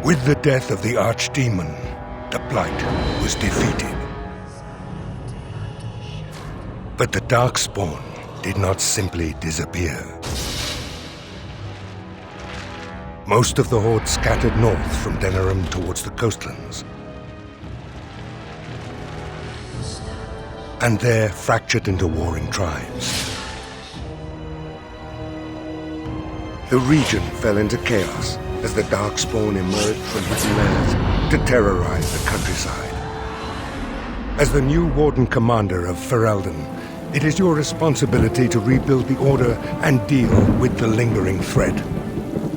With the death of the Archdemon, the Blight was defeated. But the Darkspawn did not simply disappear. Most of the Horde scattered north from Denerim towards the coastlands. And there fractured into warring tribes. The region fell into chaos as the Darkspawn emerged from hidden lands to terrorize the countryside. As the new Warden Commander of Ferelden, it is your responsibility to rebuild the Order and deal with the lingering threat.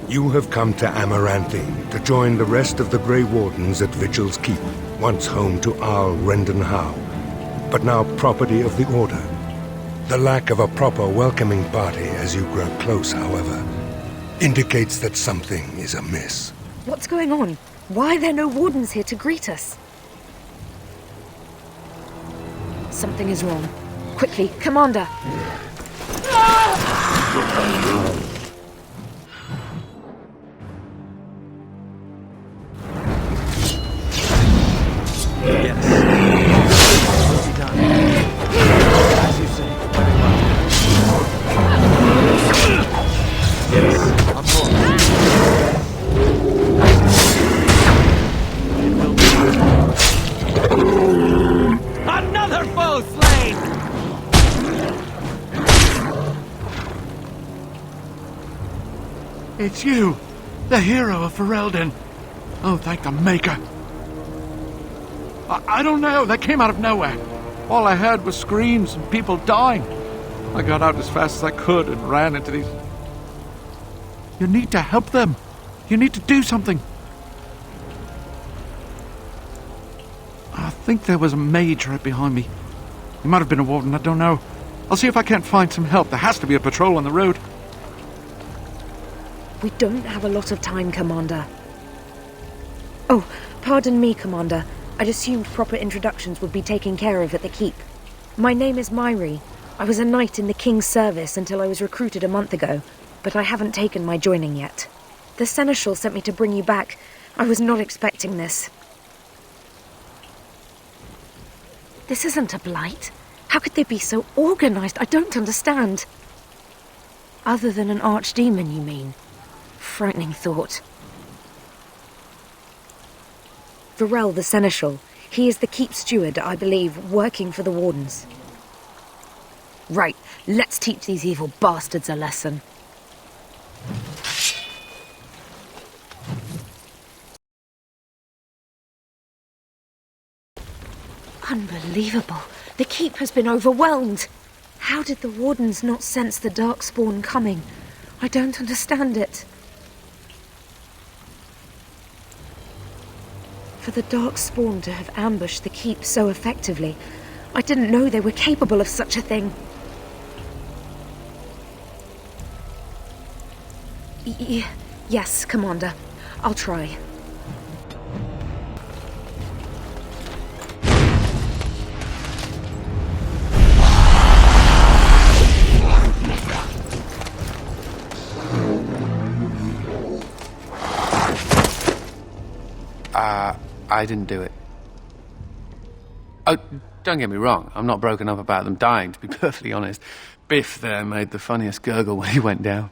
You have come to Amaranthi to join the rest of the Grey Wardens at Vigil's Keep, once home to Arl Rendenhau, but now property of the Order. The lack of a proper welcoming party as you grow close, however, indicates that something is amiss. What's going on? Why are there no Wardens here to greet us? Something is wrong. Quickly, Commander! Another foe slain! It's you, the hero of Ferelden. Oh, thank the Maker. I don't know, they came out of nowhere. All I heard was screams and people dying. I got out as fast as I could and ran into these... You need to help them. You need to do something. I think there was a mage right behind me. He might have been a warden, I don't know. I'll see if I can't find some help. There has to be a patrol on the road. We don't have a lot of time, Commander. Oh, pardon me, Commander. I'd assumed proper introductions would be taken care of at the Keep. My name is Myri. I was a knight in the King's service until I was recruited a month ago, but I haven't taken my joining yet. The Seneschal sent me to bring you back. I was not expecting this. This isn't a blight. How could they be so organized? I don't understand. Other than an archdemon, you mean? Frightening thought. Varel the Seneschal. He is the Keep steward, I believe, working for the Wardens. Right, let's teach these evil bastards a lesson. Unbelievable. The Keep has been overwhelmed. How did the Wardens not sense the Darkspawn coming? I don't understand it. For the Darkspawn to have ambushed the Keep so effectively, I didn't know they were capable of such a thing. Yes, Commander. I'll try. I didn't do it. Oh, don't get me wrong, I'm not broken up about them dying, to be perfectly honest. Biff there made the funniest gurgle when he went down.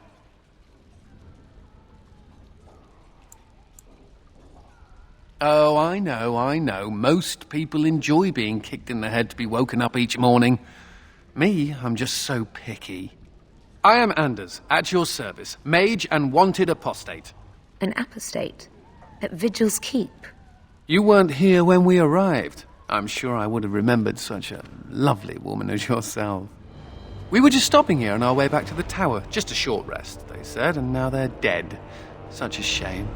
Oh, I know. Most people enjoy being kicked in the head to be woken up each morning. Me, I'm just so picky. I am Anders, at your service, mage and wanted apostate. An apostate? At Vigil's Keep? You weren't here when we arrived. I'm sure I would have remembered such a lovely woman as yourself. We were just stopping here on our way back to the tower. Just a short rest, they said, and now they're dead. Such a shame.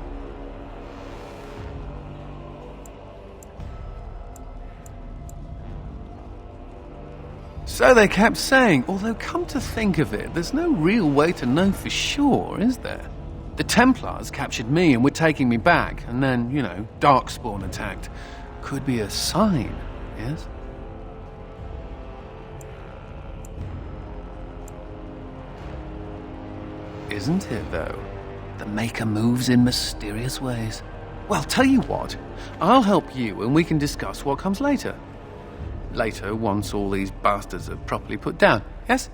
So they kept saying, although come to think of it, there's no real way to know for sure, is there? The Templars captured me and were taking me back, and then, Darkspawn attacked. Could be a sign, yes? Isn't it, though? The Maker moves in mysterious ways. Well, tell you what. I'll help you and we can discuss what comes later. Later, once all these bastards are properly put down, yes?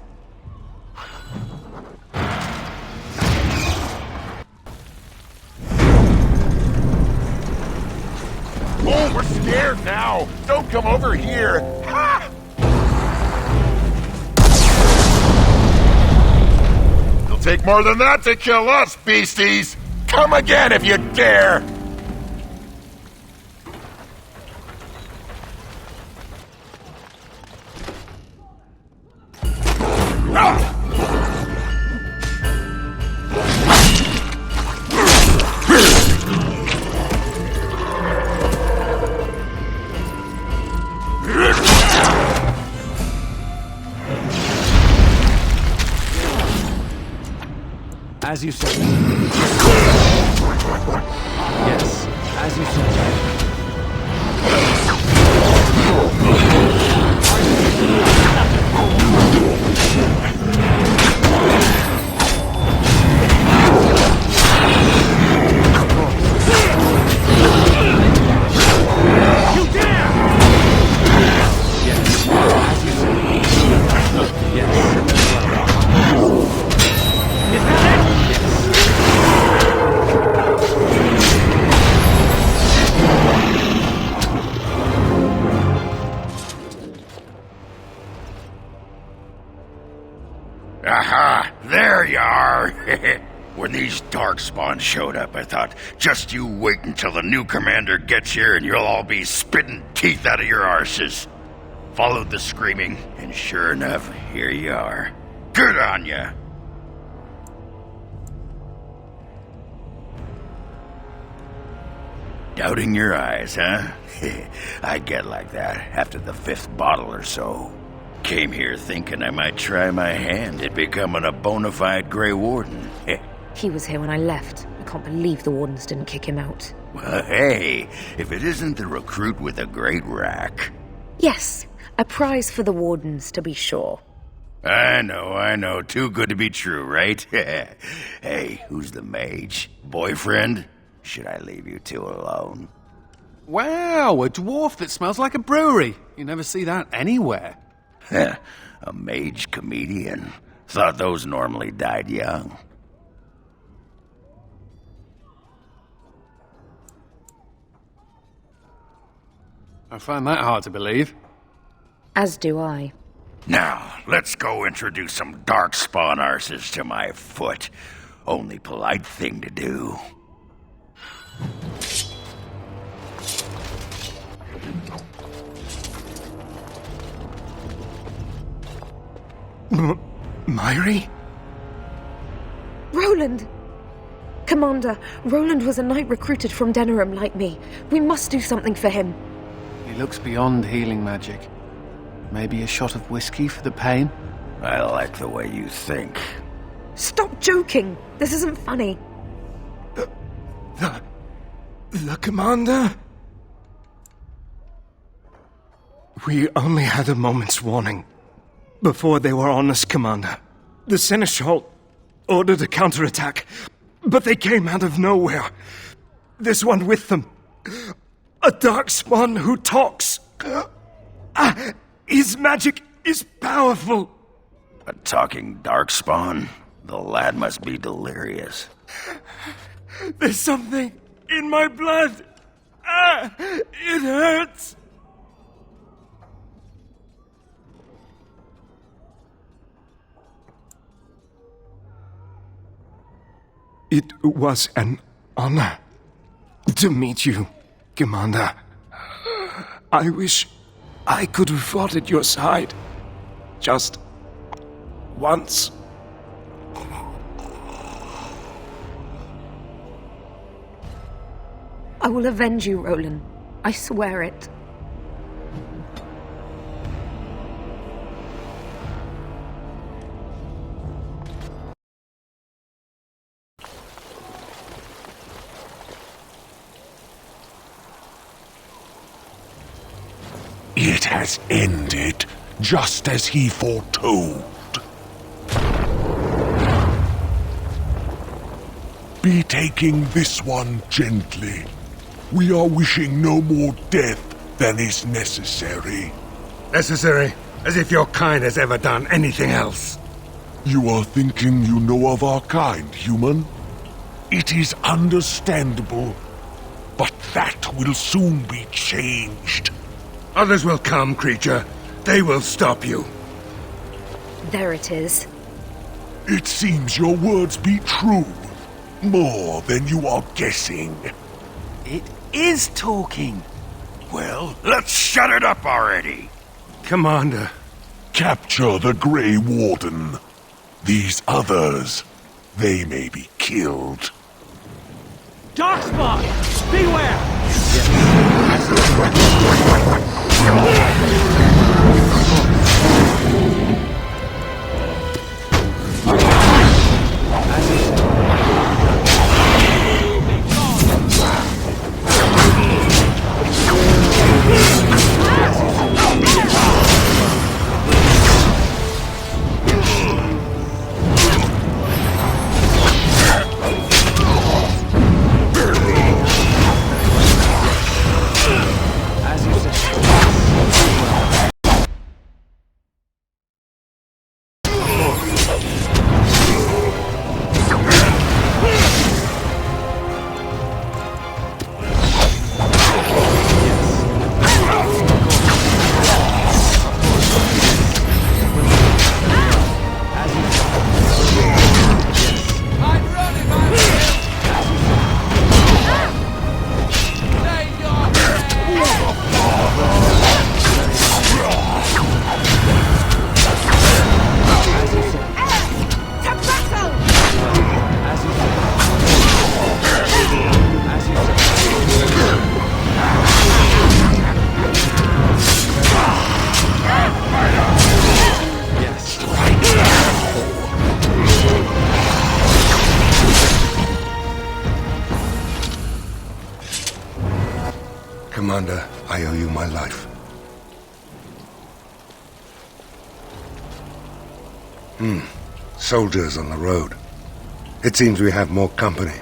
Oh, we're scared now! Don't come over here! Ha! It'll take more than that to kill us, beasties! Come again if you dare! As you say. Yes, as you say. You dare! Yes, as you say. Yes. Is that it? Aha! There you are! When these Darkspawn showed up, I thought, just you wait until the new commander gets here and you'll all be spitting teeth out of your arses. Followed the screaming, and sure enough, here you are. Good on ya! Doubting your eyes, huh? I get like that after the 5th bottle or so. Came here thinking I might try my hand at becoming a bona fide Grey Warden. He was here when I left. I can't believe the Wardens didn't kick him out. Well, hey, if it isn't the recruit with a great rack. Yes, a prize for the Wardens, to be sure. I know. Too good to be true, right? Hey, who's the mage? Boyfriend? Should I leave you two alone? Wow, a dwarf that smells like a brewery. You never see that anywhere. A mage comedian. Thought those normally died young. I find that hard to believe. As do I. Now, let's go introduce some Darkspawn arses to my foot. Only polite thing to do. Myri? Roland! Commander, Roland was a knight recruited from Denerim like me. We must do something for him. He looks beyond healing magic. Maybe a shot of whiskey for the pain? I like the way you think. Stop joking! This isn't funny. The commander? We only had a moment's warning. Before they were on us, Commander. The Seneschal ordered a counterattack, but they came out of nowhere. There's one with them. A Darkspawn who talks. His magic is powerful. A talking Darkspawn? The lad must be delirious. There's something in my blood. It hurts. It was an honor to meet you, Commander. I wish I could have fought at your side. Just once. I will avenge you, Roland. I swear it. It has ended, just as he foretold. Be taking this one gently. We are wishing no more death than is necessary. Necessary? As if your kind has ever done anything else. You are thinking you know of our kind, human? It is understandable, but that will soon be changed. Others will come, creature. They will stop you. There it is. It seems your words be true. More than you are guessing. It is talking. Well, let's shut it up already. Commander. Capture the Grey Warden. These others, they may be killed. Darkspawn! Beware! Commander, I owe you my life. Soldiers on the road. It seems we have more company.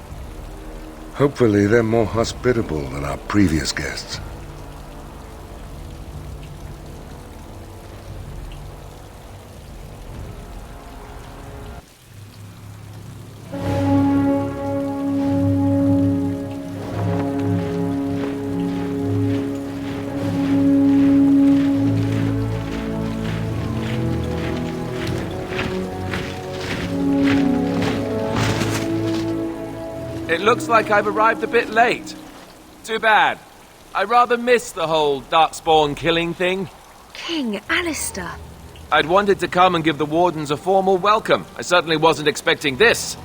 Hopefully they're more hospitable than our previous guests. It looks like I've arrived a bit late. Too bad. I rather missed the whole Darkspawn killing thing. King Alistair. I'd wanted to come and give the Wardens a formal welcome. I certainly wasn't expecting this.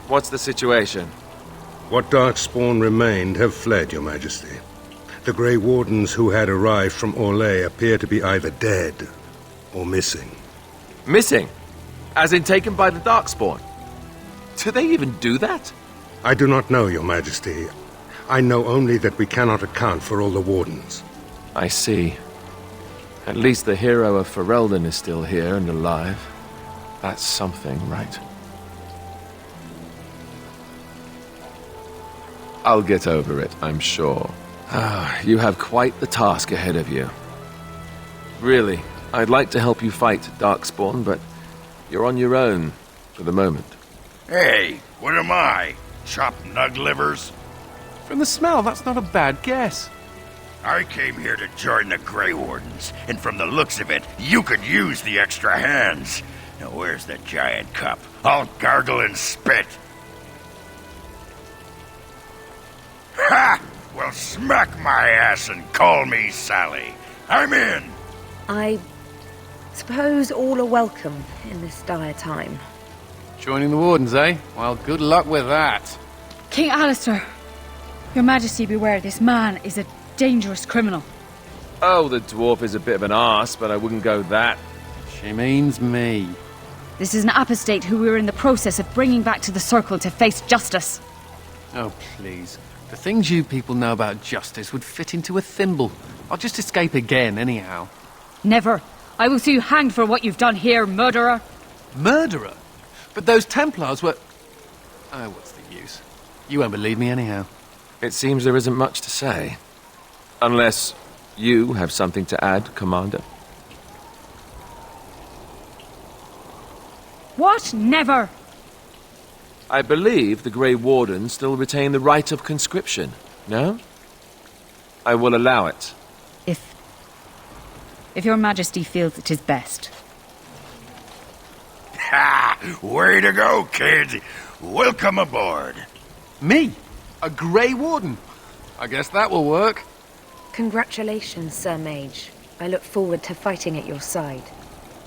What's the situation? What Darkspawn remained have fled, Your Majesty. The Grey Wardens who had arrived from Orlais appear to be either dead or missing. Missing? As in taken by the Darkspawn? Do they even do that? I do not know, Your Majesty. I know only that we cannot account for all the Wardens. I see. At least the hero of Ferelden is still here and alive. That's something, right? I'll get over it, I'm sure. You have quite the task ahead of you. Really, I'd like to help you fight Darkspawn, but you're on your own for the moment. Hey, what am I? Chopped nug livers? From the smell, that's not a bad guess. I came here to join the Grey Wardens, and from the looks of it, you could use the extra hands. Now where's the giant cup? I'll gargle and spit. Ha! Well, smack my ass and call me Sally. I'm in! I suppose all are welcome in this dire time. Joining the Wardens, eh? Well, good luck with that. King Alistair, Your Majesty beware, this man is a dangerous criminal. Oh, the dwarf is a bit of an arse, but I wouldn't go that. She means me. This is an apostate who we are in the process of bringing back to the Circle to face justice. Oh, please. The things you people know about justice would fit into a thimble. I'll just escape again, anyhow. Never. I will see you hanged for what you've done here, murderer. Murderer? But those Templars were... Oh, what's the use? You won't believe me anyhow. It seems there isn't much to say. Unless you have something to add, Commander. What? Never! I believe the Grey Warden still retain the right of conscription, no? I will allow it. If your majesty feels it is best. Ha! Way to go, kid! Welcome aboard. Me? A Grey Warden? I guess that will work. Congratulations, Sir Mage. I look forward to fighting at your side.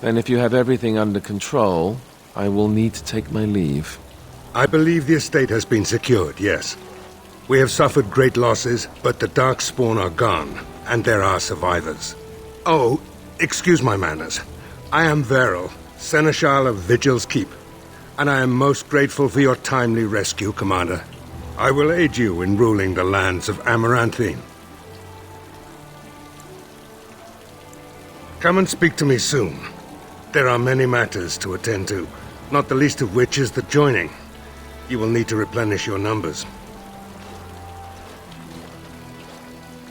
Then if you have everything under control, I will need to take my leave. I believe the estate has been secured, yes. We have suffered great losses, but the Darkspawn are gone, and there are survivors. Oh, excuse my manners. I am Veril, Seneschal of Vigil's Keep, and I am most grateful for your timely rescue, Commander. I will aid you in ruling the lands of Amaranthine. Come and speak to me soon. There are many matters to attend to, not the least of which is the joining. You will need to replenish your numbers.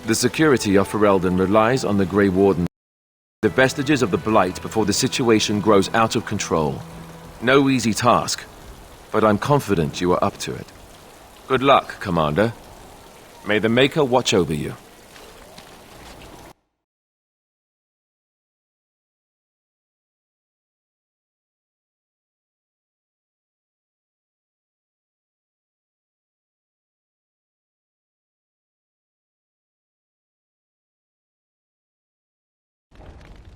The security of Ferelden relies on the Grey Warden. The vestiges of the Blight before the situation grows out of control. No easy task, but I'm confident you are up to it. Good luck, Commander. May the Maker watch over you.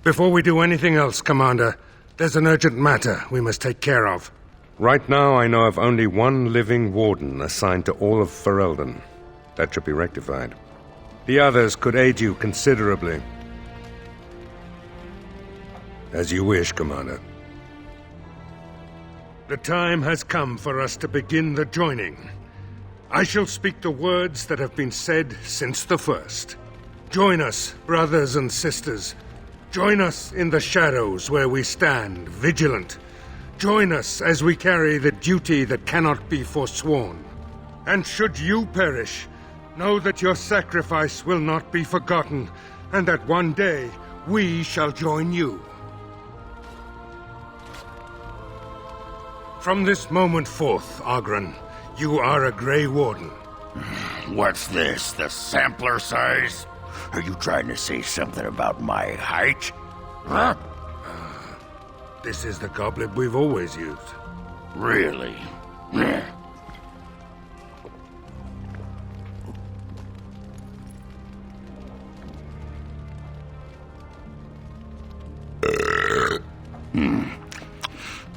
Before we do anything else, Commander, there's an urgent matter we must take care of. Right now, I know of only one living warden assigned to all of Ferelden. That should be rectified. The others could aid you considerably. As you wish, Commander. The time has come for us to begin the joining. I shall speak the words that have been said since the first. Join us, brothers and sisters. Join us in the shadows where we stand, vigilant. Join us as we carry the duty that cannot be forsworn. And should you perish, know that your sacrifice will not be forgotten, and that one day we shall join you. From this moment forth, Oghren, you are a Grey Warden. What's this, the sampler size? Are you trying to say something about my height? Huh? This is the goblet we've always used. Really?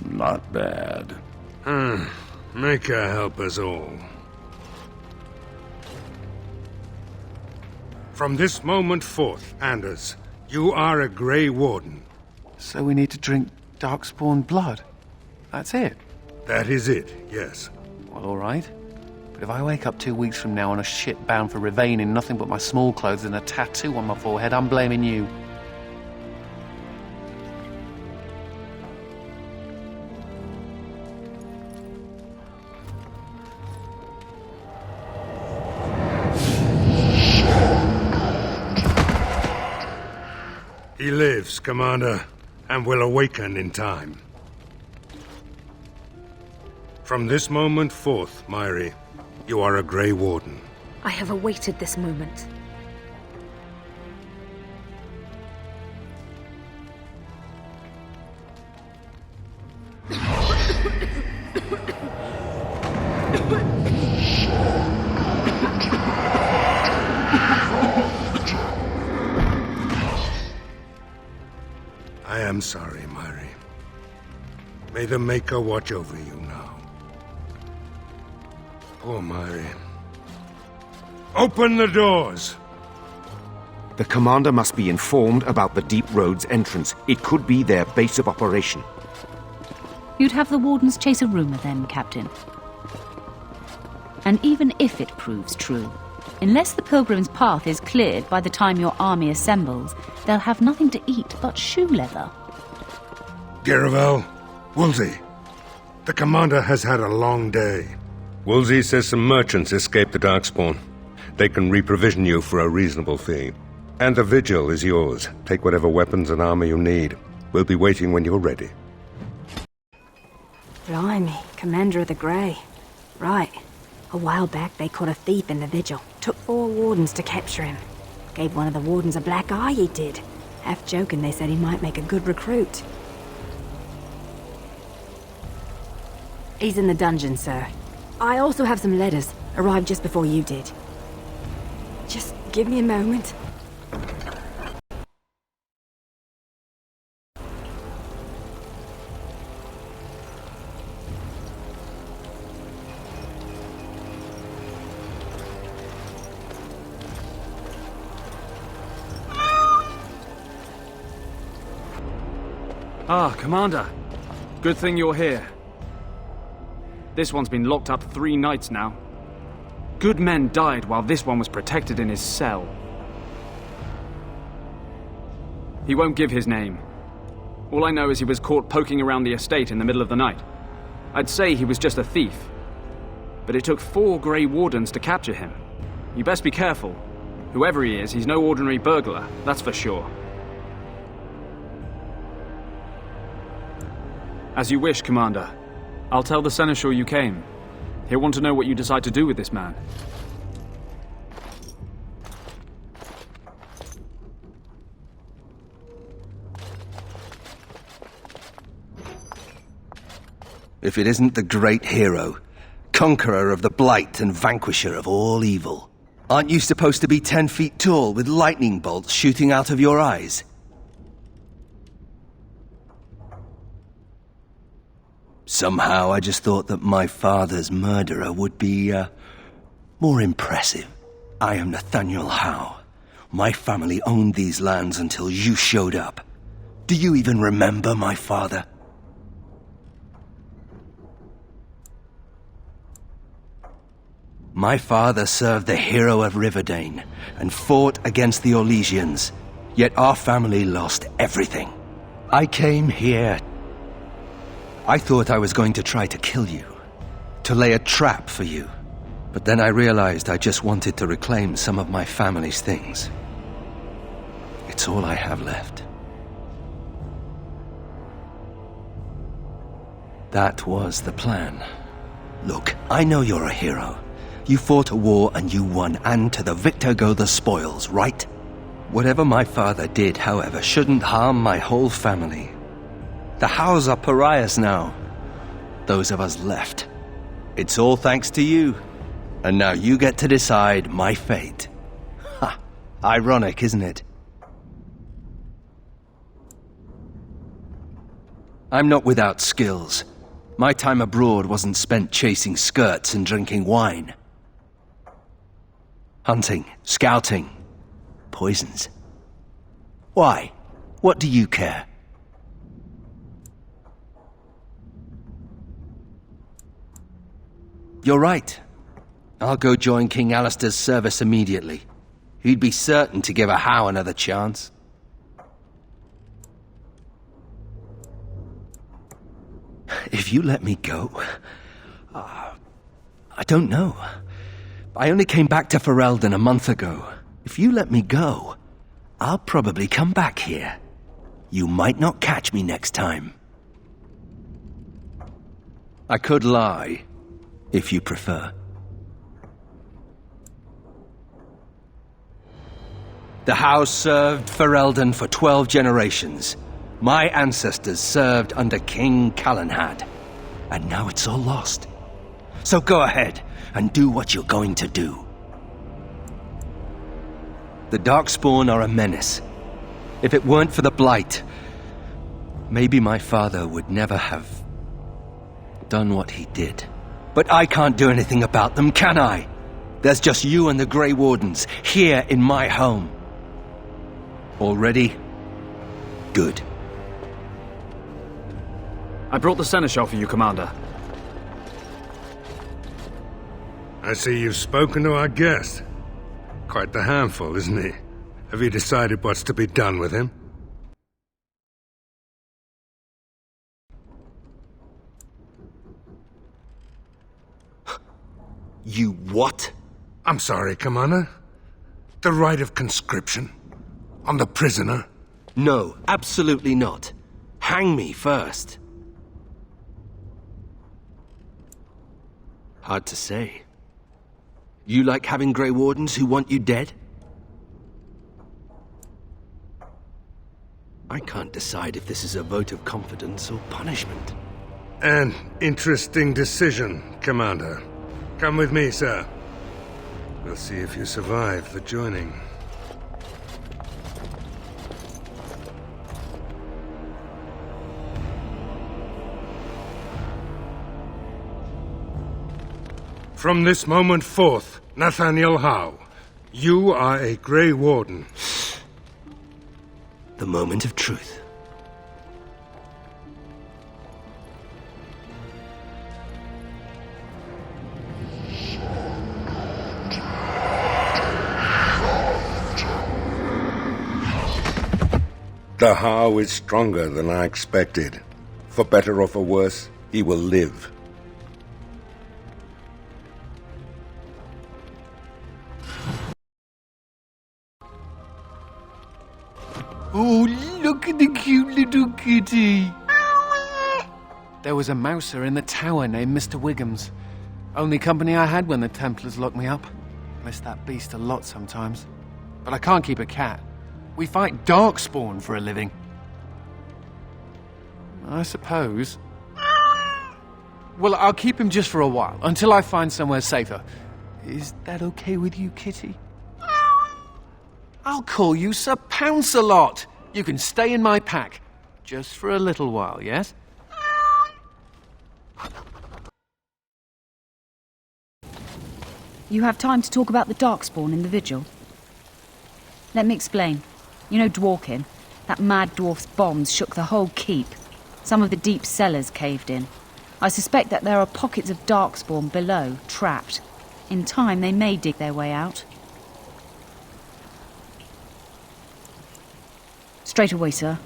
Not bad. Maker help us all. From this moment forth, Anders, you are a Grey Warden. So we need to drink Darkspawn blood? That's it? That is it, yes. Well, all right. But if I wake up 2 weeks from now on a ship bound for Rivain in nothing but my small clothes and a tattoo on my forehead, I'm blaming you. He lives, Commander, and will awaken in time. From this moment forth, Myri, you are a Grey Warden. I have awaited this moment. I am sorry, Myri. May the Maker watch over you now. Poor Myri. Open the doors! The commander must be informed about the Deep Road's entrance. It could be their base of operation. You'd have the Wardens chase a rumor then, Captain. And even if it proves true, unless the Pilgrim's path is cleared by the time your army assembles, they'll have nothing to eat but shoe leather. Garavel, Woolsey, the commander has had a long day. Woolsey says some merchants escaped the Darkspawn. They can reprovision you for a reasonable fee. And the vigil is yours. Take whatever weapons and armor you need. We'll be waiting when you're ready. Blimey, Commander of the Grey. Right. A while back they caught a thief in the vigil. Took 4 wardens to capture him. Gave one of the wardens a black eye, he did. Half joking, they said he might make a good recruit. He's in the dungeon, sir. I also have some letters. Arrived just before you did. Just give me a moment. Ah, Commander. Good thing you're here. This one's been locked up 3 nights now. Good men died while this one was protected in his cell. He won't give his name. All I know is he was caught poking around the estate in the middle of the night. I'd say he was just a thief. But it took 4 Grey Wardens to capture him. You best be careful. Whoever he is, he's no ordinary burglar, that's for sure. As you wish, Commander. I'll tell the Seneschal you came. He'll want to know what you decide to do with this man. If it isn't the great hero, conqueror of the blight and vanquisher of all evil. Aren't you supposed to be 10 feet tall with lightning bolts shooting out of your eyes? Somehow I just thought that my father's murderer would be, more impressive. I am Nathaniel Howe. My family owned these lands until you showed up. Do you even remember my father? My father served the hero of Riverdane and fought against the Orlesians, yet our family lost everything. I came here. I thought I was going to try to kill you, to lay a trap for you. But then I realized I just wanted to reclaim some of my family's things. It's all I have left. That was the plan. Look, I know you're a hero. You fought a war and you won, and to the victor go the spoils, right? Whatever my father did, however, shouldn't harm my whole family. The Howes are pariahs now. Those of us left. It's all thanks to you. And now you get to decide my fate. Ha! Ironic, isn't it? I'm not without skills. My time abroad wasn't spent chasing skirts and drinking wine. Hunting, scouting, poisons. Why? What do you care? You're right. I'll go join King Alistair's service immediately. He'd be certain to give a Howe another chance. If you let me go... I don't know. I only came back to Ferelden a month ago. If you let me go, I'll probably come back here. You might not catch me next time. I could lie, if you prefer. The house served Ferelden for 12 generations. My ancestors served under King Calenhad. And now it's all lost. So go ahead and do what you're going to do. The Darkspawn are a menace. If it weren't for the Blight, maybe my father would never have done what he did. But I can't do anything about them, can I? There's just you and the Grey Wardens here in my home. All ready? Good. I brought the Seneschal for you, Commander. I see you've spoken to our guest. Quite the handful, isn't he? Have you decided what's to be done with him? You what? I'm sorry, Commander. The right of conscription? On the prisoner? No, absolutely not. Hang me first. Hard to say. You like having Grey Wardens who want you dead? I can't decide if this is a vote of confidence or punishment. An interesting decision, Commander. Come with me, sir. We'll see if you survive the joining. From this moment forth, Nathaniel Howe, you are a Grey Warden. The moment of truth. The Howe is stronger than I expected. For better or for worse, he will live. Oh, look at the cute little kitty. There was a mouser in the tower named Mr. Wiggums. Only company I had when the Templars locked me up. Miss that beast a lot sometimes. But I can't keep a cat. We fight Darkspawn for a living. I suppose. Well, I'll keep him just for a while, until I find somewhere safer. Is that okay with you, kitty? I'll call you Sir Pounce-a-lot. You can stay in my pack. Just for a little while, yes? You have time to talk about the Darkspawn in the Vigil? Let me explain. You know Dworkin? That mad dwarf's bombs shook the whole keep. Some of the deep cellars caved in. I suspect that there are pockets of Darkspawn below, trapped. In time, they may dig their way out. Straight away, sir.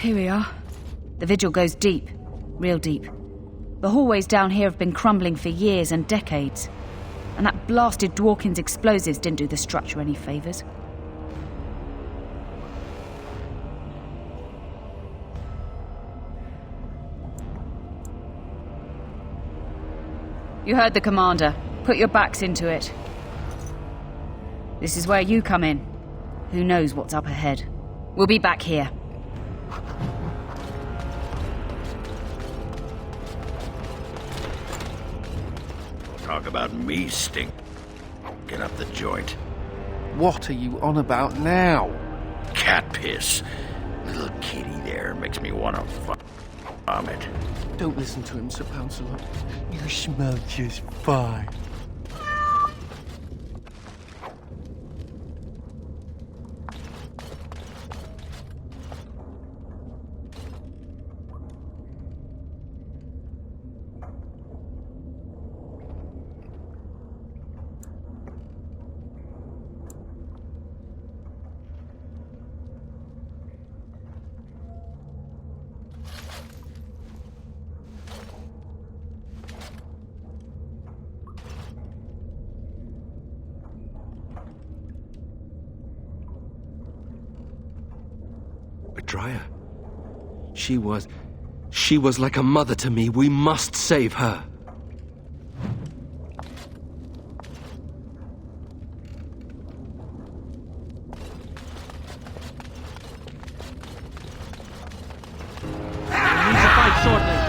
Here we are. The Vigil goes deep. Real deep. The hallways down here have been crumbling for years and decades. And that blasted Dworkin's explosives didn't do the structure any favours. You heard the commander. Put your backs into it. This is where you come in. Who knows what's up ahead? We'll be back here. Talk about me stink. Get up the joint. What are you on about now? Cat piss. Little kitty there makes me want to vomit. Don't listen to him, Sir Pounce-a-lot. You smell just fine. Dryer. She was like a mother to me. We must save her. We need to fight shortly.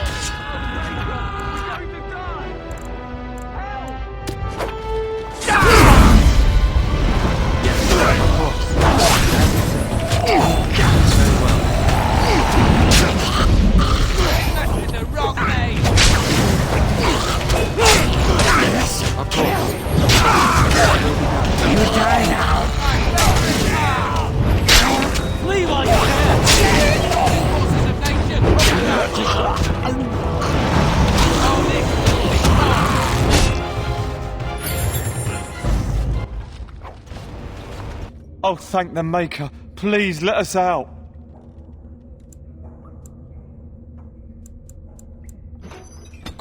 Oh, thank the Maker. Please, let us out.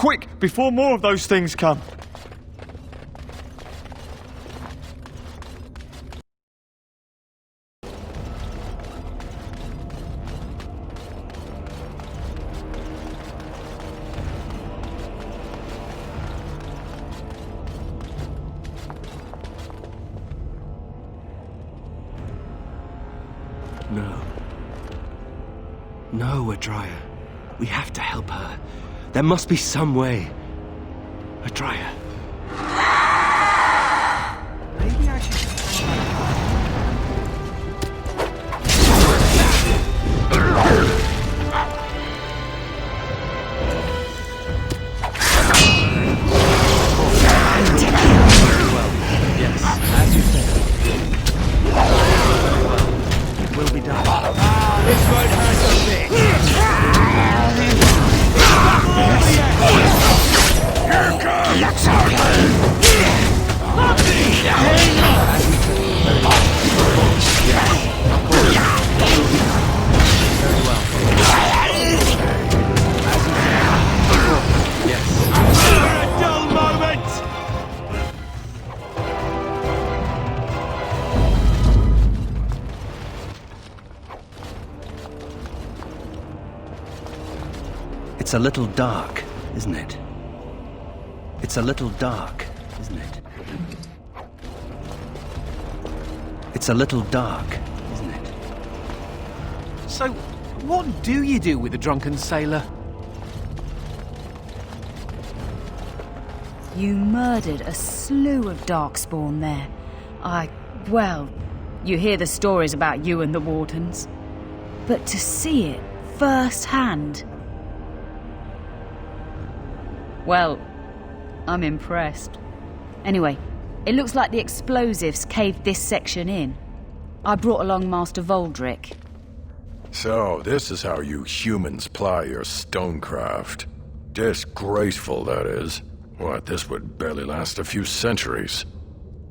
Quick, before more of those things come. No, Adria. We have to help her. There must be some way. Adria. Maybe I should... Yes, as you said. It will be done. This won't hurt a bit. Here comes! A dull moment! It's a little dark, isn't it? It's a little dark, isn't it? It's a little dark, isn't it? So, what do you do with a drunken sailor? You murdered a slew of Darkspawn there. Well, you hear the stories about you and the Wardens. But to see it firsthand... Well, I'm impressed. Anyway, it looks like the explosives caved this section in. I brought along Master Voldrick. So, this is how you humans ply your stonecraft. Disgraceful, that is. What, this would barely last a few centuries.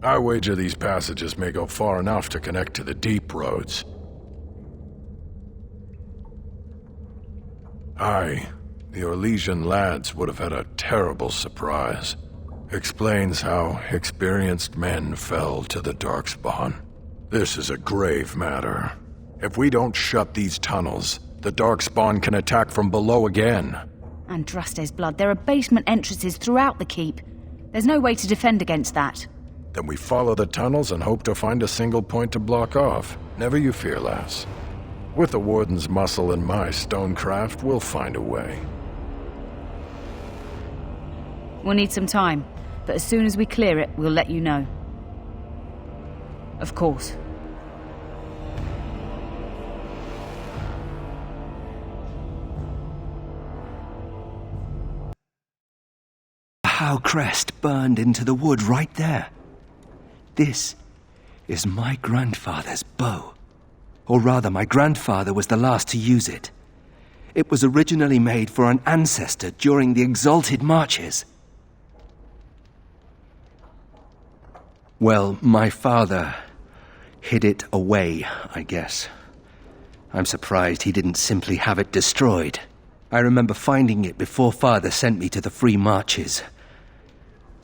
I wager these passages may go far enough to connect to the deep roads. The Orlesian lads would have had a terrible surprise. Explains how experienced men fell to the Darkspawn. This is a grave matter. If we don't shut these tunnels, the Darkspawn can attack from below again. Andraste's blood, there are basement entrances throughout the keep. There's no way to defend against that. Then we follow the tunnels and hope to find a single point to block off. Never you fear, lass. With the Warden's muscle and my stonecraft, we'll find a way. We'll need some time, but as soon as we clear it, we'll let you know. Of course. How crest burned into the wood right there. This is my grandfather's bow. Or rather, my grandfather was the last to use it. It was originally made for an ancestor during the Exalted Marches. Well, my father hid it away, I guess. I'm surprised he didn't simply have it destroyed. I remember finding it before Father sent me to the Free Marches.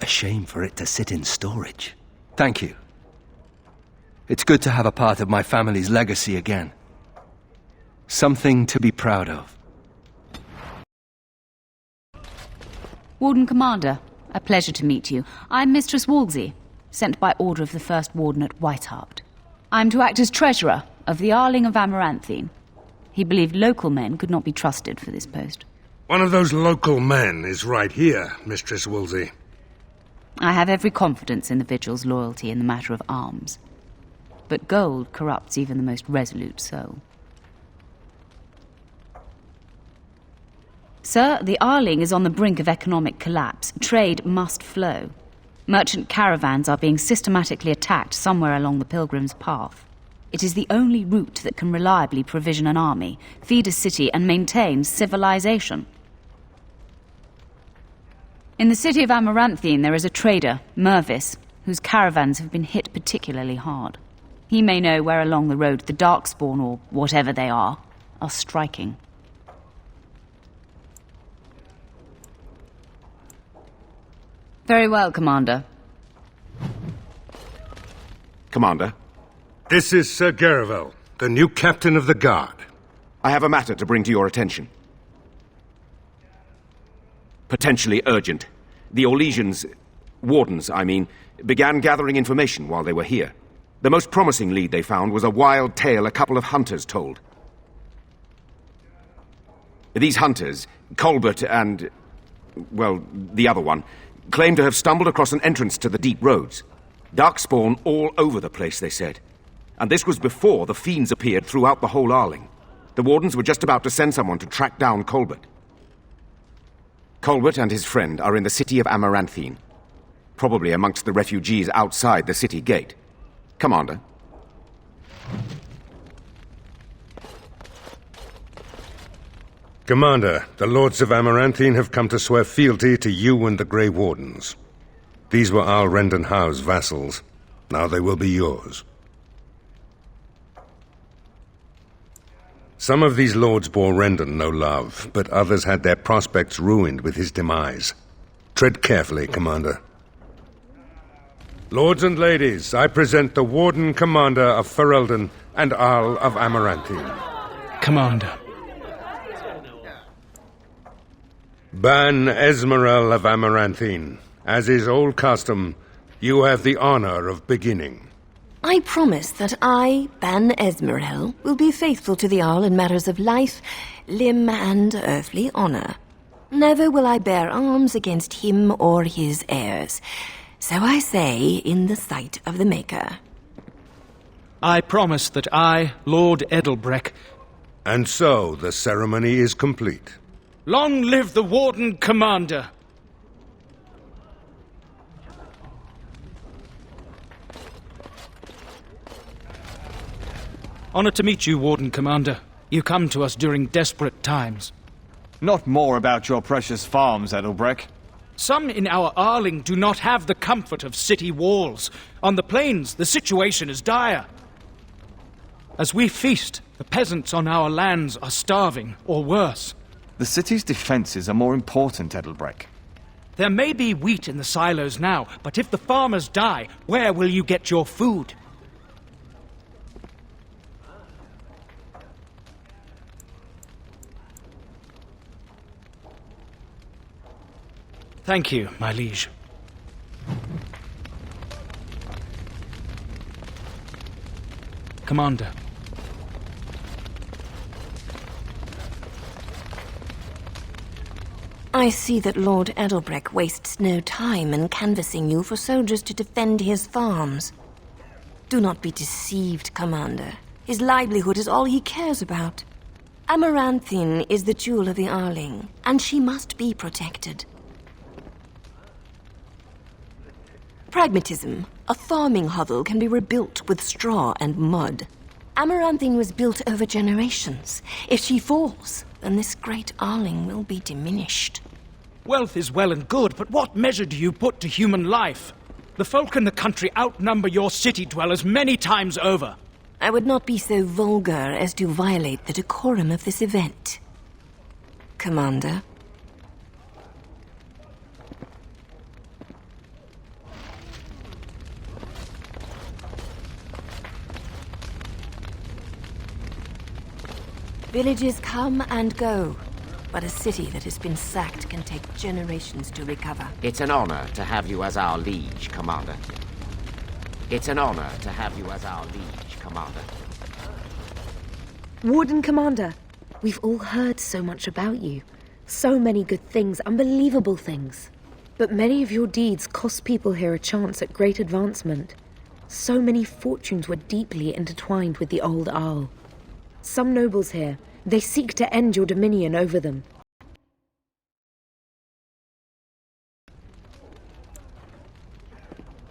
A shame for it to sit in storage. Thank you. It's good to have a part of my family's legacy again. Something to be proud of. Warden Commander, a pleasure to meet you. I'm Mistress Wolsey, sent by order of the First Warden at Whitehart. I'm to act as treasurer of the Arling of Amaranthine. He believed local men could not be trusted for this post. One of those local men is right here, Mistress Wolsey. I have every confidence in the Vigil's loyalty in the matter of arms. But gold corrupts even the most resolute soul. Sir, the Arling is on the brink of economic collapse. Trade must flow. Merchant caravans are being systematically attacked somewhere along the Pilgrim's Path. It is the only route that can reliably provision an army, feed a city, and maintain civilization. In the city of Amaranthine, there is a trader, Mervis, whose caravans have been hit particularly hard. He may know where along the road the Darkspawn, or whatever they are striking. Very well, Commander. Commander? This is Sir Garavel, the new captain of the guard. I have a matter to bring to your attention. Potentially urgent. The Orlesians, wardens, I mean, began gathering information while they were here. The most promising lead they found was a wild tale a couple of hunters told. These hunters, Colbert and, well, the other one, claim to have stumbled across an entrance to the deep roads. Darkspawn all over the place, they said. And this was before the fiends appeared throughout the whole Arling. The wardens were just about to send someone to track down Colbert. Colbert and his friend are in the city of Amaranthine, probably amongst the refugees outside the city gate. Commander. Commander, the Lords of Amaranthine have come to swear fealty to you and the Grey Wardens. These were Al Rendon Howe's vassals. Now they will be yours. Some of these lords bore Rendon no love, but others had their prospects ruined with his demise. Tread carefully, Commander. Lords and ladies, I present the Warden Commander of Ferelden and Arl of Amaranthine. Commander. Ban Esmeralda of Amaranthine. As is old custom, you have the honor of beginning. I promise that I, Ban Esmeralda, will be faithful to the Arl in matters of life, limb, and earthly honor. Never will I bear arms against him or his heirs. So I say, in the sight of the Maker. I promise that I, Lord Edelbreck... And so the ceremony is complete. Long live the Warden Commander! Honor to meet you, Warden Commander. You come to us during desperate times. Not more about your precious farms, Edelbreck. Some in our Arling do not have the comfort of city walls. On the plains, the situation is dire. As we feast, the peasants on our lands are starving, or worse. The city's defenses are more important, Edelbreck. There may be wheat in the silos now, but if the farmers die, where will you get your food? Thank you, my liege. Commander. I see that Lord Edelbreck wastes no time in canvassing you for soldiers to defend his farms. Do not be deceived, Commander. His livelihood is all he cares about. Amaranthine is the jewel of the Arling, and she must be protected. Pragmatism. A farming hovel can be rebuilt with straw and mud. Amaranthine was built over generations. If she falls, then this great Arling will be diminished. Wealth is well and good, but what measure do you put to human life? The folk in the country outnumber your city dwellers many times over. I would not be so vulgar as to violate the decorum of this event. Commander. Villages come and go, but a city that has been sacked can take generations to recover. It's an honor to have you as our liege, Commander. It's an honor to have you as our liege, Commander. Warden Commander, we've all heard so much about you. So many good things, unbelievable things. But many of your deeds cost people here a chance at great advancement. So many fortunes were deeply intertwined with the old Arl. Some nobles here, they seek to end your dominion over them.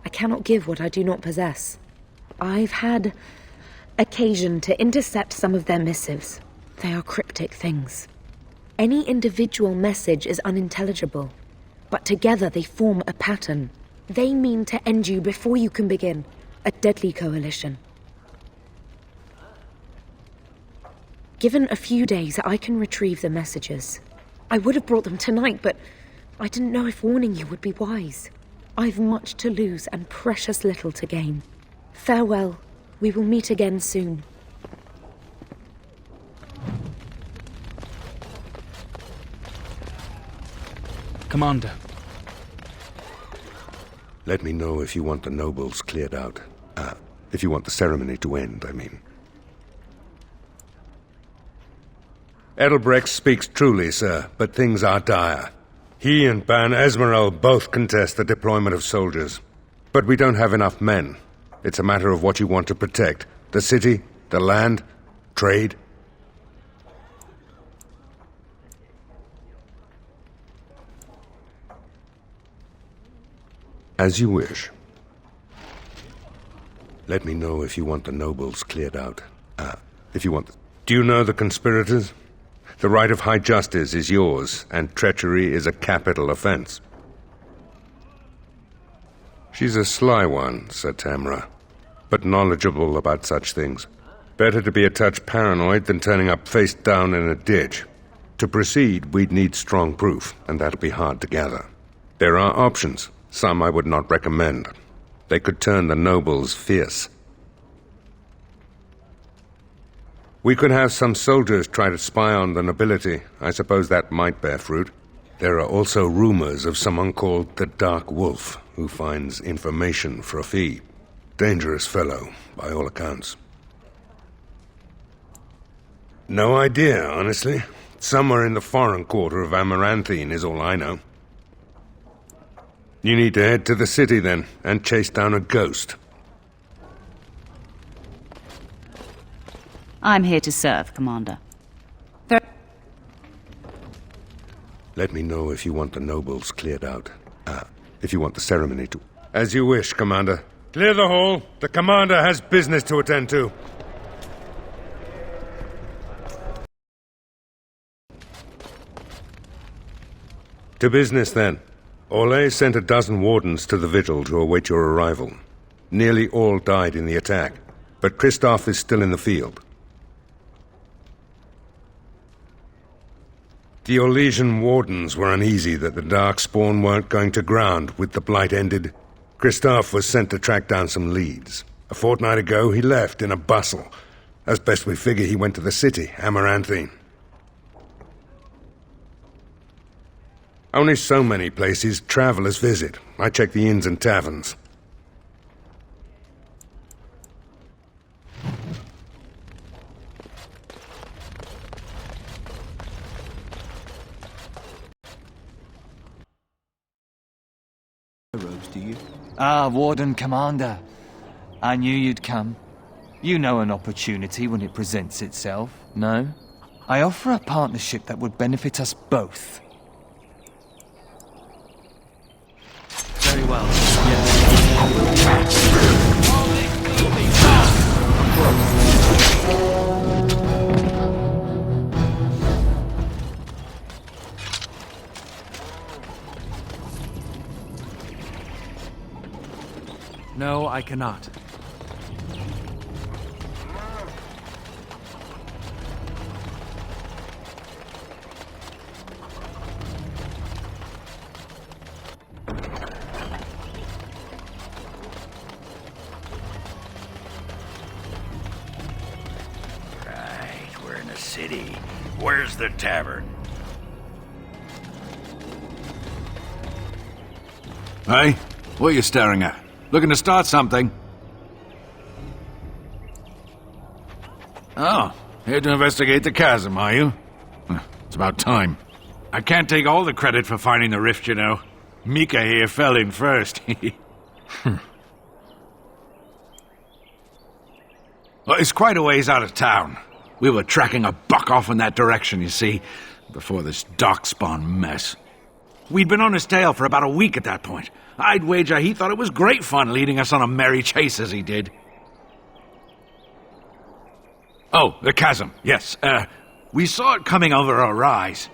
I cannot give what I do not possess. I've had occasion to intercept some of their missives. They are cryptic things. Any individual message is unintelligible, but together they form a pattern. They mean to end you before you can begin. A deadly coalition. Given a few days, I can retrieve the messages. I would have brought them tonight, but I didn't know if warning you would be wise. I've much to lose and precious little to gain. Farewell. We will meet again soon. Commander. Let me know if you want the nobles cleared out. If you want the ceremony to end, I mean. Edelbrecht speaks truly, sir, but things are dire. He and Ban Esmeralda both contest the deployment of soldiers. But we don't have enough men. It's a matter of what you want to protect. The city, the land, trade. As you wish. Let me know if you want the nobles cleared out. If you want... Do you know the conspirators? The right of high justice is yours, and treachery is a capital offense. She's a sly one, said Tamra, but knowledgeable about such things. Better to be a touch paranoid than turning up face down in a ditch. To proceed, we'd need strong proof, and that'll be hard to gather. There are options. Some I would not recommend. They could turn the nobles fierce. We could have some soldiers try to spy on the nobility. I suppose that might bear fruit. There are also rumors of someone called the Dark Wolf, who finds information for a fee. Dangerous fellow, by all accounts. No idea, honestly. Somewhere in the foreign quarter of Amaranthine is all I know. You need to head to the city, then, and chase down a ghost. I'm here to serve, Commander. Let me know if you want the nobles cleared out. If you want the ceremony to... As you wish, Commander. Clear the hall. The Commander has business to attend to. To business, then. Orlais sent a dozen wardens to the vigil to await your arrival. Nearly all died in the attack, but Kristoff is still in the field. The Orlesian wardens were uneasy that the Darkspawn weren't going to ground with the Blight ended. Kristoff was sent to track down some leads. A fortnight ago, he left in a bustle. As best we figure, he went to the city, Amaranthine. Only so many places travelers visit. I check the inns and taverns. Robes, do you? Ah, Warden Commander. I knew you'd come. You know an opportunity when it presents itself. No? I offer a partnership that would benefit us both. Very well. No, I cannot. City. Where's the tavern? Hey, what are you staring at? Looking to start something? Oh, here to investigate the chasm, are you? It's about time. I can't take all the credit for finding the rift, you know. Mika here fell in first. Well, it's quite a ways out of town. We were tracking a buck off in that direction, you see, before this Darkspawn mess. We'd been on his tail for about a week at that point. I'd wager he thought it was great fun leading us on a merry chase as he did. Oh, the chasm, yes. We saw it coming over a rise.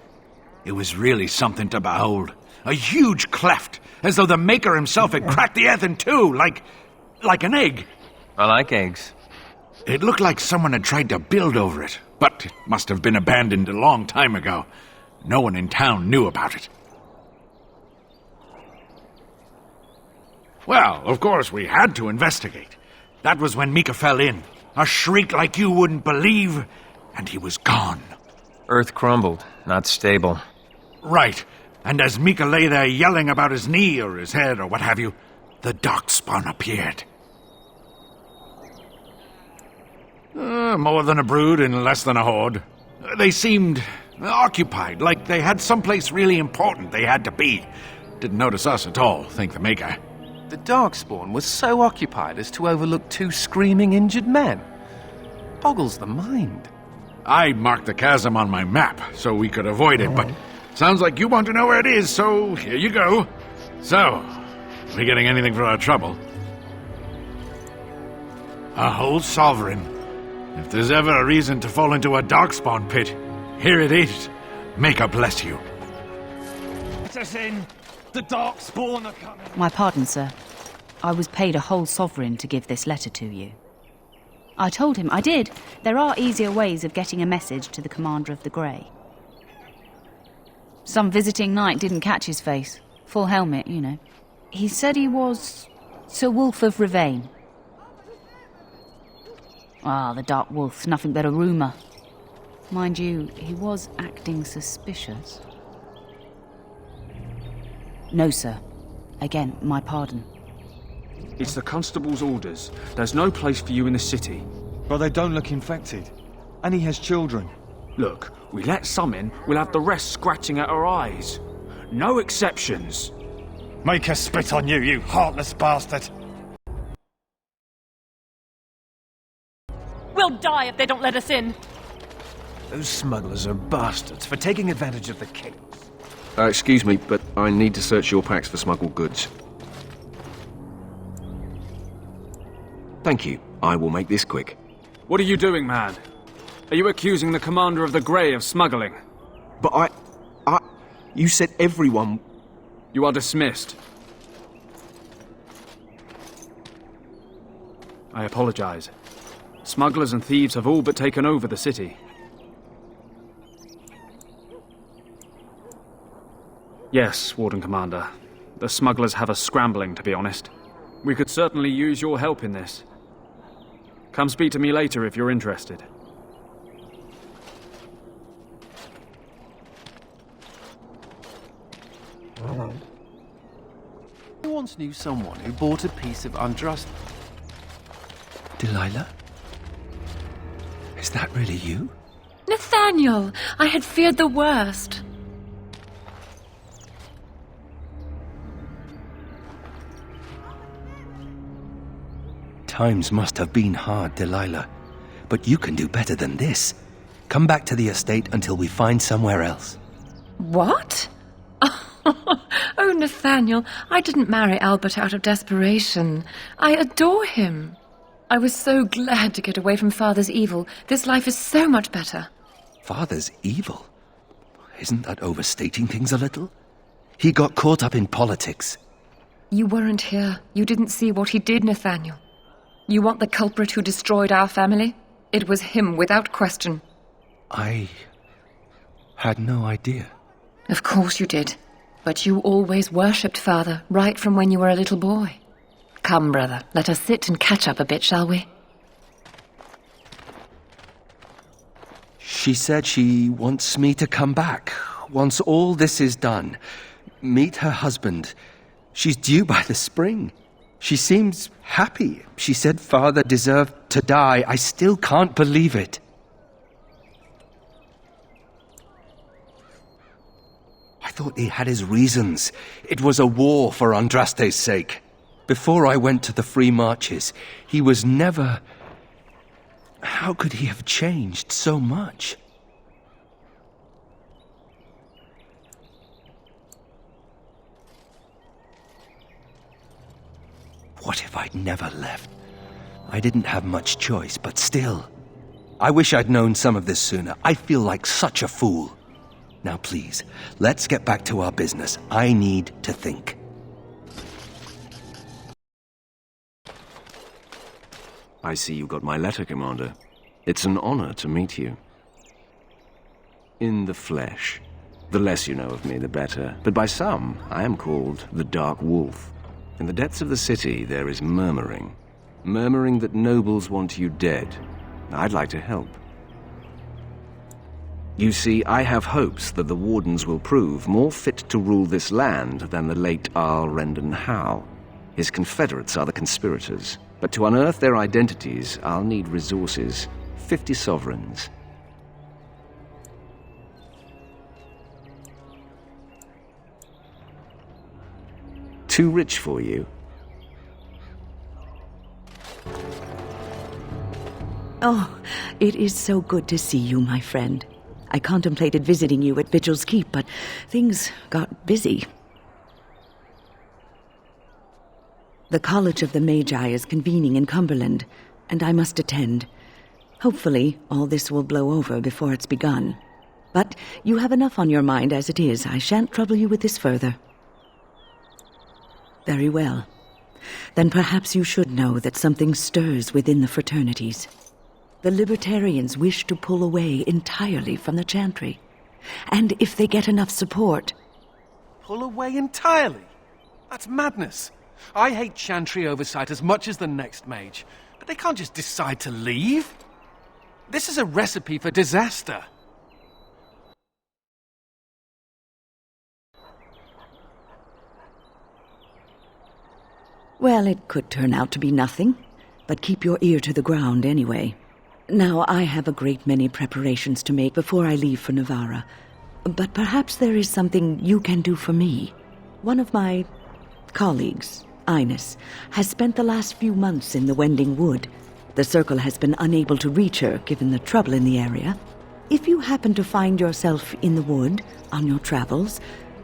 It was really something to behold. A huge cleft, as though the Maker himself had cracked the earth in two, like an egg. I like eggs. It looked like someone had tried to build over it, but it must have been abandoned a long time ago. No one in town knew about it. Well, of course, we had to investigate. That was when Mika fell in. A shriek like you wouldn't believe, and he was gone. Earth crumbled, not stable. Right. And as Mika lay there yelling about his knee or his head or what have you, the Darkspawn appeared. More than a brood and less than a horde. They seemed occupied, like they had someplace really important they had to be. Didn't notice us at all, thank the Maker. The Darkspawn was so occupied as to overlook 2 screaming injured men. Boggles the mind. I marked the chasm on my map so we could avoid it, but sounds like you want to know where it is, so here you go. So, we getting anything for our trouble? A whole sovereign. If there's ever a reason to fall into a Darkspawn pit, here it is. Maker bless you. Let us in. The Darkspawn are coming. My pardon, sir. I was paid a whole sovereign to give this letter to you. I told him I did. There are easier ways of getting a message to the Commander of the Grey. Some visiting knight didn't catch his face. Full helmet, you know. He said he was Sir Wolf of Rivane. Ah, the Dark Wolf, nothing but a rumour. Mind you, he was acting suspicious. No, sir. Again, my pardon. It's the constable's orders. There's no place for you in the city. But they don't look infected. And he has children. Look, we let some in, we'll have the rest scratching at our eyes. No exceptions. Make us spit on you, you heartless bastard. We'll die if they don't let us in. Those smugglers are bastards for taking advantage of the chaos. Excuse me, but I need to search your packs for smuggled goods. Thank you. I will make this quick. What are you doing, man? Are you accusing the Commander of the Grey of smuggling? But you said everyone... You are dismissed. I apologize. Smugglers and thieves have all but taken over the city. Yes, Warden Commander. The smugglers have us scrambling, to be honest. We could certainly use your help in this. Come speak to me later if you're interested. I once knew someone who bought a piece of undressed... Delilah? Is that really you? Nathaniel, I had feared the worst. Times must have been hard, Delilah. But you can do better than this. Come back to the estate until we find somewhere else. What? Oh, Nathaniel, I didn't marry Albert out of desperation. I adore him. I was so glad to get away from Father's evil. This life is so much better. Father's evil? Isn't that overstating things a little? He got caught up in politics. You weren't here. You didn't see what he did, Nathaniel. You want the culprit who destroyed our family? It was him, without question. I had no idea. Of course you did. But you always worshipped Father, right from when you were a little boy. Come, brother, let us sit and catch up a bit, shall we? She said she wants me to come back. Once all this is done. Meet her husband. She's due by the spring. She seems happy. She said Father deserved to die. I still can't believe it. I thought he had his reasons. It was a war for Andraste's sake. Before I went to the Free Marches, he was never... How could he have changed so much? What if I'd never left? I didn't have much choice, but still. I wish I'd known some of this sooner. I feel like such a fool. Now please, let's get back to our business. I need to think. I see you got my letter, Commander. It's an honor to meet you. In the flesh. The less you know of me, the better. But by some, I am called the Dark Wolf. In the depths of the city, there is murmuring. Murmuring that nobles want you dead. I'd like to help. You see, I have hopes that the Wardens will prove more fit to rule this land than the late Arl Rendon Howe. His confederates are the conspirators. But to unearth their identities, I'll need resources. 50 sovereigns. Too rich for you? Oh, it is so good to see you, my friend. I contemplated visiting you at Vigil's Keep, but things got busy. The College of the Magi is convening in Cumberland, and I must attend. Hopefully, all this will blow over before it's begun. But you have enough on your mind as it is. I shan't trouble you with this further. Very well. Then perhaps you should know that something stirs within the fraternities. The Libertarians wish to pull away entirely from the Chantry. And if they get enough support... Pull away entirely? That's madness. I hate Chantry oversight as much as the next mage, but they can't just decide to leave. This is a recipe for disaster. Well, it could turn out to be nothing, but keep your ear to the ground anyway. Now, I have a great many preparations to make before I leave for Navarra, but perhaps there is something you can do for me. One of my colleagues, Ines, has spent the last few months in the Wending Wood. The Circle has been unable to reach her, given the trouble in the area. If you happen to find yourself in the wood on your travels,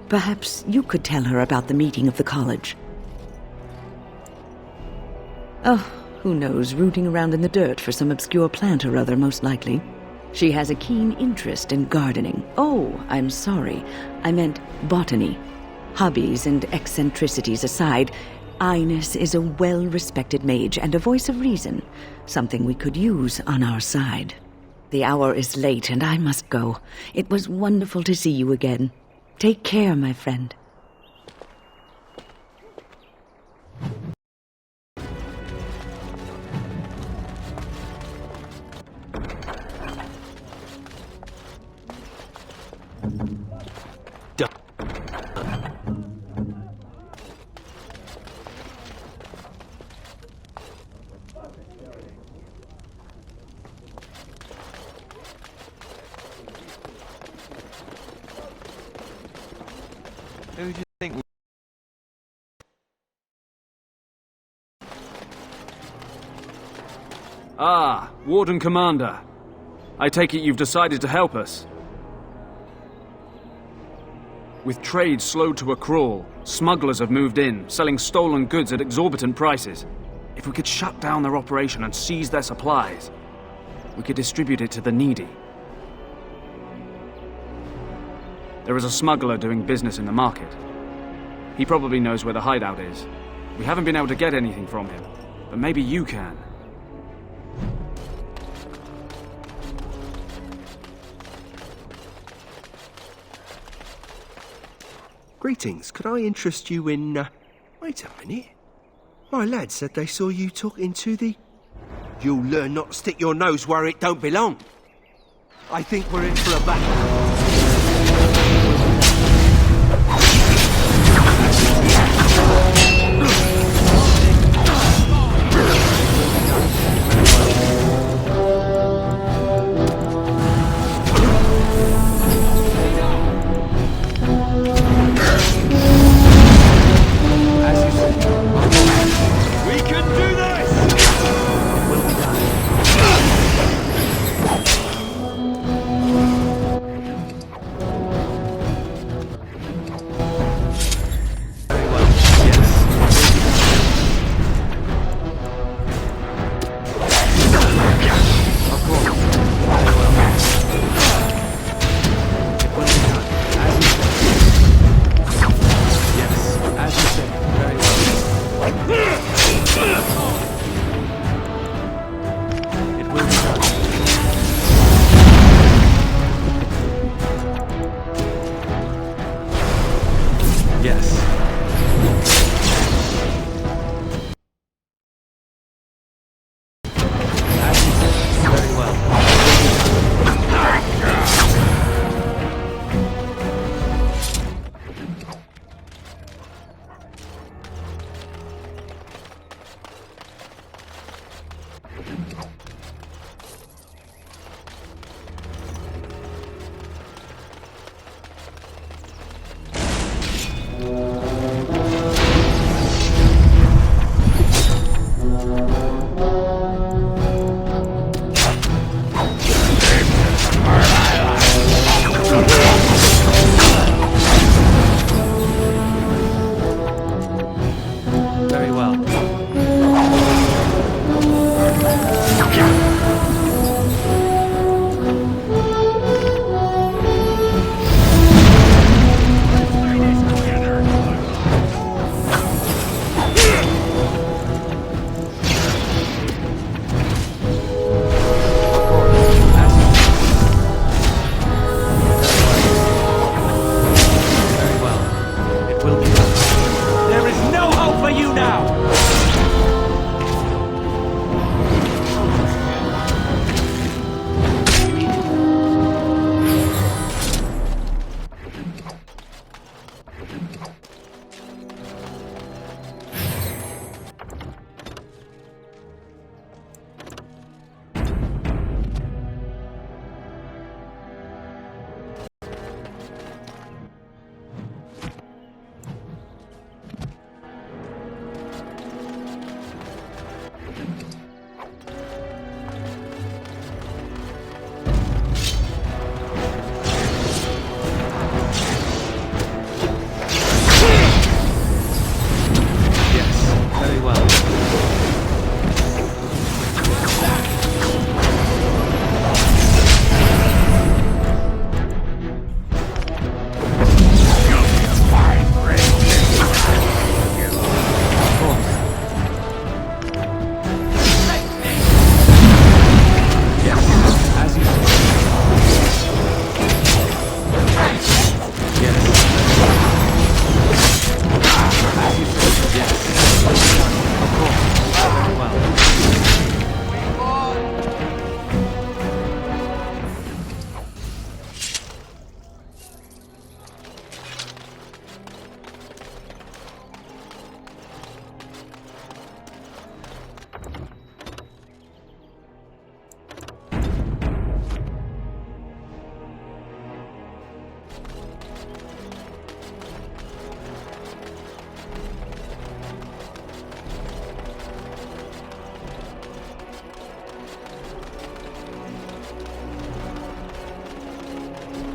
perhaps you could tell her about the meeting of the college. Oh, who knows, rooting around in the dirt for some obscure plant or other, most likely. She has a keen interest in gardening. Oh, I'm sorry. I meant botany. Hobbies and eccentricities aside, Ines is a well-respected mage and a voice of reason, something we could use on our side. The hour is late and I must go. It was wonderful to see you again. Take care, my friend. Who do you think? Ah, Warden Commander. I take it you've decided to help us. With trade slowed to a crawl, smugglers have moved in, selling stolen goods at exorbitant prices. If we could shut down their operation and seize their supplies, we could distribute it to the needy. There is a smuggler doing business in the market. He probably knows where the hideout is. We haven't been able to get anything from him, but maybe you can. Greetings, could I interest you in, Wait a minute. My lad said they saw you talking to the... You'll learn not to stick your nose where it don't belong. I think we're in for a battle. There is no hope for you now!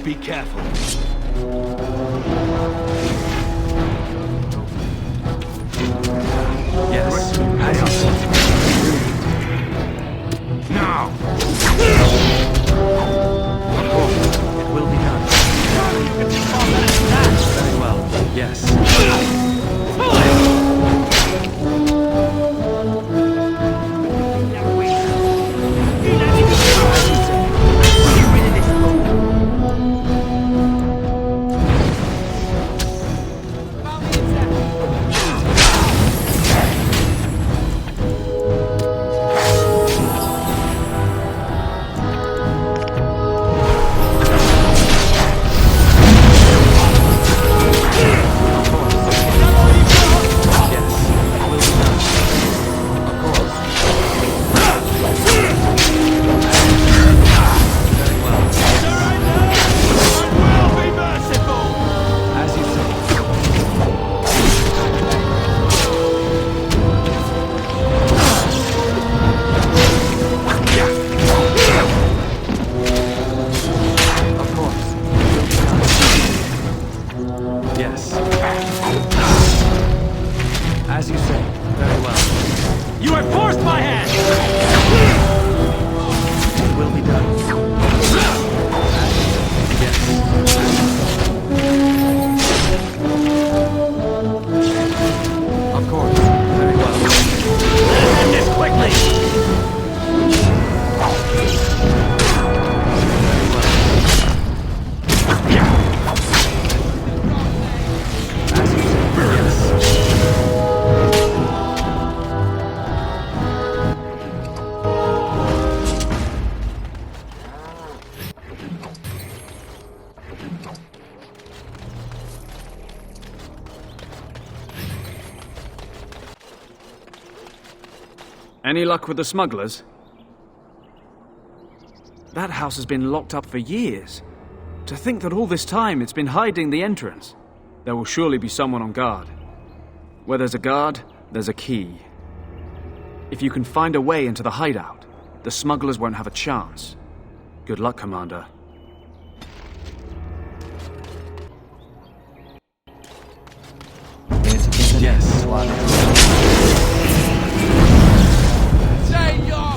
Be careful. Yes. Now! Of course, it will be done. Very well. Yes. As you say. Very well. You have forced my hand! It will be done. Yes. Of course. Very well. Let's end this quickly! Any luck with the smugglers? That house has been locked up for years. To think that all this time it's been hiding the entrance. There will surely be someone on guard. Where there's a guard, there's a key. If you can find a way into the hideout, the smugglers won't have a chance. Good luck, Commander. Yes. Say your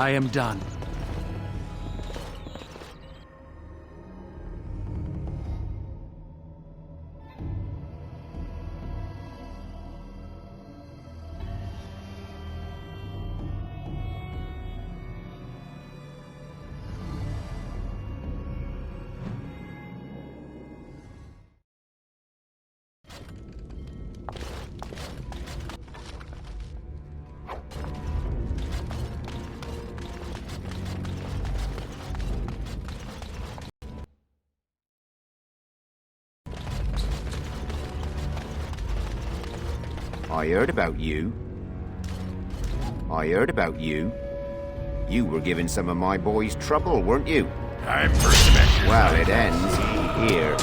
I am done. I heard about you. You were giving some of my boys trouble, weren't you? Time for some exercise. Well, it ends here.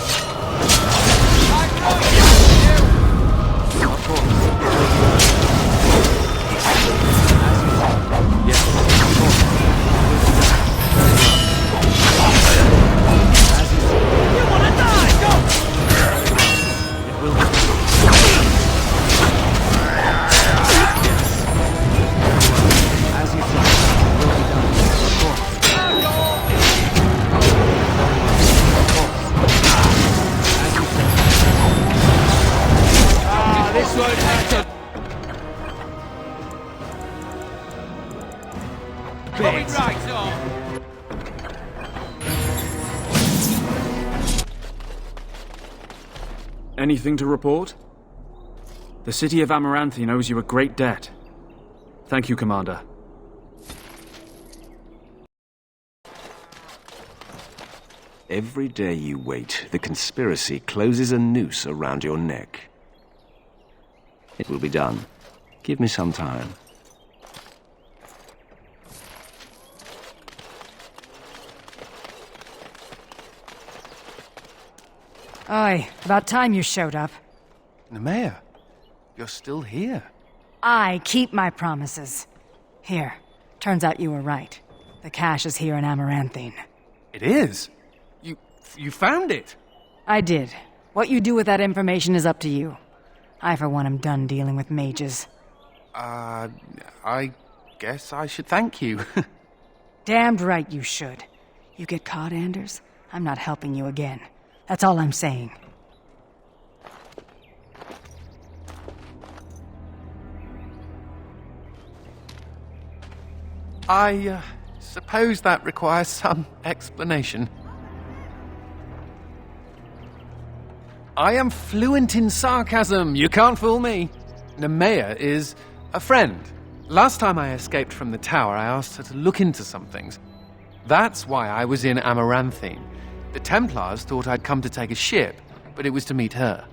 Anything to report? The city of Amaranthine owes you a great debt. Thank you, Commander. Every day you wait, the conspiracy closes a noose around your neck. It will be done. Give me some time. Aye, about time you showed up. Nemea, you're still here. I keep my promises. Here, turns out you were right. The cache is here in Amaranthine. It is? You found it? I did. What you do with that information is up to you. I, for one, am done dealing with mages. I guess I should thank you. Damned right you should. You get caught, Anders, I'm not helping you again. That's all I'm saying. I suppose that requires some explanation. I am fluent in sarcasm. You can't fool me. Nemea is a friend. Last time I escaped from the tower, I asked her to look into some things. That's why I was in Amaranthine. The Templars thought I'd come to take a ship, but it was to meet her.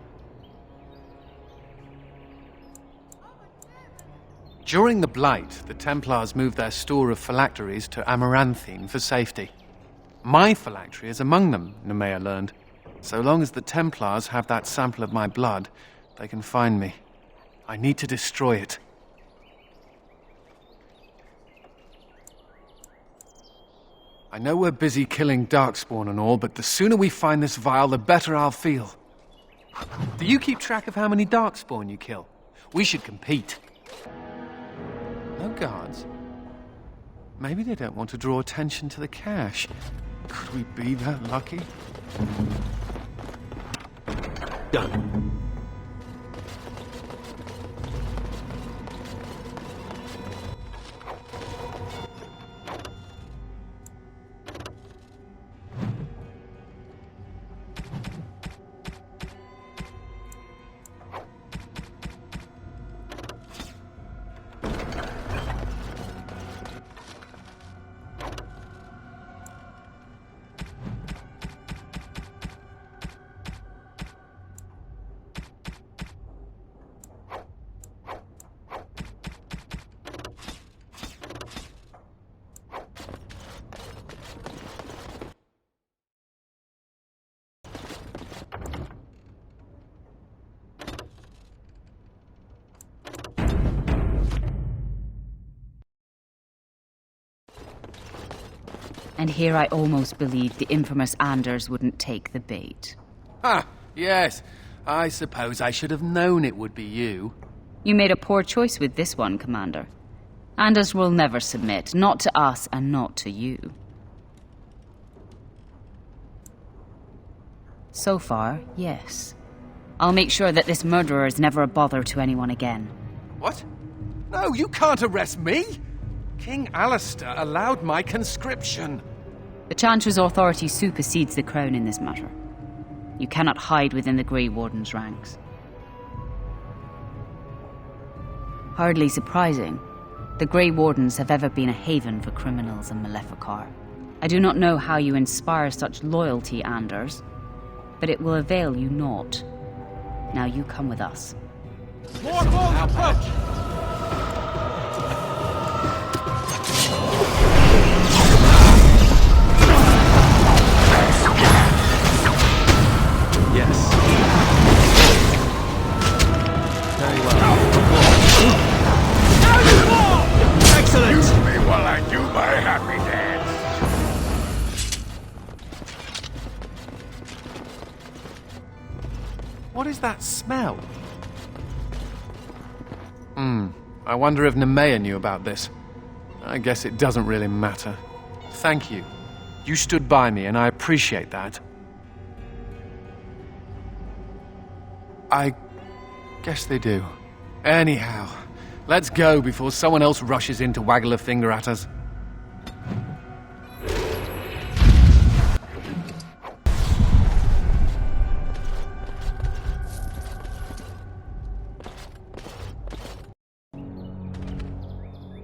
During the Blight, the Templars moved their store of phylacteries to Amaranthine for safety. My phylactery is among them, Nemea learned. So long as the Templars have that sample of my blood, they can find me. I need to destroy it. I know we're busy killing Darkspawn and all, but the sooner we find this vial, the better I'll feel. Do you keep track of how many Darkspawn you kill? We should compete. No guards? Maybe they don't want to draw attention to the cache. Could we be that lucky? Done. And here I almost believed the infamous Anders wouldn't take the bait. Ah, yes. I suppose I should have known it would be you. You made a poor choice with this one, Commander. Anders will never submit, not to us and not to you. So far, yes. I'll make sure that this murderer is never a bother to anyone again. What? No, you can't arrest me! King Alistair allowed my conscription. The Chancellor's authority supersedes the Crown in this matter. You cannot hide within the Grey Warden's ranks. Hardly surprising. The Grey Wardens have ever been a haven for criminals and Maleficar. I do not know how you inspire such loyalty, Anders, but it will avail you naught. Now you come with us. More boats approach! Yes. Very well. Excellent! Use me while I do my happy dance. What is that smell? I wonder if Nemea knew about this. I guess it doesn't really matter. Thank you. You stood by me, and I appreciate that. I guess they do. Anyhow, let's go before someone else rushes in to waggle a finger at us.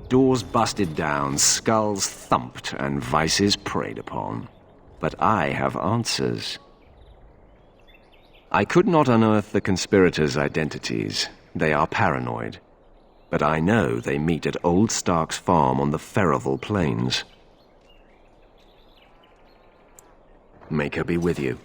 Doors busted down, skulls thumped, and vices preyed upon. But I have answers. I could not unearth the conspirators' identities. They are paranoid. But I know they meet at Old Stark's farm on the Ferelden Plains. Make her be with you.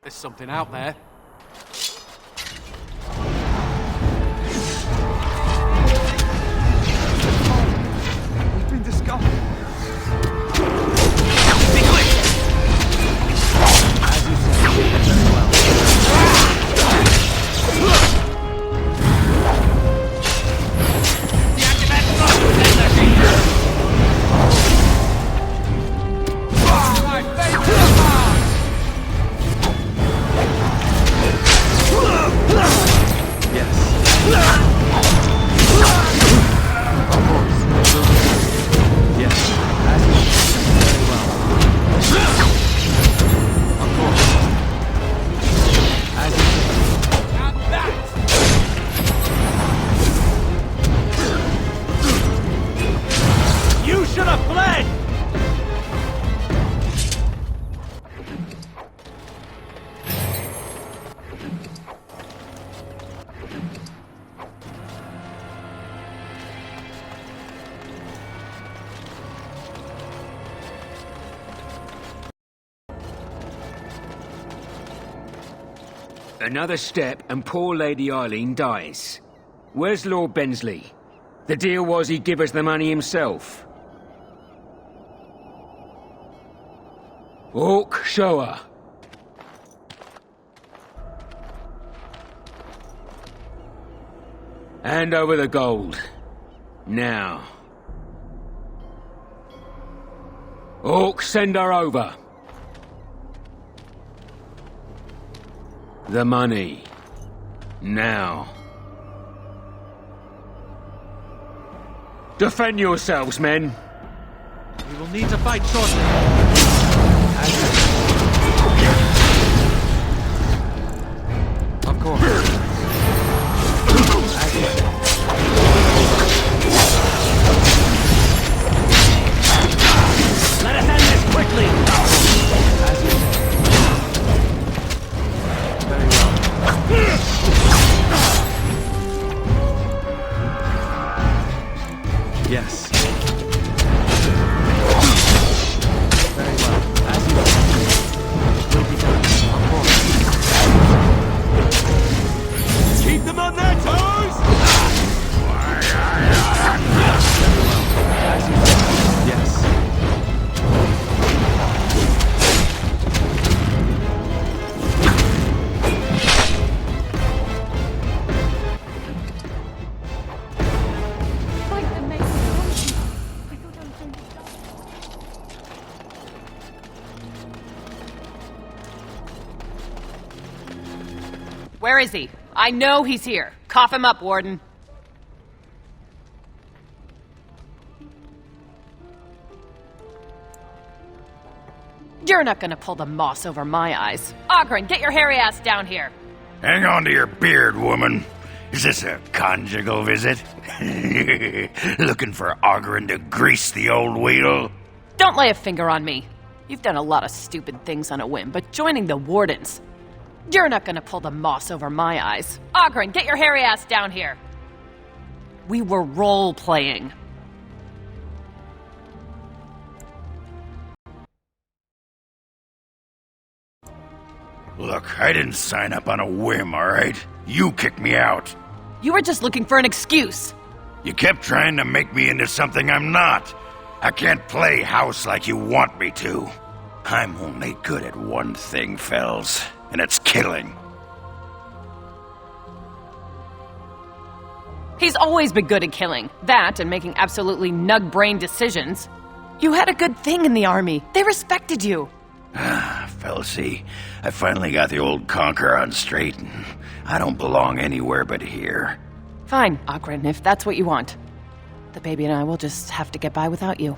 There's something out there. We've been discovered. Be quick! As you said, very well. Another step and poor Lady Eileen dies. Where's Lord Bensley? The deal was he'd give us the money himself. Orc, show her. Hand over the gold. Now. Orc, send her over. The money. Now. Defend yourselves, men. We will need to fight shortly. Of course. Let us end this quickly! Very well. Yes. Very well. As you Where is he? I know he's here. Cough him up, Warden. You're not gonna pull the moss over my eyes. Ogren, get your hairy ass down here. Hang on to your beard, woman. Is this a conjugal visit? Looking for Ogren to grease the old wheel? Don't lay a finger on me. You've done a lot of stupid things on a whim, but joining the Wardens... You're not gonna pull the moss over my eyes. Ogren, get your hairy ass down here. We were role-playing. Look, I didn't sign up on a whim, all right? You kicked me out. You were just looking for an excuse. You kept trying to make me into something I'm not. I can't play house like you want me to. I'm only good at one thing, Fells, and it's killing. He's always been good at killing. That and making absolutely nug-brain decisions. You had a good thing in the army. They respected you. Felsey, I finally got the old conquer on straight, and I don't belong anywhere but here. Fine, Ogren, if that's what you want. The baby and I will just have to get by without you.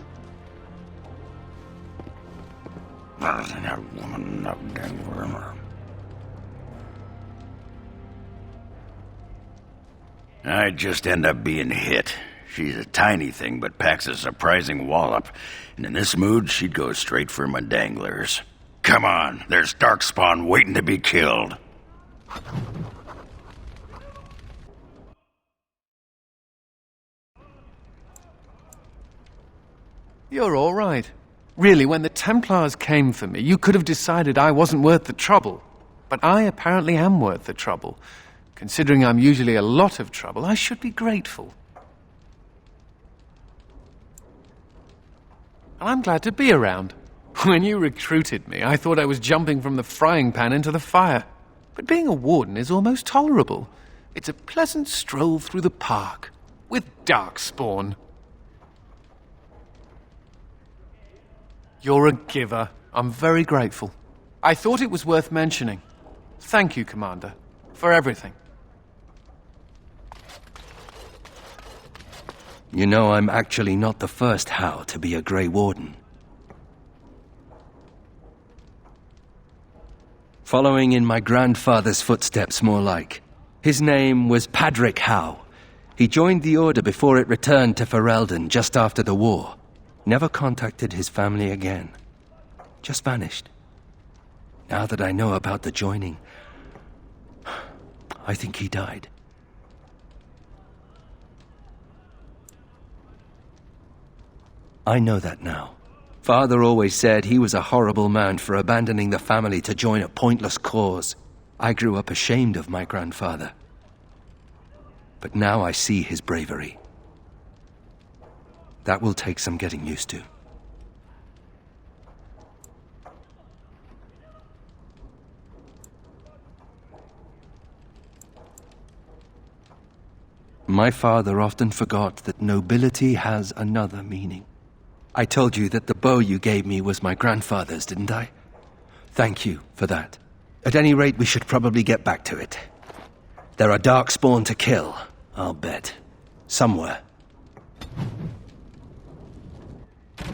I just end up being hit. She's a tiny thing, but packs a surprising wallop. And in this mood, she'd go straight for my danglers. Come on, there's Darkspawn waiting to be killed. You're all right. Really, when the Templars came for me, you could have decided I wasn't worth the trouble. But I apparently am worth the trouble. Considering I'm usually a lot of trouble, I should be grateful. And I'm glad to be around. When you recruited me, I thought I was jumping from the frying pan into the fire. But being a warden is almost tolerable. It's a pleasant stroll through the park with Darkspawn. You're a giver. I'm very grateful. I thought it was worth mentioning. Thank you, Commander, for everything. You know, I'm actually not the first How to be a Grey Warden. Following in my grandfather's footsteps, more like. His name was Padric Howe. He joined the Order before it returned to Ferelden just after the war. Never contacted his family again. Just vanished. Now that I know about the joining, I think he died. I know that now. Father always said he was a horrible man for abandoning the family to join a pointless cause. I grew up ashamed of my grandfather. But now I see his bravery. That will take some getting used to. My father often forgot that nobility has another meaning. I told you that the bow you gave me was my grandfather's, didn't I? Thank you for that. At any rate, we should probably get back to it. There are Darkspawn to kill, I'll bet. Somewhere. You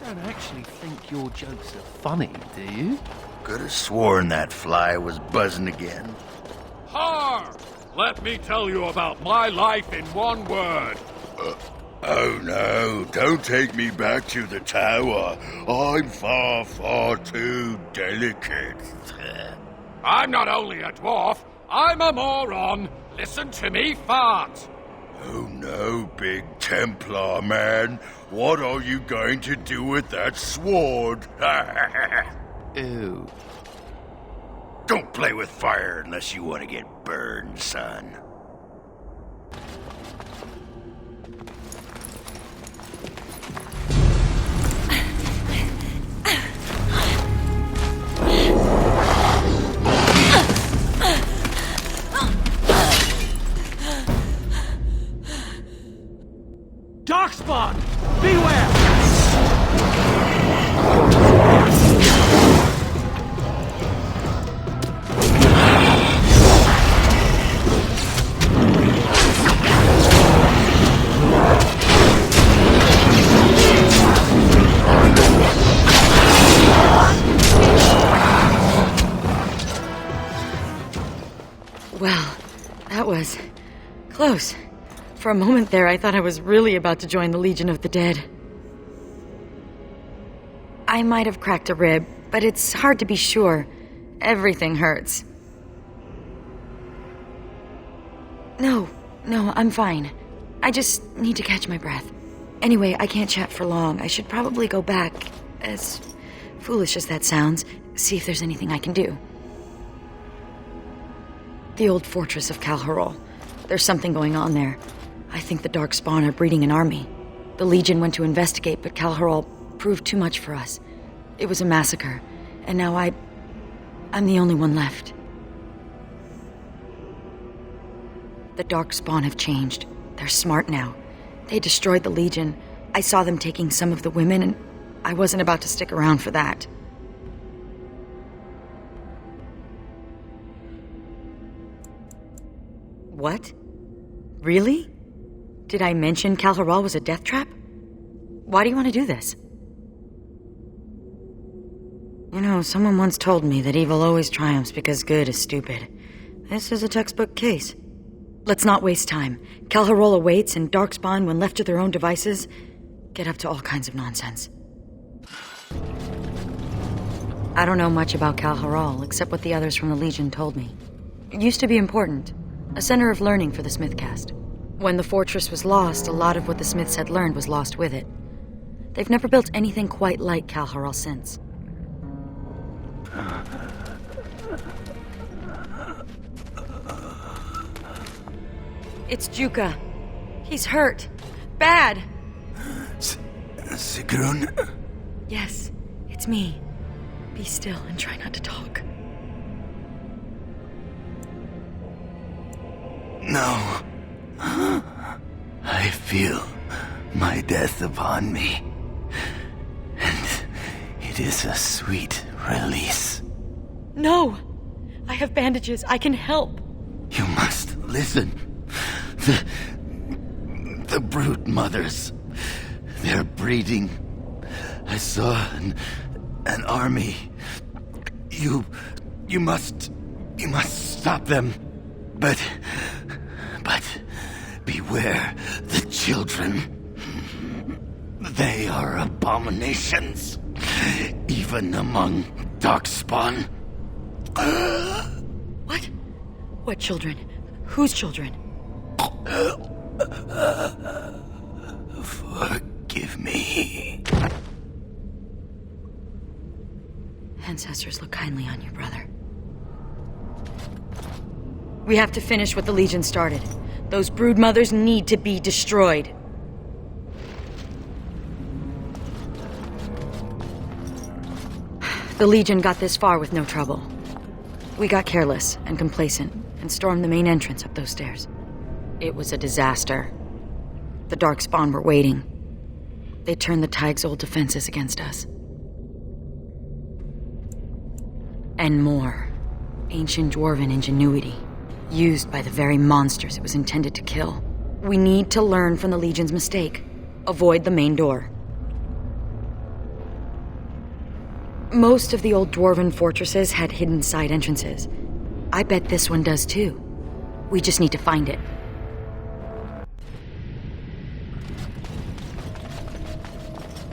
don't actually think your jokes are funny, do you? Could have sworn that fly was buzzing again. Har! Let me tell you about my life in one word. Oh no, don't take me back to the tower. I'm far, far too delicate. I'm not only a dwarf, I'm a moron. Listen to me fart. Oh no, big Templar man. What are you going to do with that sword? Ew. Don't play with fire unless you want to get burned, son. Darkspawn! Beware! Well, that was close. For a moment there, I thought I was really about to join the Legion of the Dead. I might have cracked a rib, but it's hard to be sure. Everything hurts. No, I'm fine. I just need to catch my breath. Anyway, I can't chat for long. I should probably go back, as foolish as that sounds, see if there's anything I can do. The old fortress of Calharol. There's something going on there. I think the Darkspawn are breeding an army. The Legion went to investigate, but Calharol proved too much for us. It was a massacre, and now I'm the only one left. The Darkspawn have changed. They're smart now. They destroyed the Legion. I saw them taking some of the women, and I wasn't about to stick around for that. What? Really? Did I mention Calharol was a death trap? Why do you want to do this? You know, someone once told me that evil always triumphs because good is stupid. This is a textbook case. Let's not waste time. Calharol awaits, and Darkspawn, when left to their own devices, get up to all kinds of nonsense. I don't know much about Calharol, except what the others from the Legion told me. It used to be important. A center of learning for the Smithcast. When the fortress was lost, a lot of what the Smiths had learned was lost with it. They've never built anything quite like Calharol since. It's Juka. He's hurt. Bad. Sigrun? Yes, it's me. Be still and try not to talk. No. I feel my death upon me. And it is a sweet release. No! I have bandages. I can help. You must listen. The brood mothers. They're breeding. I saw an army. You must stop them. But beware the children. They are abominations, even among Darkspawn. What? What children? Whose children? Forgive me. Ancestors look kindly on you, brother. We have to finish what the Legion started. Those brood mothers need to be destroyed. The Legion got this far with no trouble. We got careless and complacent and stormed the main entrance up those stairs. It was a disaster. The Darkspawn were waiting. They turned the Tig's old defenses against us. And more. Ancient Dwarven ingenuity. Used by the very monsters it was intended to kill. We need to learn from the Legion's mistake. Avoid the main door. Most of the old Dwarven fortresses had hidden side entrances. I bet this one does too. We just need to find it.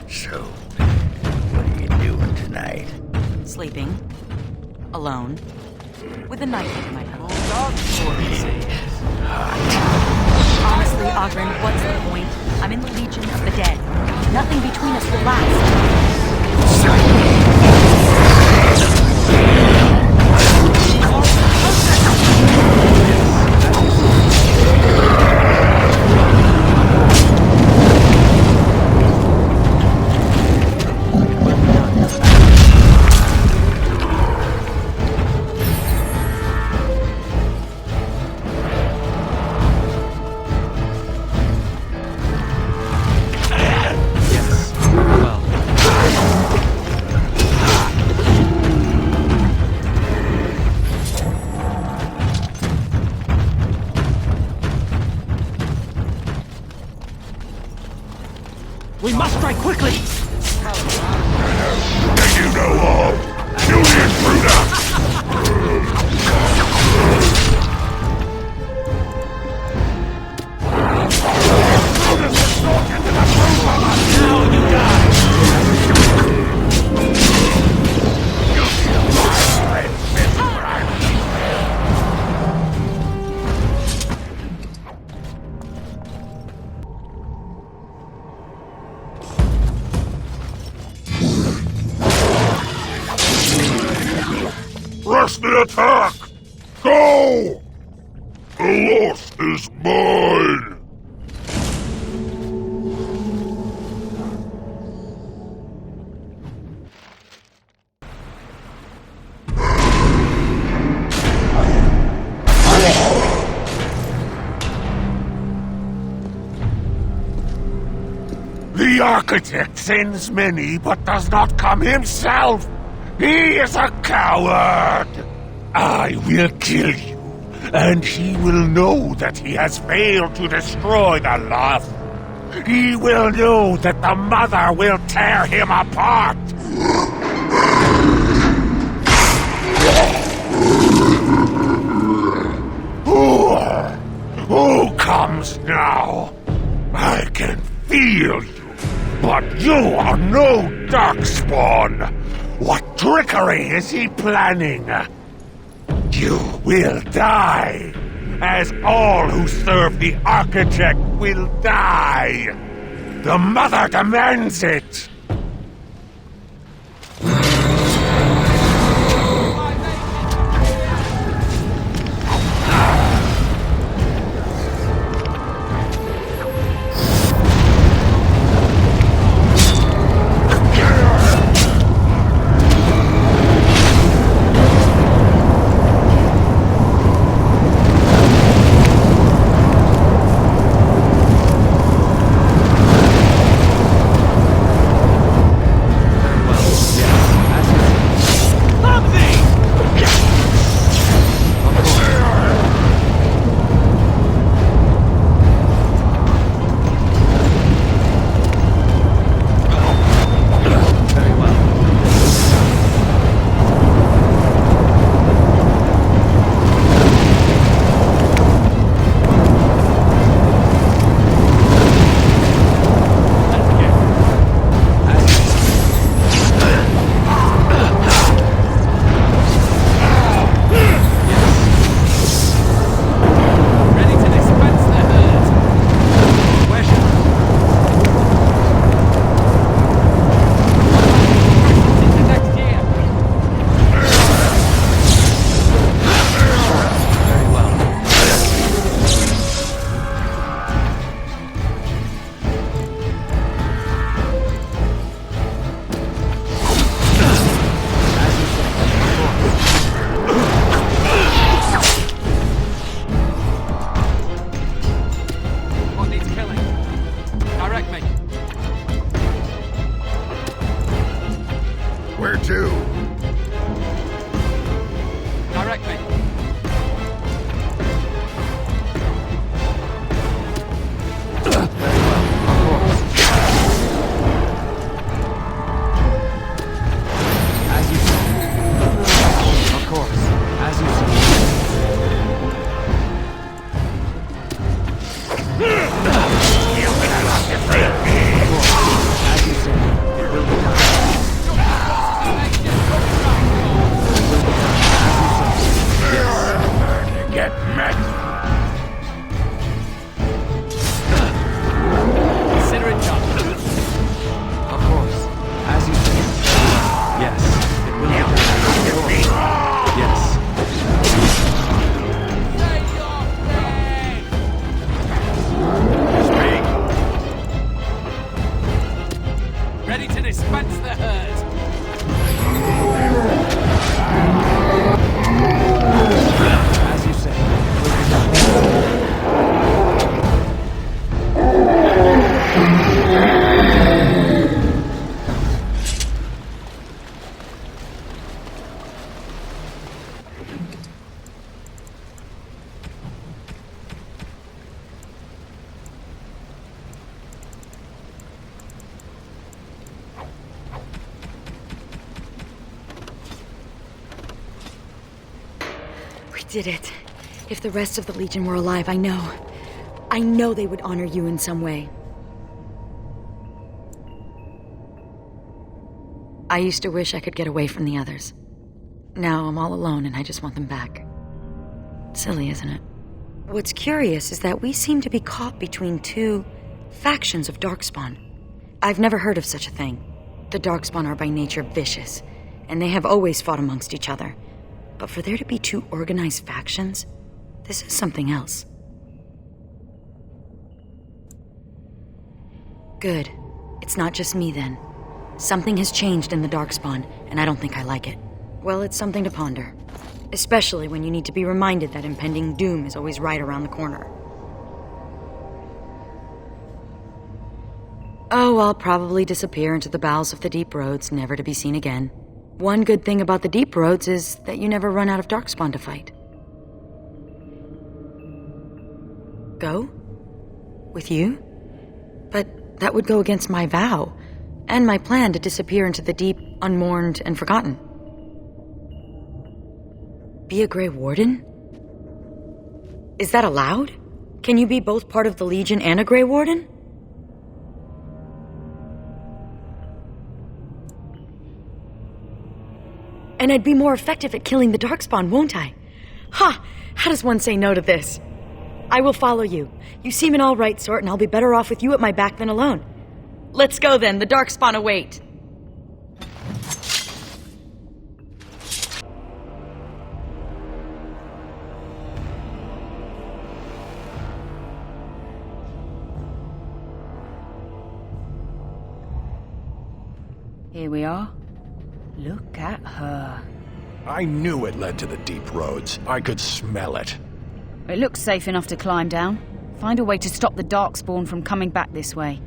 So, what are you doing tonight? Sleeping. Alone. With a knife under my pillow. Honestly, Ogren, what's the point? I'm in the Legion of the Dead. Nothing between us will last. We must strike quickly! You know all! Kill the intruder! the attack! Go! The loss is mine! The Architect sends many, but does not come himself. He is a coward. I will kill you, and he will know that he has failed to destroy the Lost. He will know that the Mother will tear him apart. Who comes now? I can feel you. But you are no Darkspawn! What trickery is he planning? You will die, as all who serve the Architect will die! The Mother demands it! Did it. If the rest of the Legion were alive, I know they would honor you in some way. I used to wish I could get away from the others. Now I'm all alone and I just want them back. Silly, isn't it? What's curious is that we seem to be caught between two factions of Darkspawn. I've never heard of such a thing. The Darkspawn are by nature vicious, and they have always fought amongst each other. But for there to be two organized factions, this is something else. Good. It's not just me then. Something has changed in the Darkspawn, and I don't think I like it. Well, it's something to ponder. Especially when you need to be reminded that impending doom is always right around the corner. Oh, I'll probably disappear into the bowels of the deep roads, never to be seen again. One good thing about the deep roads is that you never run out of Darkspawn to fight. Go? With you? But that would go against my vow, and my plan to disappear into the deep, unmourned, and forgotten. Be a Grey Warden? Is that allowed? Can you be both part of the Legion and a Grey Warden? And I'd be more effective at killing the Darkspawn, won't I? Ha! How does one say no to this? I will follow you. You seem an all-right sort, and I'll be better off with you at my back than alone. Let's go then, the Darkspawn await. Here we are. Look at her. I knew it led to the deep roads. I could smell it. It looks safe enough to climb down. Find a way to stop the Darkspawn from coming back this way.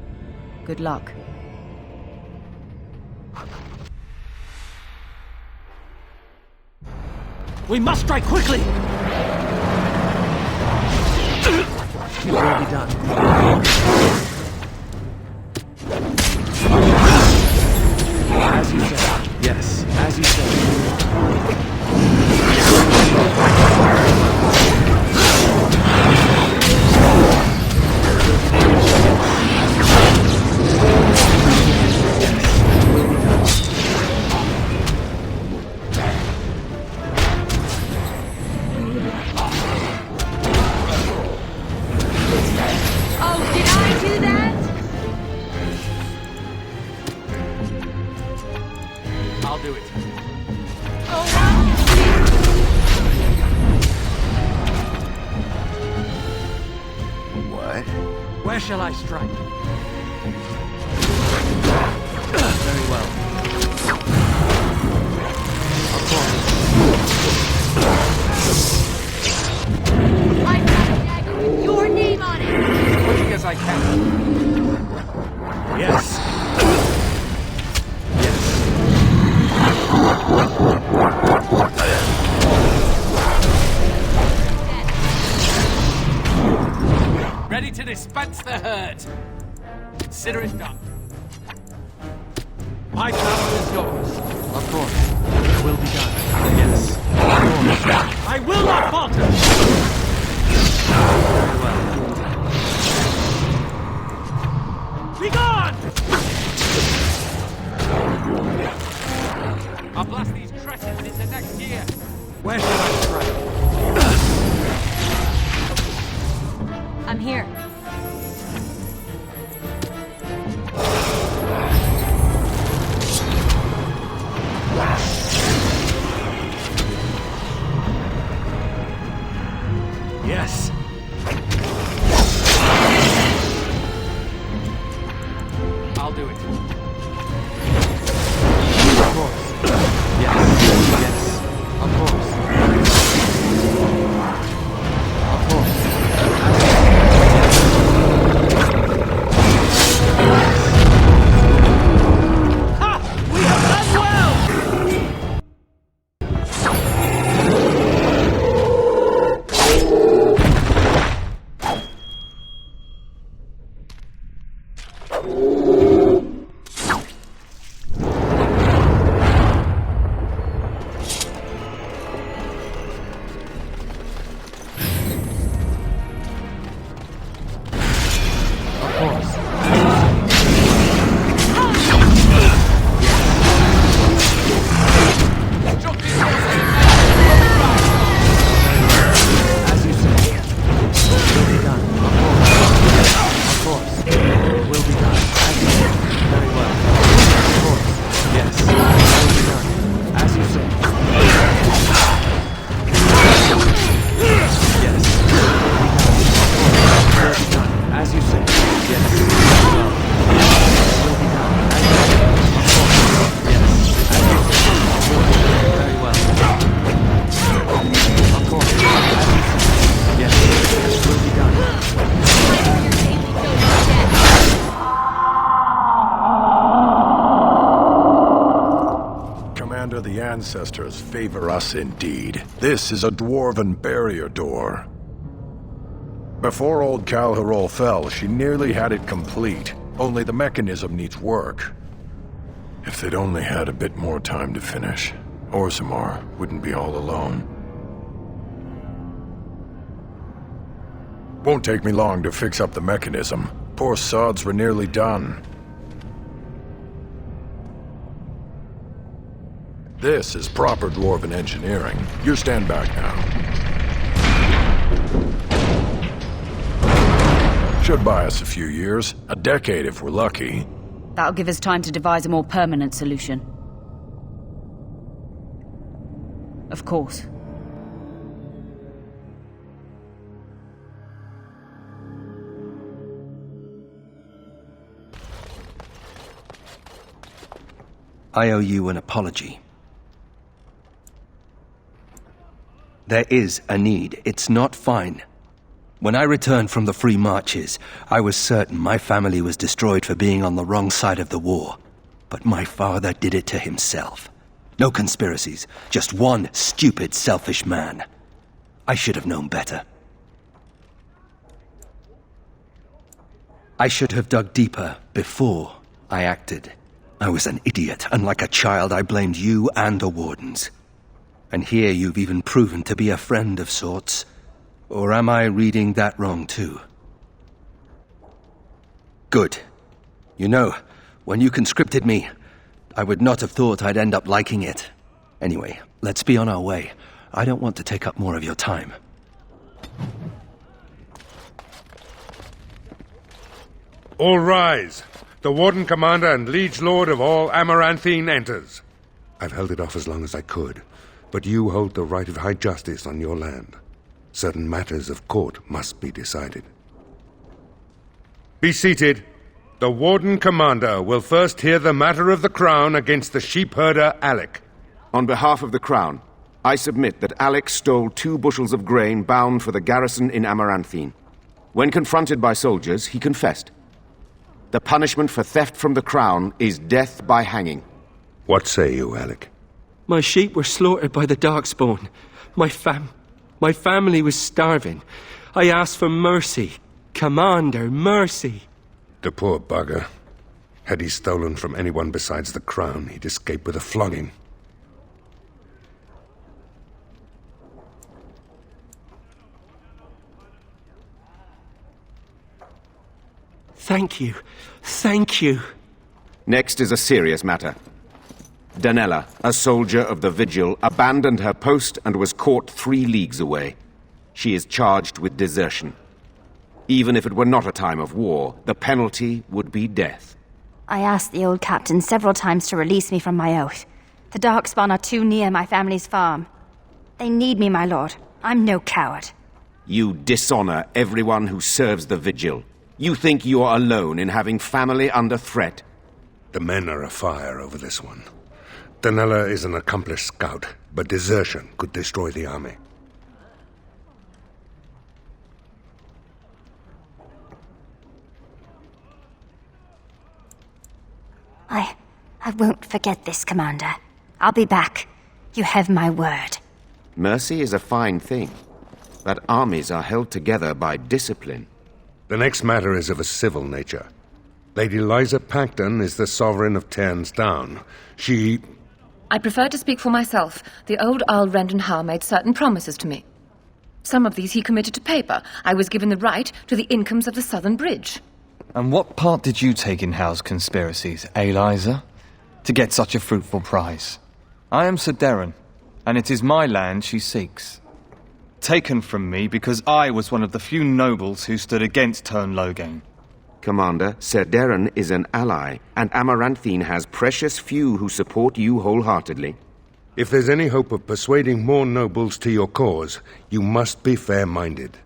Good luck. We must strike quickly! It will be done. As you said. Yes, as you said. Oh, did I do that? I'll do it. What? Where shall I strike? Very well. Of course. I've got a dagger with your name on it! As quickly as I can. Yes. Ready to dispense the hurt. Consider it done. My power is yours. Of course. It will be done. Yes. Of course. I will not falter! Very well. Be gone! I'll blast these crescents into next year. Where shall I strike? I'm here. Yes. I'll do it. Of course. Yes. Yes. Of course. Of course. ancestors favor us indeed. This is a dwarven barrier door. Before old Calharol fell, she nearly had it complete. Only the mechanism needs work. If they'd only had a bit more time to finish, Orzammar wouldn't be all alone. Won't take me long to fix up the mechanism. Poor sods were nearly done. This is proper dwarven engineering. You stand back now. Should buy us a few years. A decade if we're lucky. That'll give us time to devise a more permanent solution. Of course. I owe you an apology. There is a need. It's not fine. When I returned from the Free Marches, I was certain my family was destroyed for being on the wrong side of the war. But my father did it to himself. No conspiracies, just one stupid, selfish man. I should have known better. I should have dug deeper before I acted. I was an idiot, and like a child I blamed you and the Wardens. And here you've even proven to be a friend of sorts. Or am I reading that wrong too? Good. You know, when you conscripted me, I would not have thought I'd end up liking it. Anyway, let's be on our way. I don't want to take up more of your time. All rise. The Warden Commander and Liege Lord of all Amaranthine enters. I've held it off as long as I could, but you hold the right of high justice on your land. Certain matters of court must be decided. Be seated. The Warden Commander will first hear the matter of the Crown against the sheepherder Alec. On behalf of the Crown, I submit that Alec stole 2 bushels of grain bound for the garrison in Amaranthine. When confronted by soldiers, he confessed. The punishment for theft from the Crown is death by hanging. What say you, Alec? My sheep were slaughtered by the Darkspawn. My family was starving. I asked for mercy. Commander, mercy. The poor bugger. Had he stolen from anyone besides the Crown, he'd escape with a flogging. Thank you. Thank you. Next is a serious matter. Danella, a soldier of the Vigil, abandoned her post and was caught 3 leagues away. She is charged with desertion. Even if it were not a time of war, the penalty would be death. I asked the old captain several times to release me from my oath. The Darkspawn are too near my family's farm. They need me, my lord. I'm no coward. You dishonor everyone who serves the Vigil. You think you are alone in having family under threat. The men are afire over this one. Danella is an accomplished scout, but desertion could destroy the army. I won't forget this, Commander. I'll be back. You have my word. Mercy is a fine thing, but armies are held together by discipline. The next matter is of a civil nature. Lady Liza Pacton is the sovereign of Terns Down. She... I prefer to speak for myself. The old Earl Rendenhall made certain promises to me. Some of these he committed to paper. I was given the right to the incomes of the Southern Bridge. And what part did you take in Hal's conspiracies, Liza? To get such a fruitful prize? I am Sir Darren, and it is my land she seeks. Taken from me because I was one of the few nobles who stood against Tern Logain. Commander, Sir Darren is an ally, and Amaranthine has precious few who support you wholeheartedly. If there's any hope of persuading more nobles to your cause, you must be fair-minded.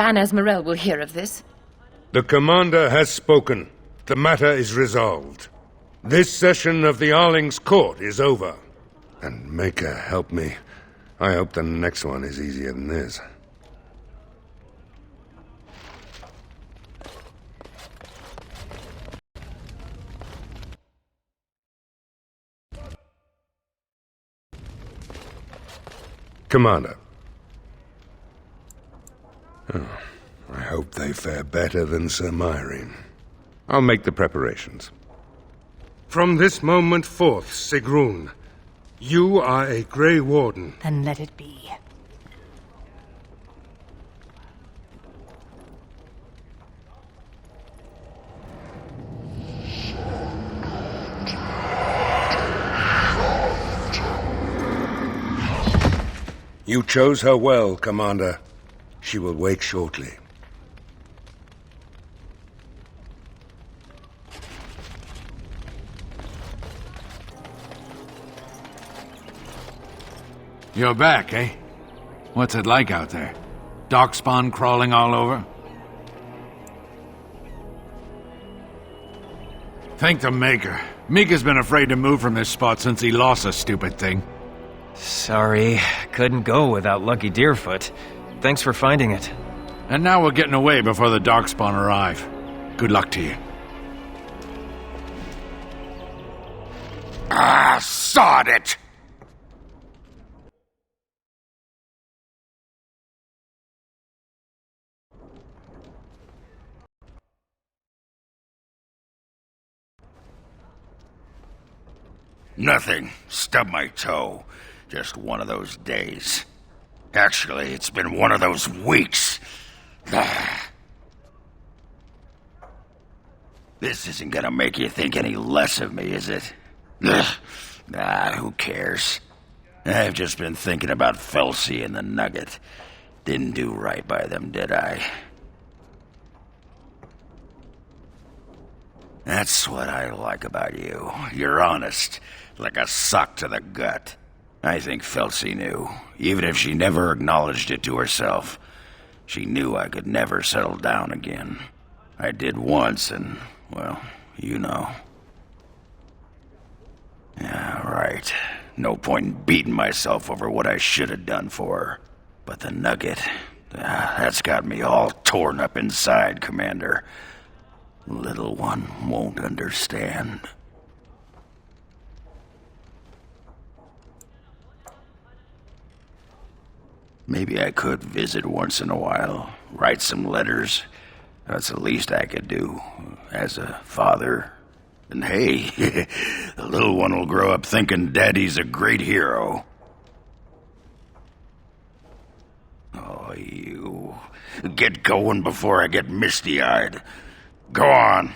Ban Esmerel will hear of this. The commander has spoken. The matter is resolved. This session of the Arling's court is over. And Maker help me. I hope the next one is easier than this. Commander. Oh, I hope they fare better than Sir Myrene. I'll make the preparations. From this moment forth, Sigrun, you are a Grey Warden. Then let it be. You chose her well, Commander. She will wake shortly. You're back, eh? What's it like out there? Darkspawn crawling all over? Thank the Maker. Mika's been afraid to move from this spot since he lost a stupid thing. Sorry, couldn't go without Lucky Deerfoot. Thanks for finding it. And now we're getting away before the Darkspawn arrive. Good luck to you. Ah, sod it! Nothing. Stubbed my toe. Just one of those days. Actually, it's been one of those weeks. This isn't gonna make you think any less of me, is it? Who cares? I've just been thinking about Felsi and the Nugget. Didn't do right by them, did I? That's what I like about you. You're honest, like a sock to the gut. I think Felsi knew, even if she never acknowledged it to herself. She knew I could never settle down again. I did once, and, well, you know. Yeah, right. No point in beating myself over what I should have done for her. But the Nugget, that's got me all torn up inside, Commander. Little one won't understand. Maybe I could visit once in a while, write some letters. That's the least I could do as a father. And hey, the little one will grow up thinking Daddy's a great hero. Oh, you. Get going before I get misty-eyed. Go on.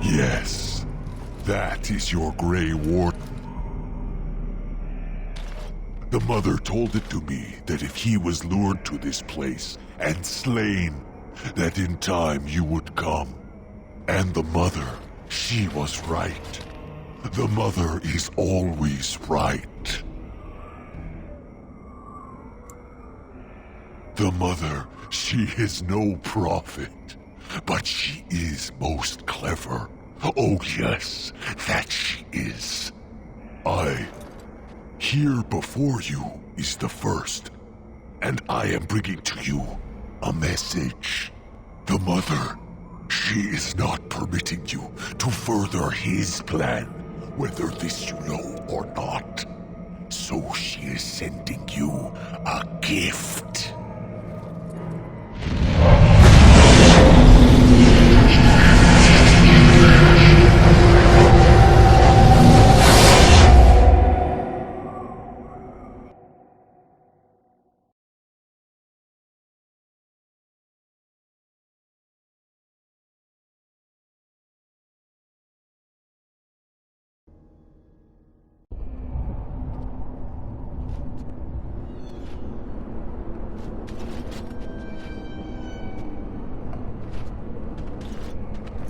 Yes, that is your Grey Warden. The mother told it to me that if he was lured to this place and slain, that in time you would come. And the mother, she was right. The mother is always right. The mother, she is no prophet, but she is most clever. Oh yes, that she is. Here before you is the first, and I am bringing to you a message. The Mother, she is not permitting you to further his plan, whether this you know or not. So she is sending you a gift.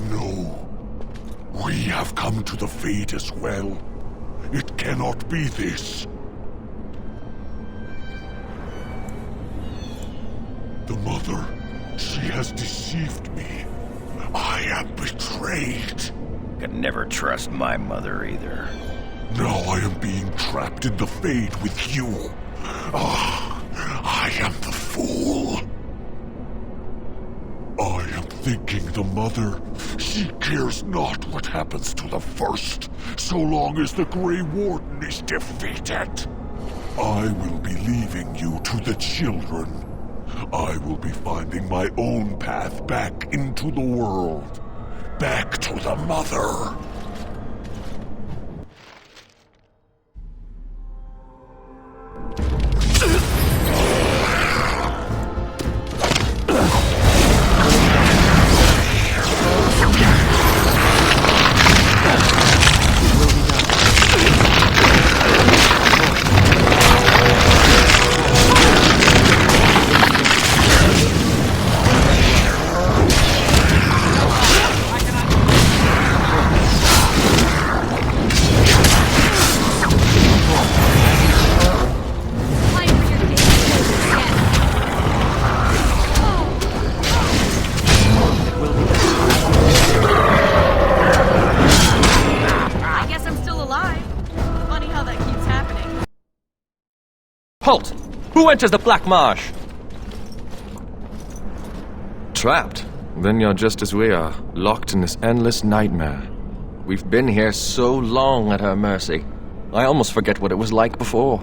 No. We have come to the fate as well. It cannot be this. The Mother, she has deceived me. I am betrayed. Could never trust my mother either. Now I am being trapped in the Fade with you. Ah, I am the fool. I am thinking the Mother, she cares not what happens to the First, so long as the Grey Warden is defeated. I will be leaving you to the children. I will be finding my own path back into the world. Back to the Mother. Halt! Who enters the Black Marsh? Trapped? Then you're just as we are, locked in this endless nightmare. We've been here so long at her mercy. I almost forget what it was like before.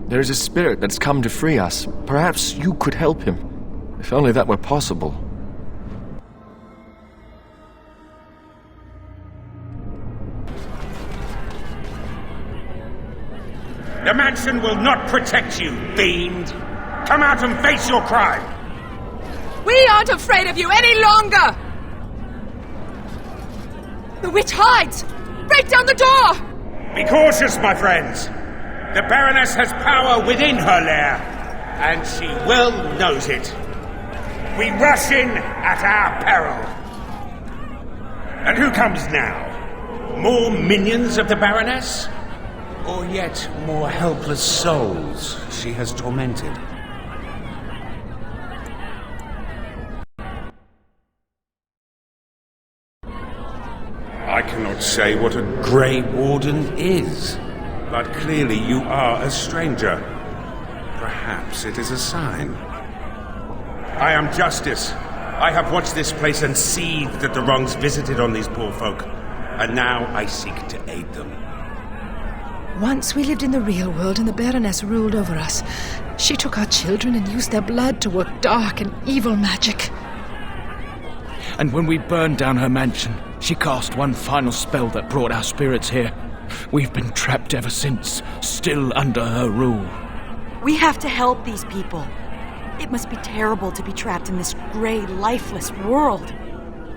There's a spirit that's come to free us. Perhaps you could help him. If only that were possible. The mansion will not protect you, fiend! Come out and face your crime! We aren't afraid of you any longer! The witch hides! Break down the door! Be cautious, my friends! The Baroness has power within her lair, and she well knows it. We rush in at our peril. And who comes now? More minions of the Baroness? Or yet more helpless souls she has tormented? I cannot say what a Grey Warden is, but clearly you are a stranger. Perhaps it is a sign. I am Justice. I have watched this place and seethed at the wrongs visited on these poor folk, and now I seek to aid them. Once we lived in the real world and the Baroness ruled over us. She took our children and used their blood to work dark and evil magic. And when we burned down her mansion, she cast one final spell that brought our spirits here. We've been trapped ever since, still under her rule. We have to help these people. It must be terrible to be trapped in this grey, lifeless world.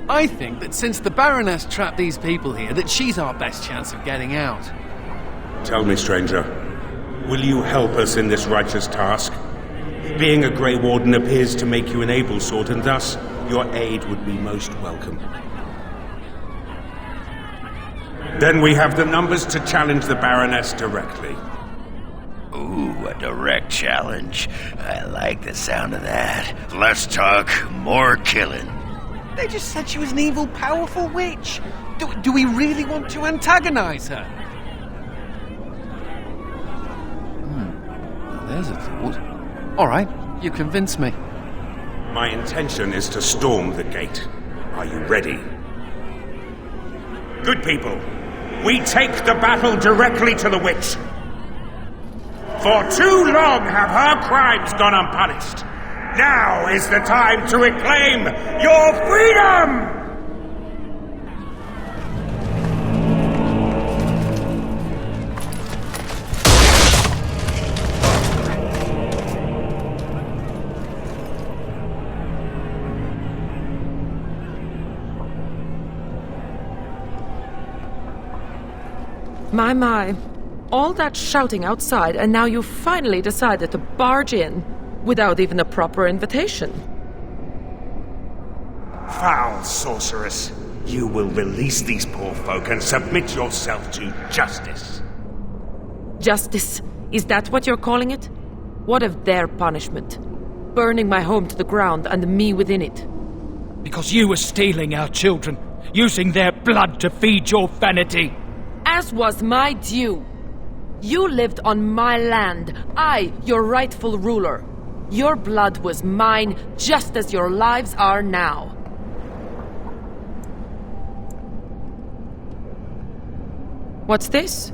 I think that since the Baroness trapped these people here, that she's our best chance of getting out. Tell me, stranger, will you help us in this righteous task? Being a Grey Warden appears to make you an able sort, and thus your aid would be most welcome. Then we have the numbers to challenge the Baroness directly. Ooh, a direct challenge. I like the sound of that. Less talk, more killing. They just said she was an evil, powerful witch. Do we really want to antagonize her? There's a thought. All right, You convinced me. My intention is to storm the gate. Are you ready? Good people, we take the battle directly to the witch. For too long have her crimes gone unpunished. Now is the time to reclaim your freedom! My. All that shouting outside, and now you finally decided to barge in without even a proper invitation. Foul sorceress, you will release these poor folk and submit yourself to justice. Justice? Is that what you're calling it? What of their punishment? Burning my home to the ground and me within it. Because you were stealing our children, using their blood to feed your vanity. As was my due. You lived on my land, I, your rightful ruler. Your blood was mine, just as your lives are now. What's this?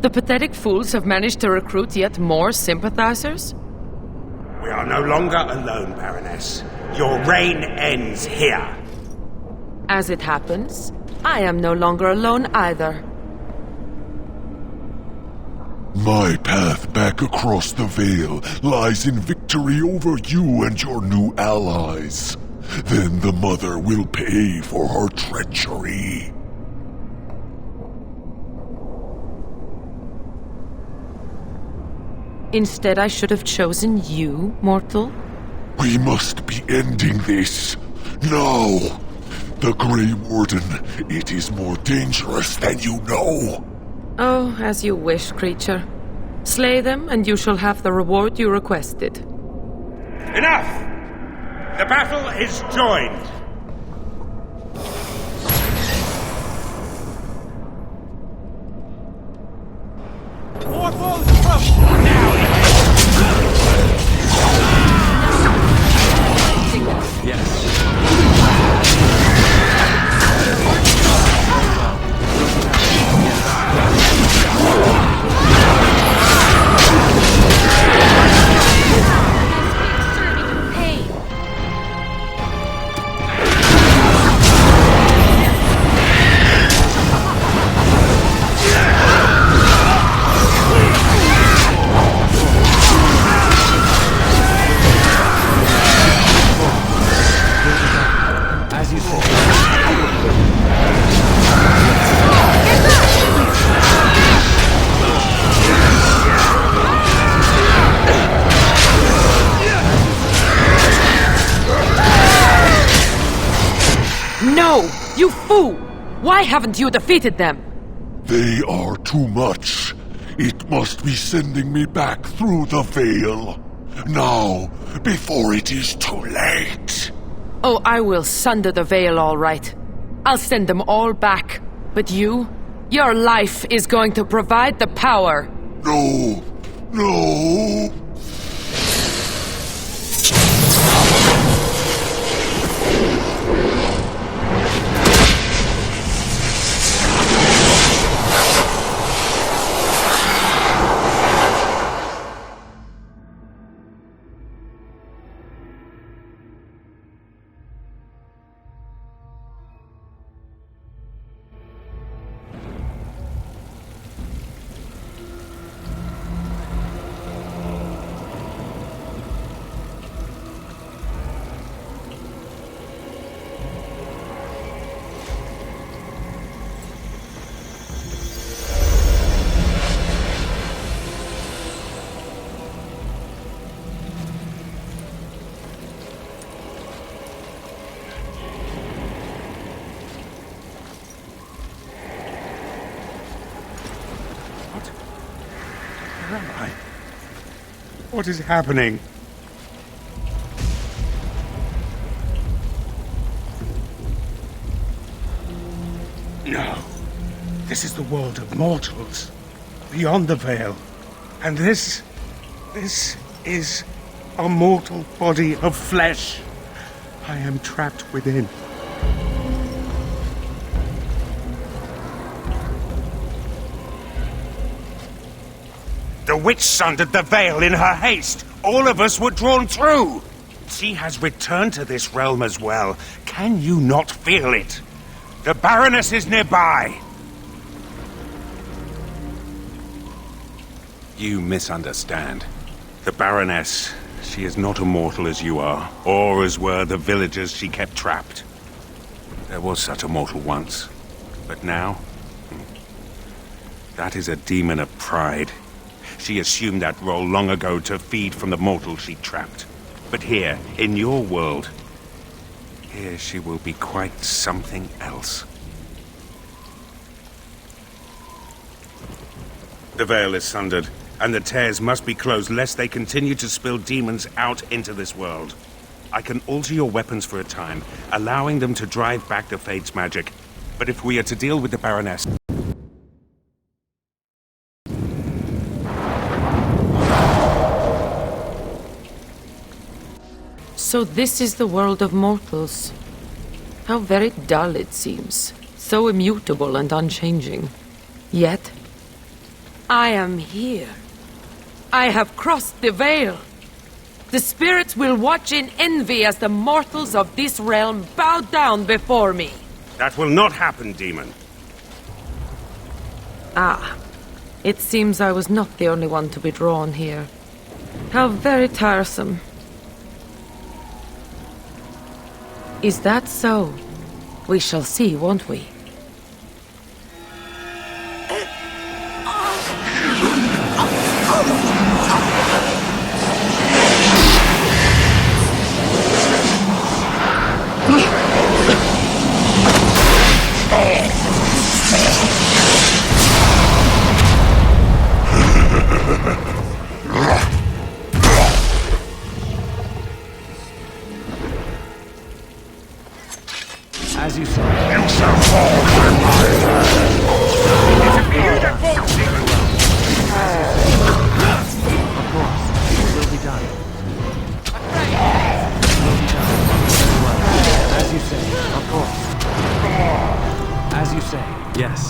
The pathetic fools have managed to recruit yet more sympathizers? We are no longer alone, Baroness. Your reign ends here. As it happens, I am no longer alone either. My path back across the Vale lies in victory over you and your new allies. Then the Mother will pay for her treachery. Instead, I should have chosen you, mortal. We must be ending this. Now! The Grey Warden, it is more dangerous than you know. Oh, as you wish, creature. Slay them, and you shall have the reward you requested. Enough! The battle is joined. No! You fool! Why haven't you defeated them? They are too much. It must be sending me back through the Vale. Now, before it is too late. Oh, I will sunder the veil, all right. I'll send them all back. But you? Your life is going to provide the power. No! No! Where am I? What is happening? No. This is the world of mortals, beyond the veil. And this is a mortal body of flesh. I am trapped within. The witch sundered the veil in her haste. All of us were drawn through. She has returned to this realm as well. Can you not feel it? The Baroness is nearby. You misunderstand. The Baroness, she is not immortal as you are, or as were the villagers she kept trapped. There was such a mortal once, but now? That is a demon of pride. She assumed that role long ago to feed from the mortal she trapped. But here, in your world, here she will be quite something else. The veil is sundered, and the tears must be closed lest they continue to spill demons out into this world. I can alter your weapons for a time, allowing them to drive back the Fate's magic. But if we are to deal with the Baroness... So this is the world of mortals. How very dull it seems. So immutable and unchanging. Yet, I am here. I have crossed the veil. The spirits will watch in envy as the mortals of this realm bow down before me. That will not happen, demon. Ah, it seems I was not the only one to be drawn here. How very tiresome. Is that so? We shall see, won't we? As you say. You shall fall by my hand. It's beautiful! Of course, it will be done. As you say, of course. As you say, yes.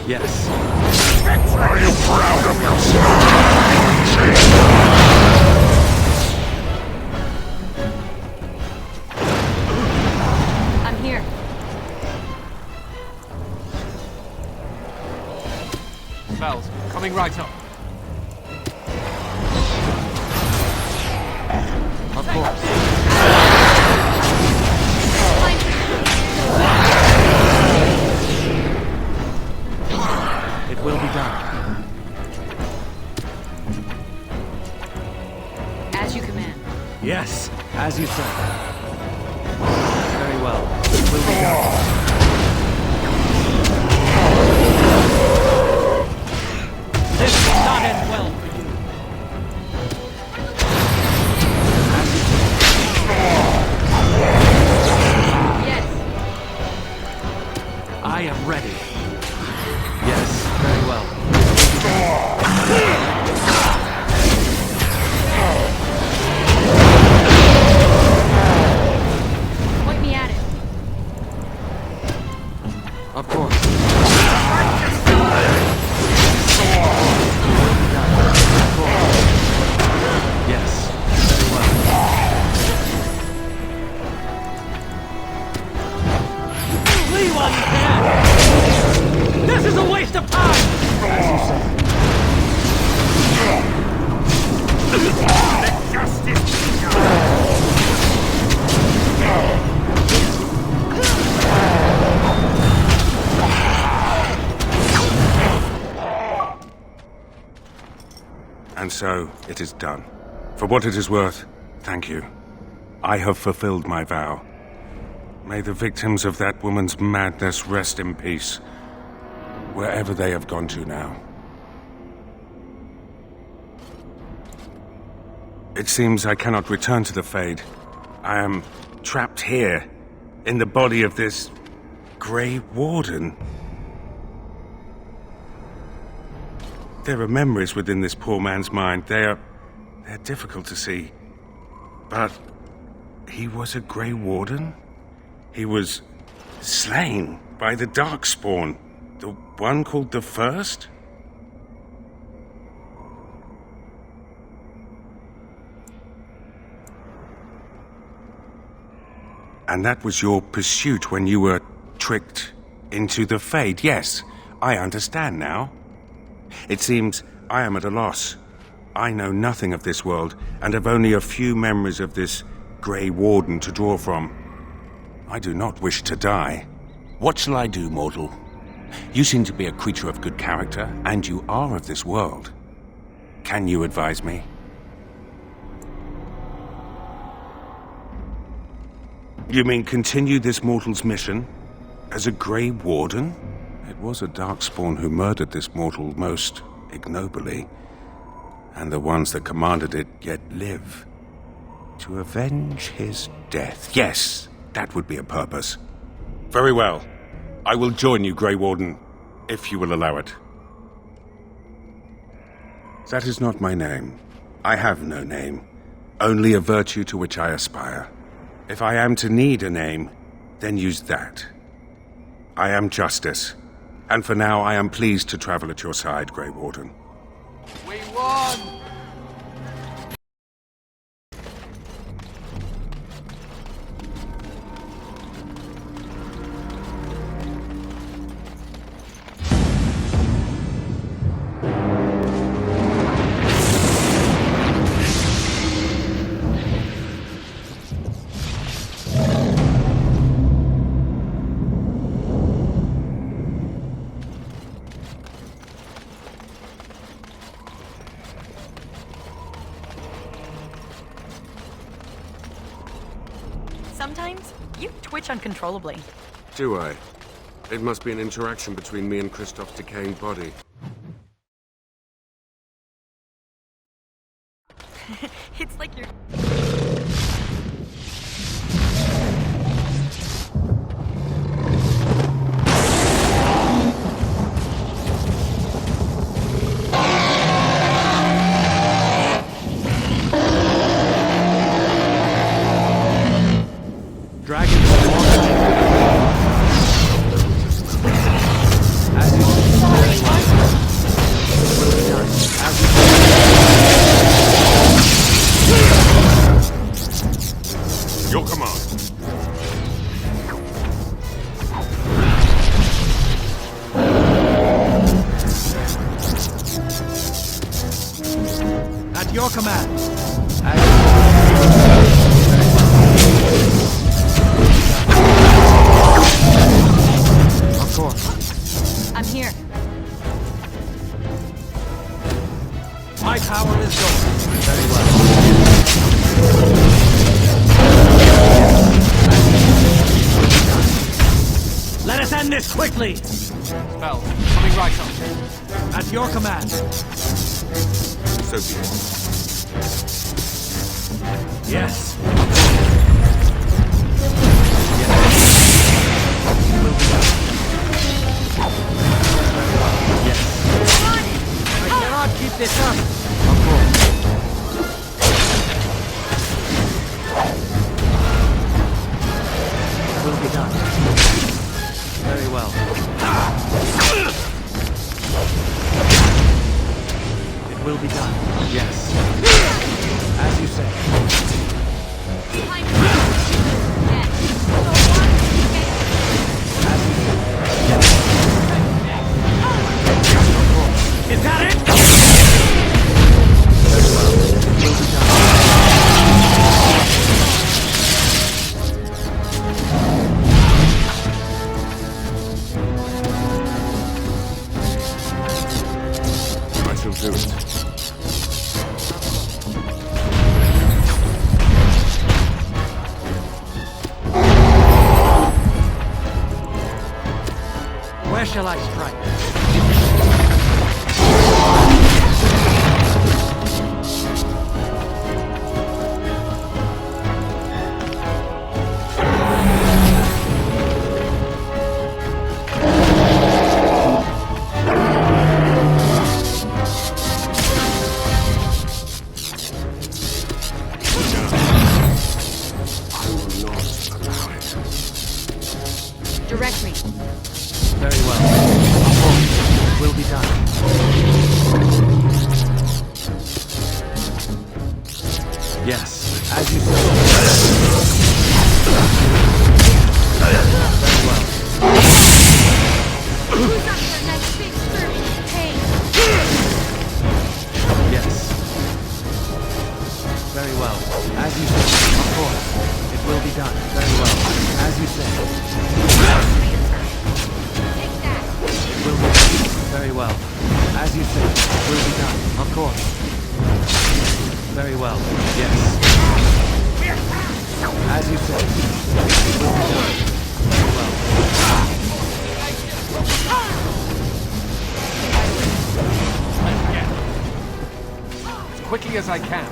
Yes. Are you proud of yourself? I'm here. Spells, coming right up. Of course. It will be done. As you command. Yes, as you say. Very well. It will be done. This will not end well for you. Yes. I am ready. Yes, very well. Point me at it. Of course. And so, it is done. For what it is worth, thank you. I have fulfilled my vow. May the victims of that woman's madness rest in peace, wherever they have gone to now. It seems I cannot return to the Fade. I am trapped here, in the body of this Grey Warden. There are memories within this poor man's mind. They're difficult to see. But he was a Grey Warden? He was slain by the Darkspawn, the one called the First? And that was your pursuit when you were tricked into the Fade. Yes, I understand now. It seems I am at a loss. I know nothing of this world, and have only a few memories of this Grey Warden to draw from. I do not wish to die. What shall I do, mortal? You seem to be a creature of good character, and you are of this world. Can you advise me? You mean continue this mortal's mission as a Grey Warden? It was a Darkspawn who murdered this mortal most ignobly, and the ones that commanded it yet live. To avenge his death. Yes, that would be a purpose. Very well. I will join you, Grey Warden, if you will allow it. That is not my name. I have no name, only a virtue to which I aspire. If I am to need a name, then use that. I am Justice, and for now I am pleased to travel at your side, Grey Warden. We won! Sometimes you twitch uncontrollably. Do I? It must be an interaction between me and Kristoff's decaying body. It's like you're... Your command. At your command. Of course. I'm here. My power is yours. Very well. Let us end this quickly! Spell, coming right up. At your command. So be it. Yes. I cannot keep this up. Of course. Will be done. Very well. It will be done. Yes. As you say. shall I strike? Direct me. Very well. It will be done. Yes, as you said. Very well. Who's up for next big surge of pain? Yes. Very well. As you said. Of course. It will be done. Very well. As you said. It will be done. Very well. As you said. It will be done. Of course. Very well. Yes. As you said. It will be done. Very well. As quickly as I can.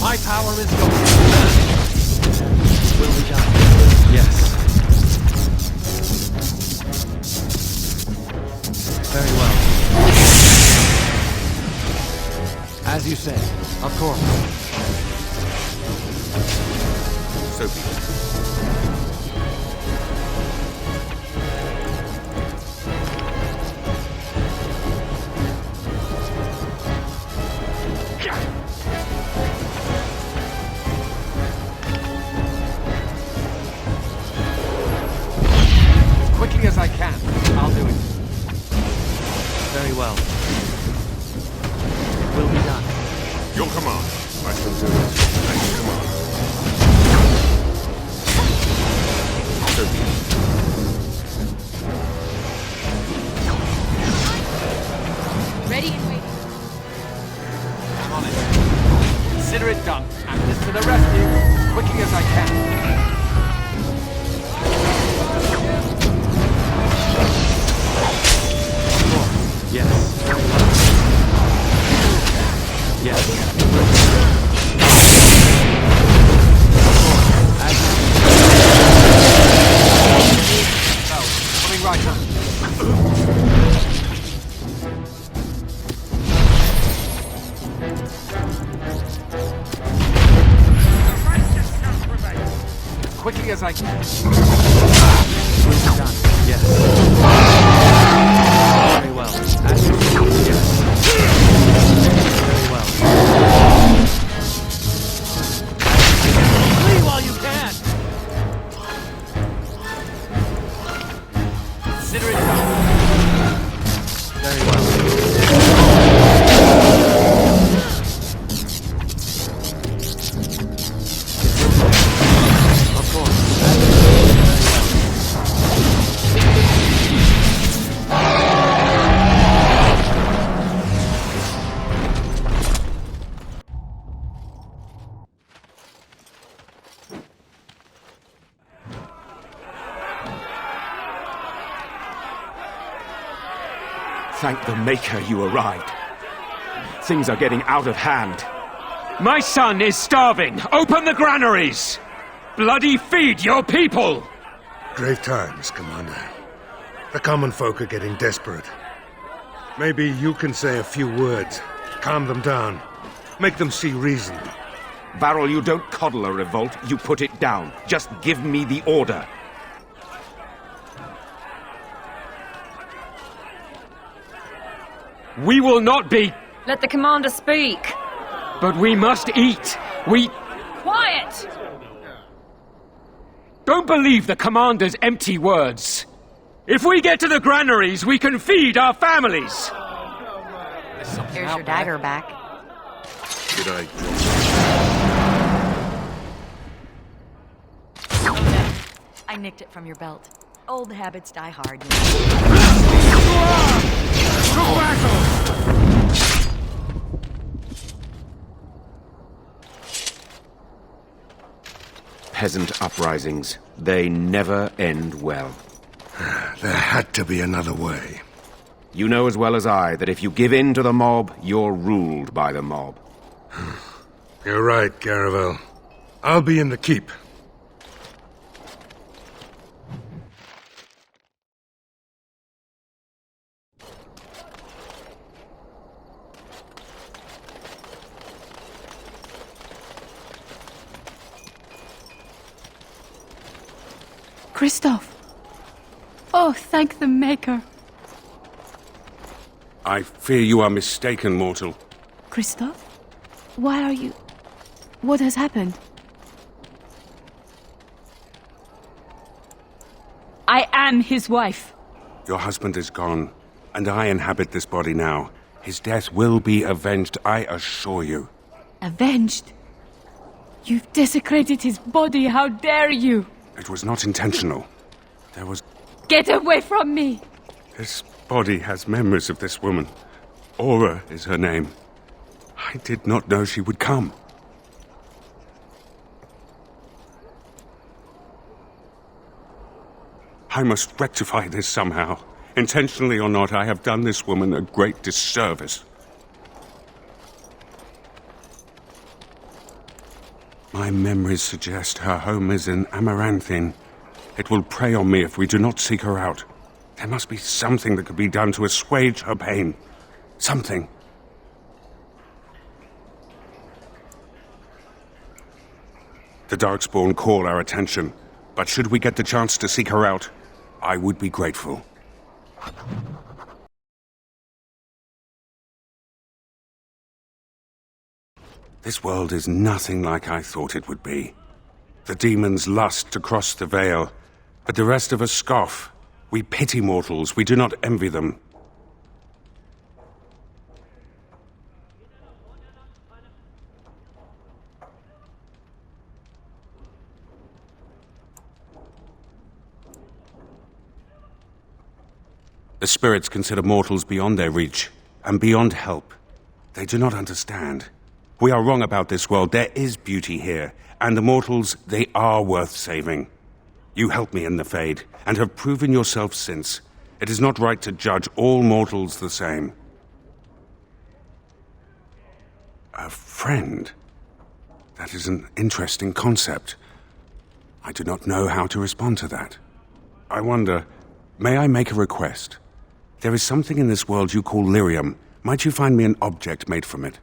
My power is yours. Will be done. Yes. Very well. As you say, of course. So be it. Quickly as I can, I'll do it. Very well. It will be done. Your command. I shall do it. At your command. So be it. Ready and waiting. I'm on it. Consider it done. And this to the rescue. Quickly as I can. Yes. Yes. Coming right up. I can. Will be done. Yes. Very well. As you say, yes. Very well. Flee while you can. Consider it done. Very well. Of course. Thank the Maker you arrived. Things are getting out of hand. My son is starving! Open the granaries! Bloody feed your people! Grave times, Commander. The common folk are getting desperate. Maybe you can say a few words, calm them down, make them see reason. Varel, you don't coddle a revolt, you put it down. Just give me the order. We will not be... Let the commander speak. But we must eat. Quiet! Don't believe the commander's empty words. If we get to the granaries, we can feed our families. Here's your dagger back. Did I drop I nicked it from your belt. Old habits die hard. Peasant uprisings. They never end well. There had to be another way. You know as well as I that if you give in to the mob, you're ruled by the mob. You're right, Garavel. I'll be in the keep. Christoph! Oh, thank the Maker. I fear you are mistaken, mortal. Christoph? Why are you... What has happened? I am his wife. Your husband is gone, and I inhabit this body now. His death will be avenged, I assure you. Avenged? You've desecrated his body, how dare you! It was not intentional. There was... Get away from me! This body has memories of this woman. Aura is her name. I did not know she would come. I must rectify this somehow. Intentionally or not, I have done this woman a great disservice. My memories suggest her home is in Amaranthine. It will prey on me if we do not seek her out. There must be something that could be done to assuage her pain. Something. The Darkspawn call our attention, but should we get the chance to seek her out, I would be grateful. This world is nothing like I thought it would be. The demons lust to cross the veil, but the rest of us scoff. We pity mortals, we do not envy them. The spirits consider mortals beyond their reach, and beyond help. They do not understand. We are wrong about this world. There is beauty here, and the mortals, they are worth saving. You helped me in the Fade, and have proven yourself since. It is not right to judge all mortals the same. A friend? That is an interesting concept. I do not know how to respond to that. I wonder, may I make a request? There is something in this world you call lyrium. Might you find me an object made from it?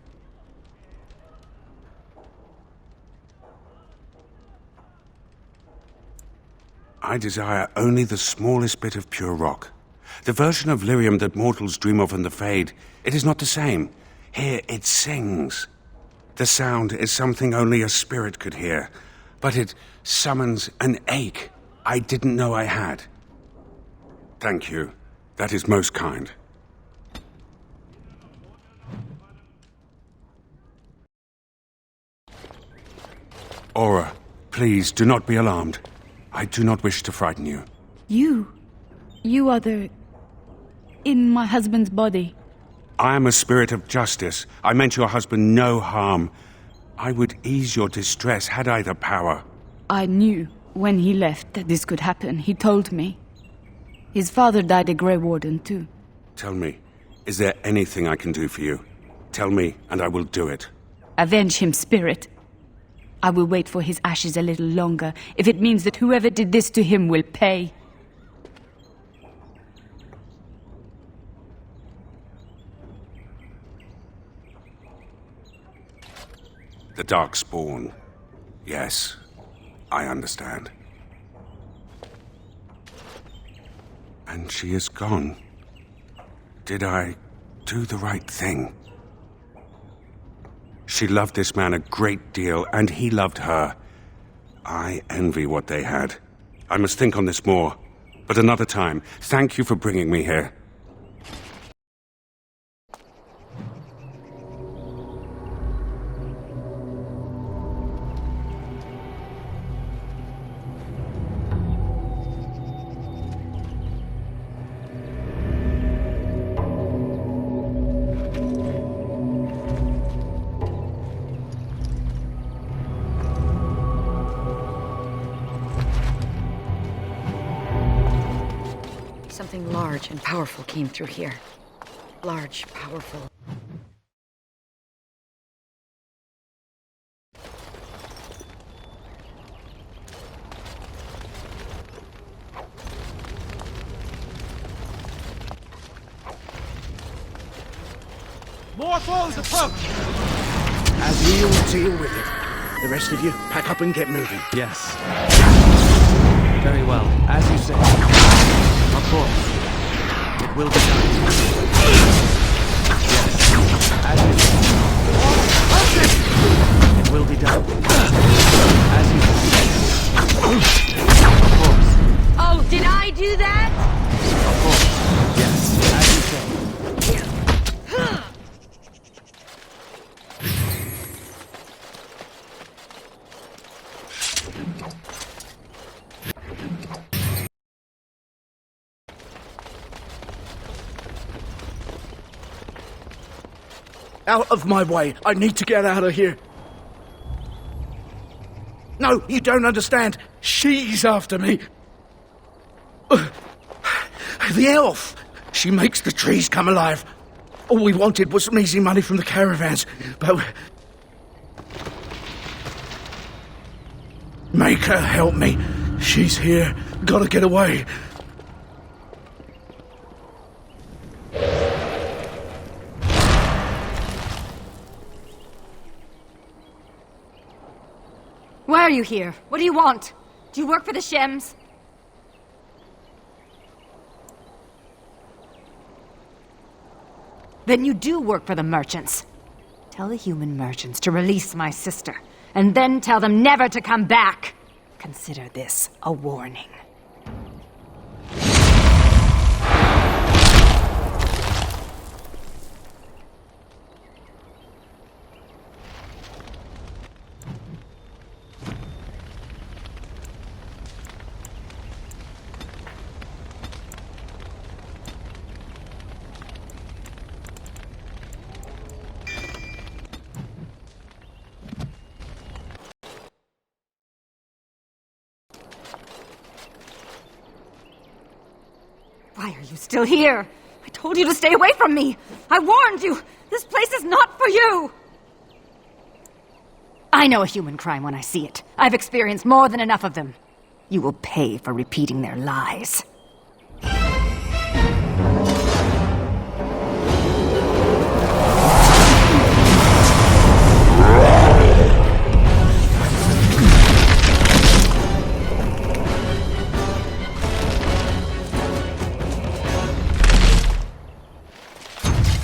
I desire only the smallest bit of pure rock. The version of lyrium that mortals dream of in the Fade, it is not the same. Here it sings. The sound is something only a spirit could hear, but it summons an ache I didn't know I had. Thank you. That is most kind. Aura, please do not be alarmed. I do not wish to frighten you. You are in my husband's body. I am a spirit of justice. I meant your husband no harm. I would ease your distress had I the power. I knew when he left that this could happen. He told me. His father died a Grey Warden, too. Tell me, is there anything I can do for you? Tell me, and I will do it. Avenge him, spirit. I will wait for his ashes a little longer, if it means that whoever did this to him will pay. The Darkspawn. Yes, I understand. And she is gone. Did I do the right thing? She loved this man a great deal, and he loved her. I envy what they had. I must think on this more. But another time, thank you for bringing me here. Something large and powerful came through here. Large, powerful. More foes approach! As we'll deal with it. The rest of you, pack up and get moving. Yes. Very well. As you say. Of course. It will be done. Yes. As you say. It will be done. As you say. Of course. Oh, did I do that? Of course. Yes. As you say. Out of my way. I need to get out of here. No, you don't understand. She's after me. The elf. She makes the trees come alive. All we wanted was some easy money from the caravans, but... Make her help me. She's here. Gotta get away. Why are you here? What do you want? Do you work for the Shems? Then you do work for the merchants. Tell the human merchants to release my sister, and then tell them never to come back. Consider this a warning. Why are you still here? I told you to stay away from me! I warned you! This place is not for you! I know a human crime when I see it. I've experienced more than enough of them. You will pay for repeating their lies.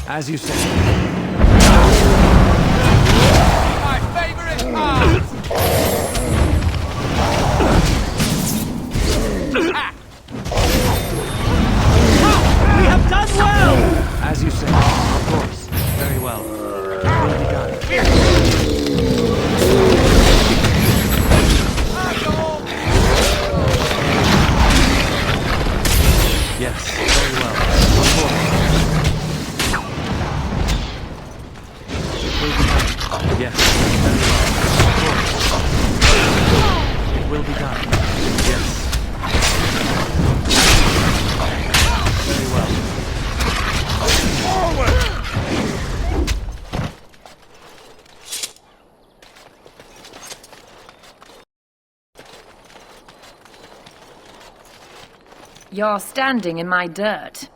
As you say. My favorite part! We have done well! As you say. Of course. Very well. Will be done. Yes, very well. Of course. It will be done. Yes, very well. Of course. It will be done. Yes. Very well. Forward! You're standing in my dirt.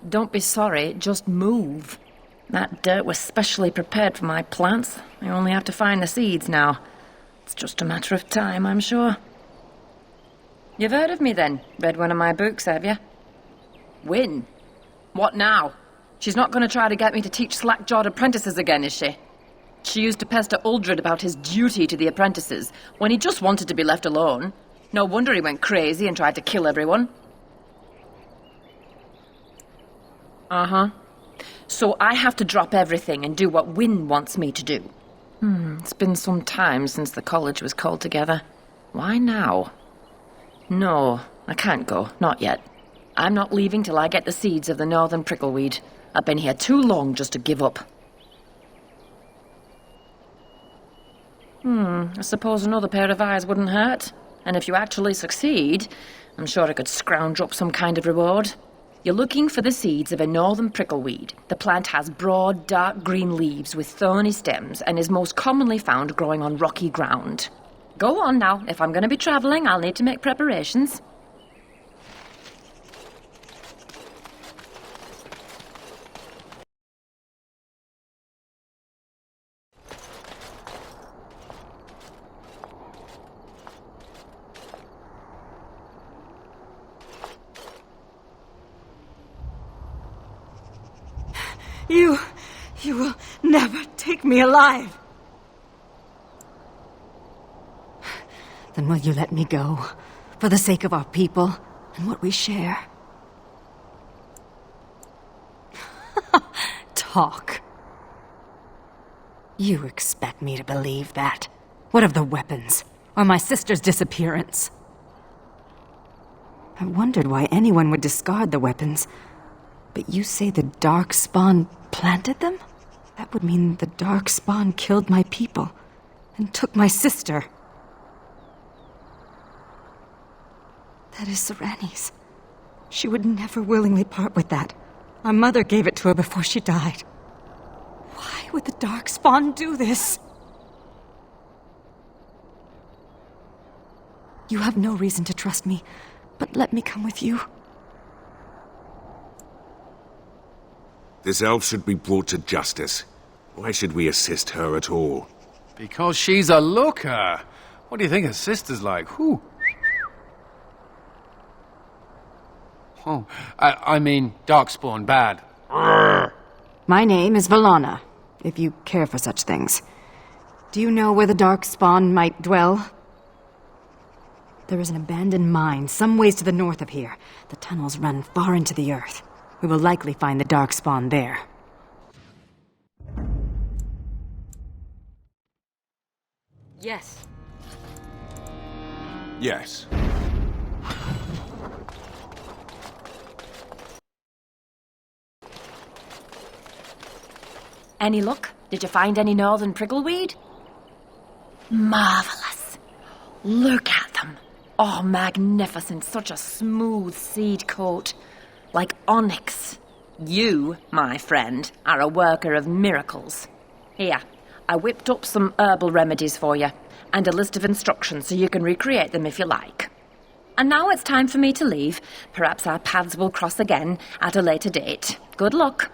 Don't be sorry, just move. That dirt was specially prepared for my plants. I only have to find the seeds now. It's just a matter of time, I'm sure. You've heard of me then? Read one of my books, have you? Win? What now? She's not going to try to get me to teach slack-jawed apprentices again, is she? She used to pester Uldred about his duty to the apprentices, when he just wanted to be left alone. No wonder he went crazy and tried to kill everyone. Uh-huh. So I have to drop everything and do what Wynne wants me to do. It's been some time since the college was called together. Why now? No, I can't go. Not yet. I'm not leaving till I get the seeds of the northern prickleweed. I've been here too long just to give up. I suppose another pair of eyes wouldn't hurt. And if you actually succeed, I'm sure I could scrounge up some kind of reward. You're looking for the seeds of a northern prickleweed. The plant has broad, dark green leaves with thorny stems and is most commonly found growing on rocky ground. Go on now. If I'm going to be travelling, I'll need to make preparations. You will never take me alive. Then will you let me go, for the sake of our people and what we share? Talk. You expect me to believe that? What of the weapons? Or my sister's disappearance? I wondered why anyone would discard the weapons. But you say the Darkspawn planted them? That would mean the Darkspawn killed my people and took my sister. That is Sereni's. She would never willingly part with that. My mother gave it to her before she died. Why would the Darkspawn do this? You have no reason to trust me, but let me come with you. This elf should be brought to justice. Why should we assist her at all? Because she's a looker. What do you think her sister's like? Whew. Oh, I mean, Darkspawn bad. My name is Valana, if you care for such things. Do you know where the Darkspawn might dwell? There is an abandoned mine some ways to the north of here. The tunnels run far into the earth. We will likely find the Darkspawn there. Yes. Yes. Any luck? Did you find any northern prickleweed? Marvelous. Look at them. Oh, magnificent. Such a smooth seed coat. Like onyx. You, my friend, are a worker of miracles. Here, I whipped up some herbal remedies for you, and a list of instructions so you can recreate them if you like. And now it's time for me to leave. Perhaps our paths will cross again at a later date. Good luck.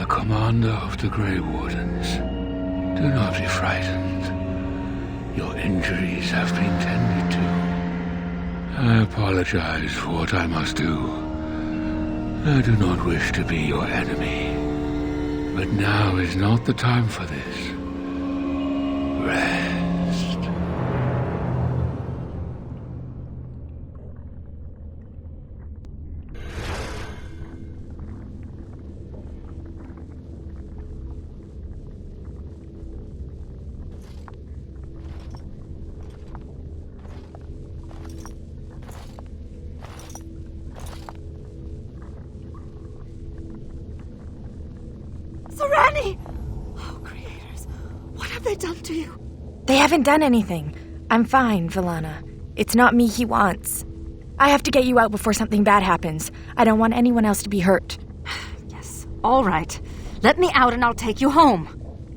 the commander of the Grey Wardens. Do not be frightened. Your injuries have been tended to. I apologize for what I must do. I do not wish to be your enemy. But now is not the time for this. Rest. Serani! Oh, creators, what have they done to you? They haven't done anything. I'm fine, Valana. It's not me he wants. I have to get you out before something bad happens. I don't want anyone else to be hurt. Yes, all right. Let me out and I'll take you home.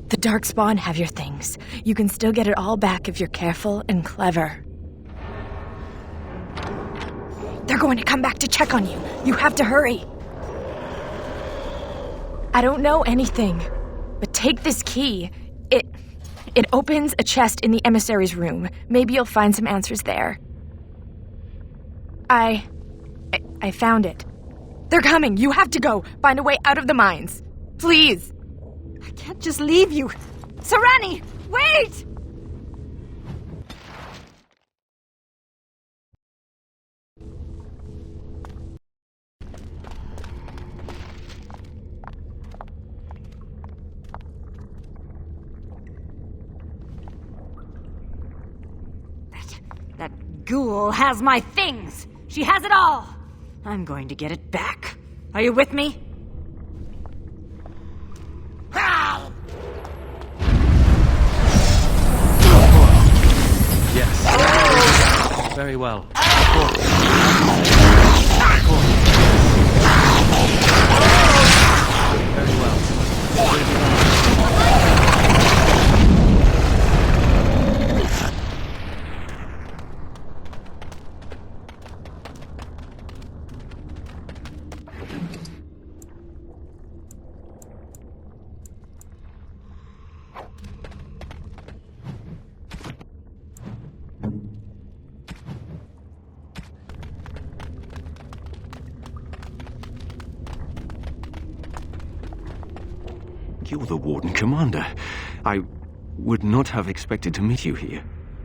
The Darkspawn have your things. You can still get it all back if you're careful and clever. They're going to come back to check on you. You have to hurry. I don't know anything, but take this key. It opens a chest in the emissary's room. Maybe you'll find some answers there. I found it. They're coming. You have to go. Find a way out of the mines. Please. I can't just leave you. Serani, wait! That ghoul has my things! She has it all! I'm going to get it back. Are you with me? Yes. Very well. Very well. You're the Warden Commander. I would not have expected to meet you here.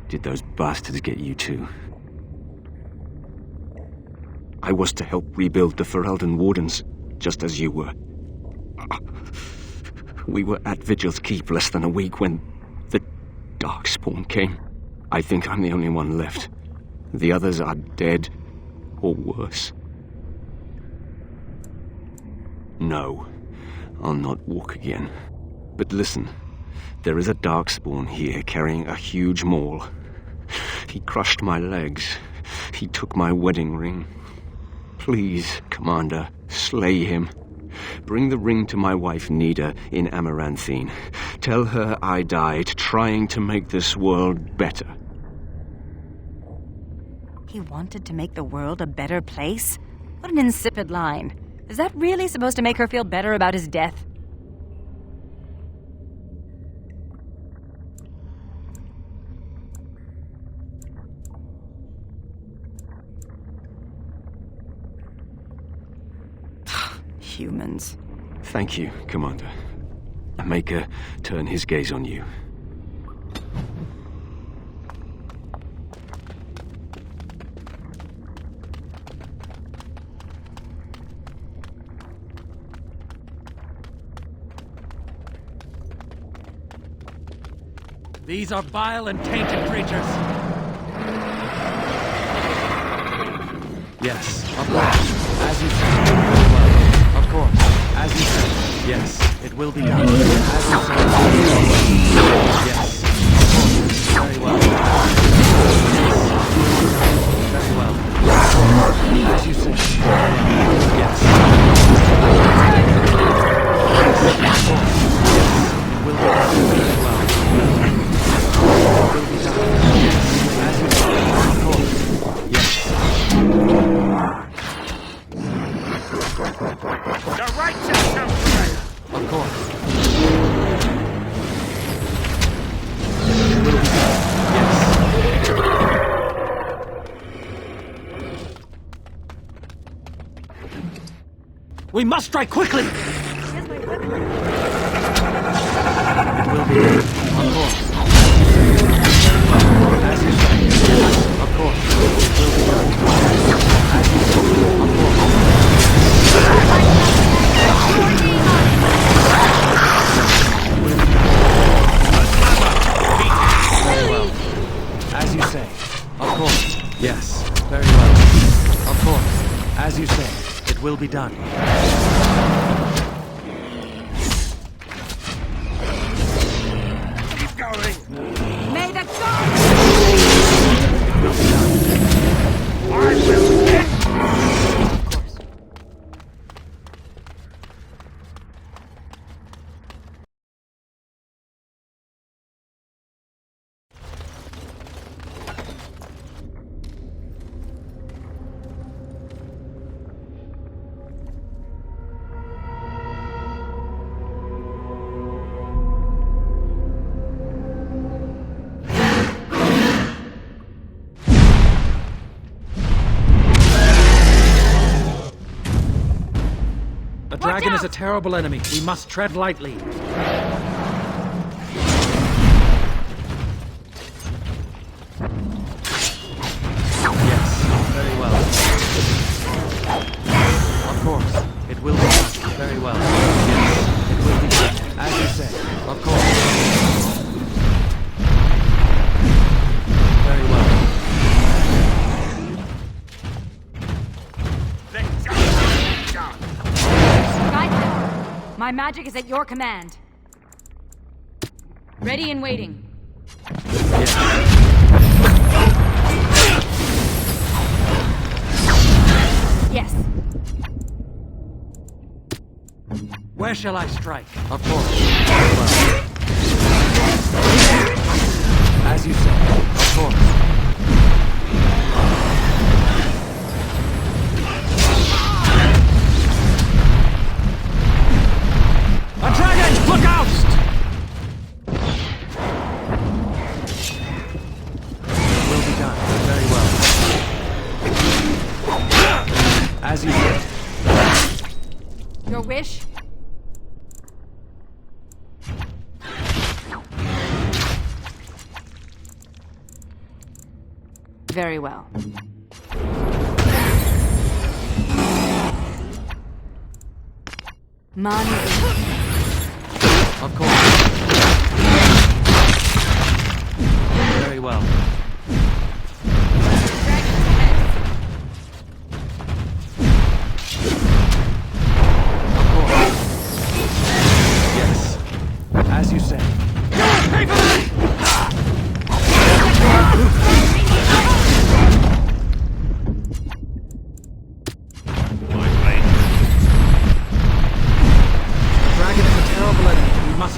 Did those bastards get you too? I was to help rebuild the Ferelden Wardens, just as you were. We were at Vigil's Keep less than a week when the Darkspawn came. I think I'm the only one left. The others are dead, or worse. No. I'll not walk again. But listen, there is a Darkspawn here carrying a huge maul. He crushed my legs. He took my wedding ring. Please, Commander, slay him. Bring the ring to my wife Nida in Amaranthine. Tell her I died trying to make this world better. He wanted to make the world a better place? What an insipid line. Is that really supposed to make her feel better about his death? Humans. Thank you, Commander. Make her turn his gaze on you. These are vile and tainted creatures. Yes, of course. As you said. Very well. Of course. As you said. Yes, it will be done. As you said. Yes. Of course. Very well. Very well. As you said. Yes. Of course. Yes. It will be done. Very well. The righteous shall prevail. Of course. We must strike quickly! It will be done. Of course. As you say. Of course. It will be done. As you say. Of course. Very well. As you say. Of course. Yes. Very well. Of course. As you say. It will be done. Keep going. May the gods... I will get... The dragon is a terrible enemy. We must tread lightly. Yes, very well. Of course, it will be done. Very well. Yes, it will be done. As you say. Of course. Very well. My magic is at your command. Ready and waiting. Yes. Where shall I strike? Of course. Very well. As you say. Of course. A dragon! Look out! Will be done. Very well. As you say. Your wish? Very well. Manu. Of course. Very well. Of course. Yes. As you say.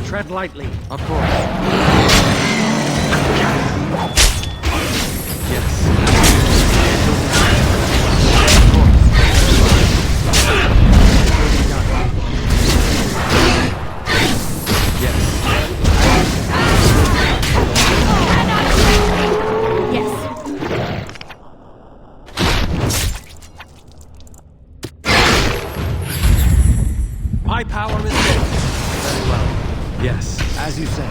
Tread lightly. Of course. Yes. My power is this. Very well. Yes, as you say.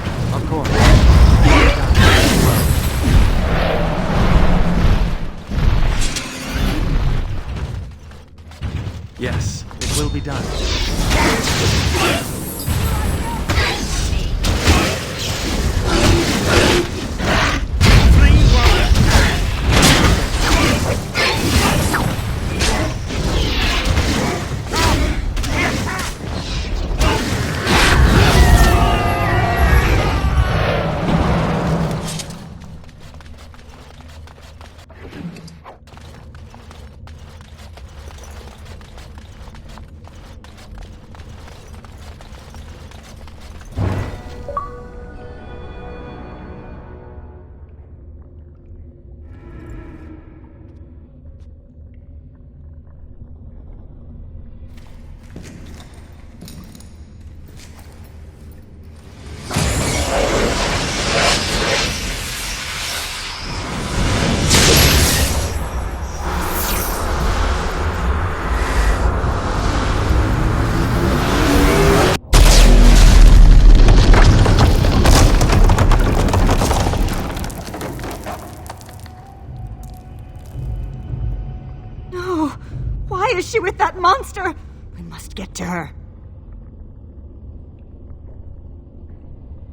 with that monster! We must get to her.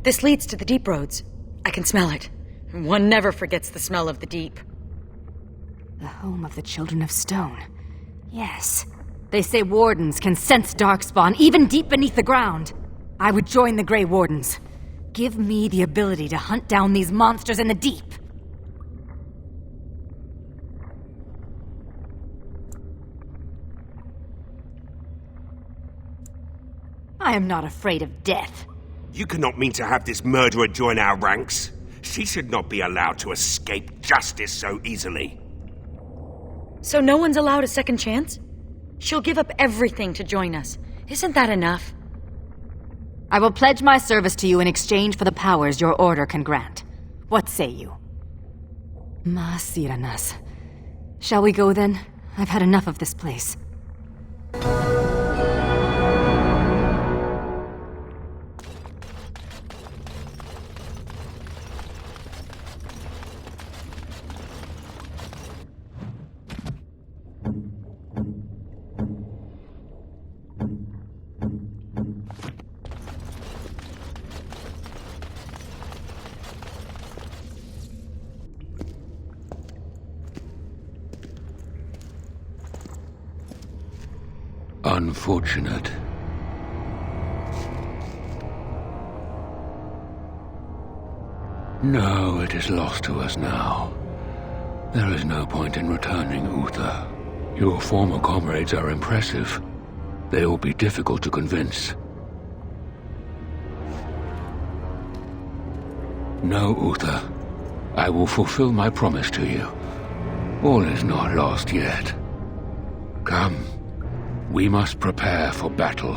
This leads to the deep roads. I can smell it. One never forgets the smell of the deep. The home of the Children of Stone. Yes. They say wardens can sense Darkspawn even deep beneath the ground. I would join the Grey Wardens. Give me the ability to hunt down these monsters in the deep. I am not afraid of death. You cannot mean to have this murderer join our ranks. She should not be allowed to escape justice so easily. So no one's allowed a second chance? She'll give up everything to join us. Isn't that enough? I will pledge my service to you in exchange for the powers your order can grant. What say you? Masiranas. Shall we go then? I've had enough of this place. Unfortunate. No, it is lost to us now. There is no point in returning, Uther. Your former comrades are impressive. They will be difficult to convince. No, Uther. I will fulfill my promise to you. All is not lost yet. Come. We must prepare for battle.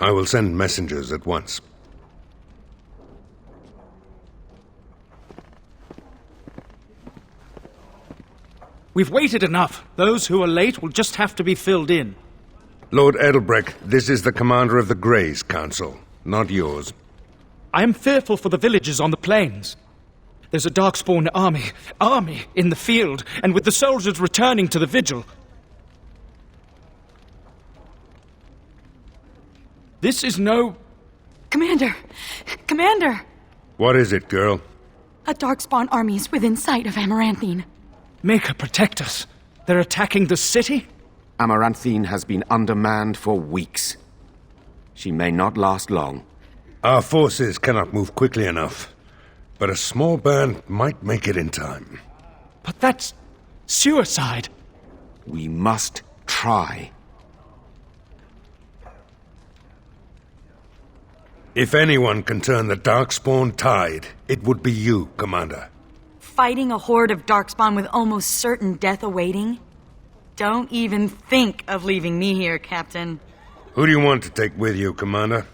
I will send messengers at once. We've waited enough. Those who are late will just have to be filled in. Lord Edelbrecht, this is the commander of the Greys Council, not yours. I am fearful for the villagers on the plains. There's a Darkspawn army in the field, and with the soldiers returning to the vigil. This is no... Commander! Commander! What is it, girl? A Darkspawn army is within sight of Amaranthine. Make her protect us. They're attacking the city? Amaranthine has been undermanned for weeks. She may not last long. Our forces cannot move quickly enough, but a small band might make it in time. But that's suicide. We must try. If anyone can turn the Darkspawn tide, it would be you, Commander. Fighting a horde of Darkspawn with almost certain death awaiting? Don't even think of leaving me here, Captain. Who do you want to take with you, Commander?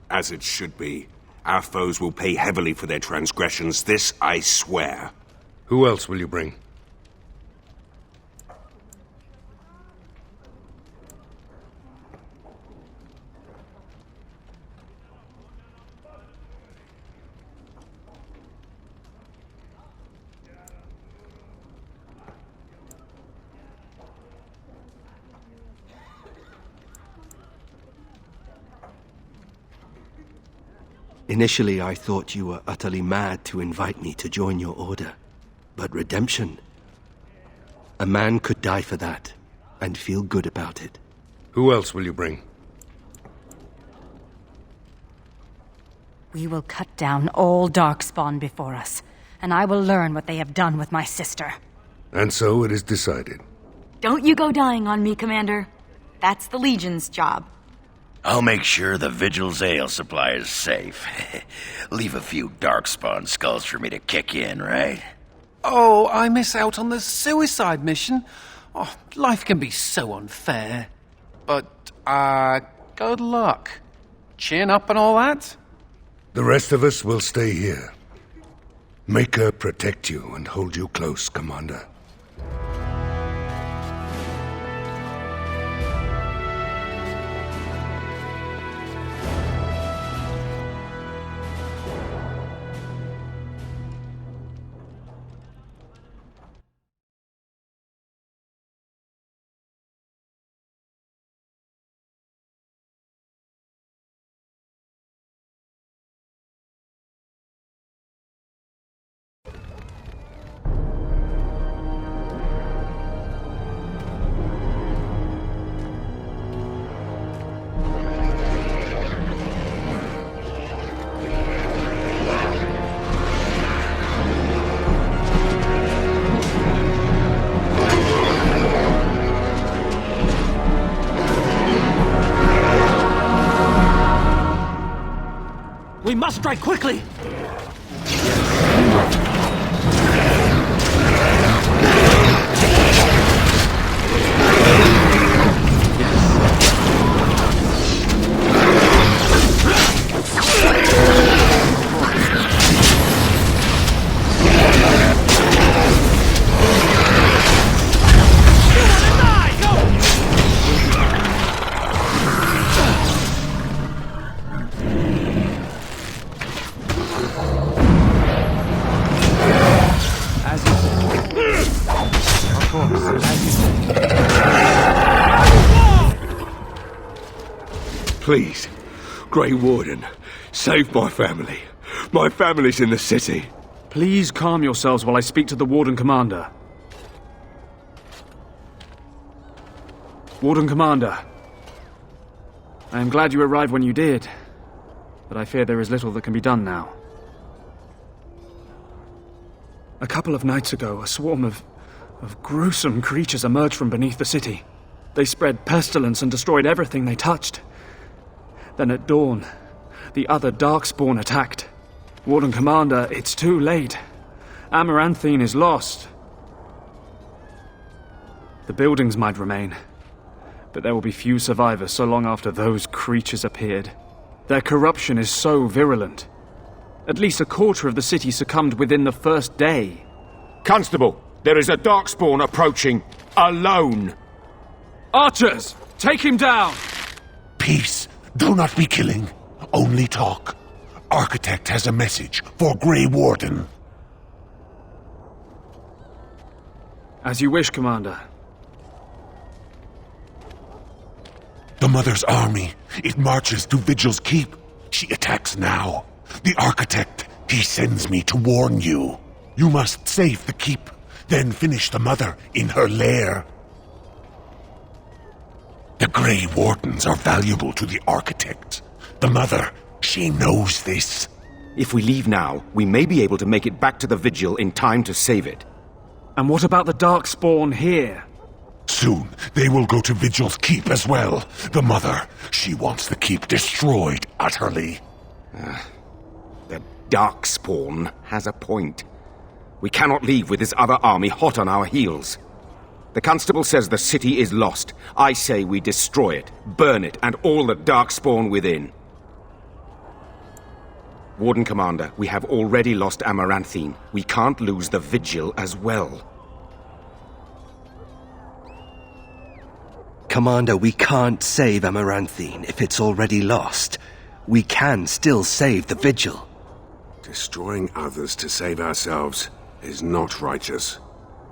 As it should be. Our foes will pay heavily for their transgressions, this I swear. Who else will you bring? Initially, I thought you were utterly mad to invite me to join your order. But redemption... A man could die for that, and feel good about it. Who else will you bring? We will cut down all Darkspawn before us, and I will learn what they have done with my sister. And so it is decided. Don't you go dying on me, Commander. That's the Legion's job. I'll make sure the Vigil's ale supply is safe. Leave a few Darkspawn skulls for me to kick in, right? Oh, I miss out on the suicide mission. Oh, life can be so unfair. But, good luck. Chin up and all that? The rest of us will stay here. Make her protect you and hold you close, Commander. We must strike quickly! Please, Grey Warden, save my family. My family's in the city. Please calm yourselves while I speak to the Warden Commander. Warden Commander, I am glad you arrived when you did, but I fear there is little that can be done now. A couple of nights ago, a swarm of gruesome creatures emerged from beneath the city. They spread pestilence and destroyed everything they touched. Then at dawn, the other Darkspawn attacked. Warden Commander, it's too late. Amaranthine is lost. The buildings might remain, but there will be few survivors so long after those creatures appeared. Their corruption is so virulent. At least a quarter of the city succumbed within the first day. Constable, there is a Darkspawn approaching, alone. Archers, take him down! Peace. Do not be killing. Only talk. Architect has a message for Grey Warden. As you wish, Commander. The Mother's army. It marches to Vigil's Keep. She attacks now. The Architect, he sends me to warn you. You must save the Keep, then finish the Mother in her lair. The Grey Wardens are valuable to the Architect. The Mother, she knows this. If we leave now, we may be able to make it back to the Vigil in time to save it. And what about the Darkspawn here? Soon, they will go to Vigil's Keep as well. The Mother, she wants the Keep destroyed utterly. The Darkspawn has a point. We cannot leave with this other army hot on our heels. The Constable says the city is lost. I say we destroy it, burn it, and all the Darkspawn within. Warden Commander, we have already lost Amaranthine. We can't lose the Vigil as well. Commander, we can't save Amaranthine if it's already lost. We can still save the Vigil. Destroying others to save ourselves is not righteous.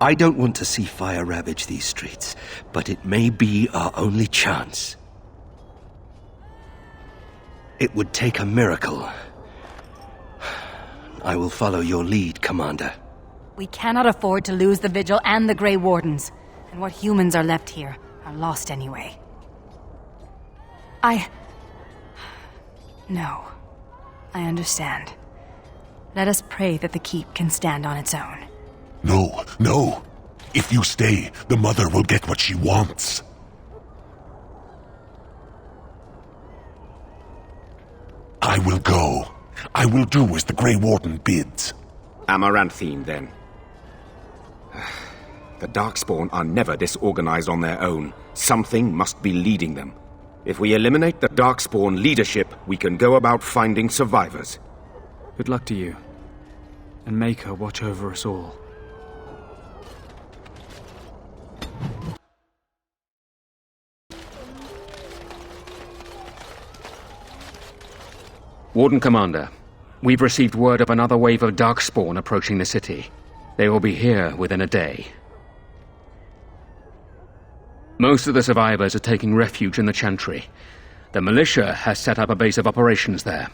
I don't want to see fire ravage these streets, but it may be our only chance. It would take a miracle. I will follow your lead, Commander. We cannot afford to lose the Vigil and the Grey Wardens. And what humans are left here are lost anyway. No. I understand. Let us pray that the Keep can stand on its own. No, no. If you stay, the Mother will get what she wants. I will go. I will do as the Grey Warden bids. Amaranthine, then. The Darkspawn are never disorganized on their own. Something must be leading them. If we eliminate the Darkspawn leadership, we can go about finding survivors. Good luck to you. And make her watch over us all. Warden Commander, we've received word of another wave of Darkspawn approaching the city. They will be here within a day. Most of the survivors are taking refuge in the Chantry. The militia has set up a base of operations there.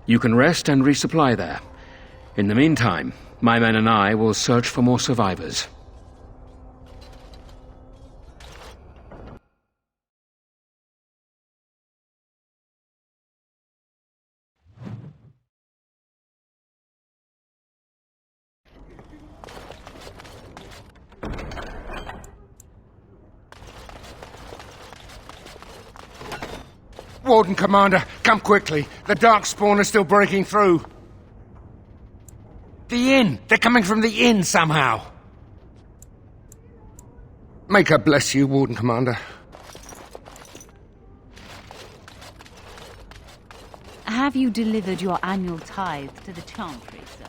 You can rest and resupply there. In the meantime, my men and I will search for more survivors. Warden Commander, come quickly. The Darkspawn is still breaking through. The inn! They're coming from the inn somehow! May God bless you, Warden Commander. Have you delivered your annual tithe to the Chantry, sir?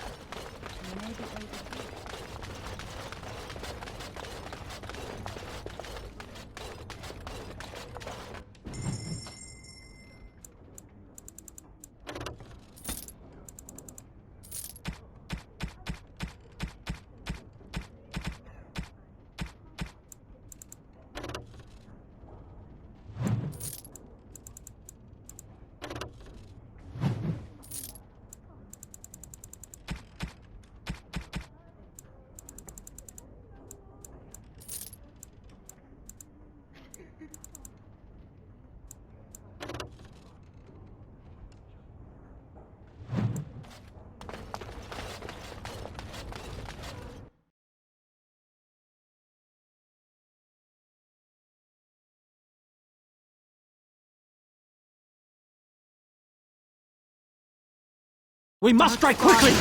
We must strike quickly!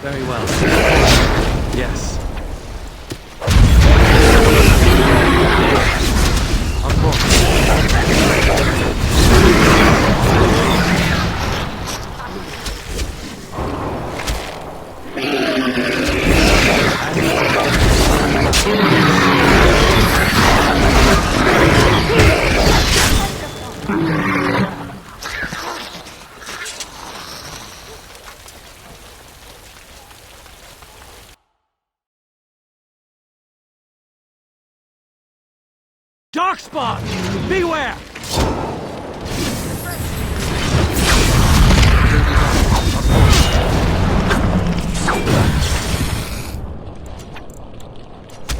Very well. Yes. Of Darkspawn! Beware!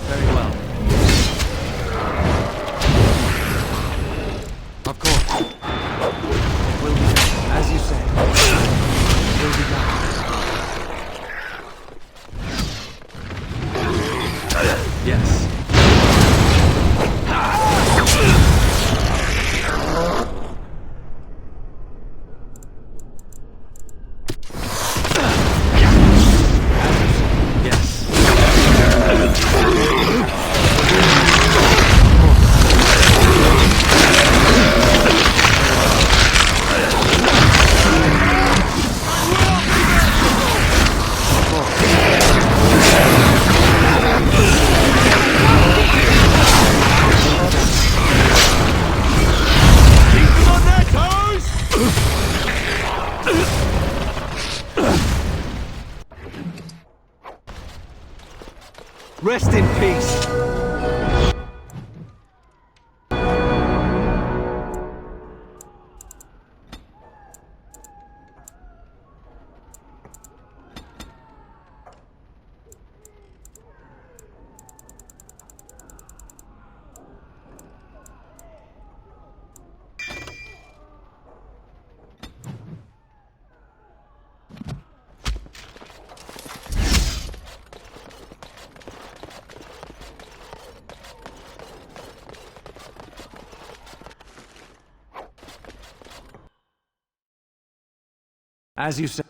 Very well. Of course. It will be done, as you say. It will be done. Yes. Rest in peace. As you say.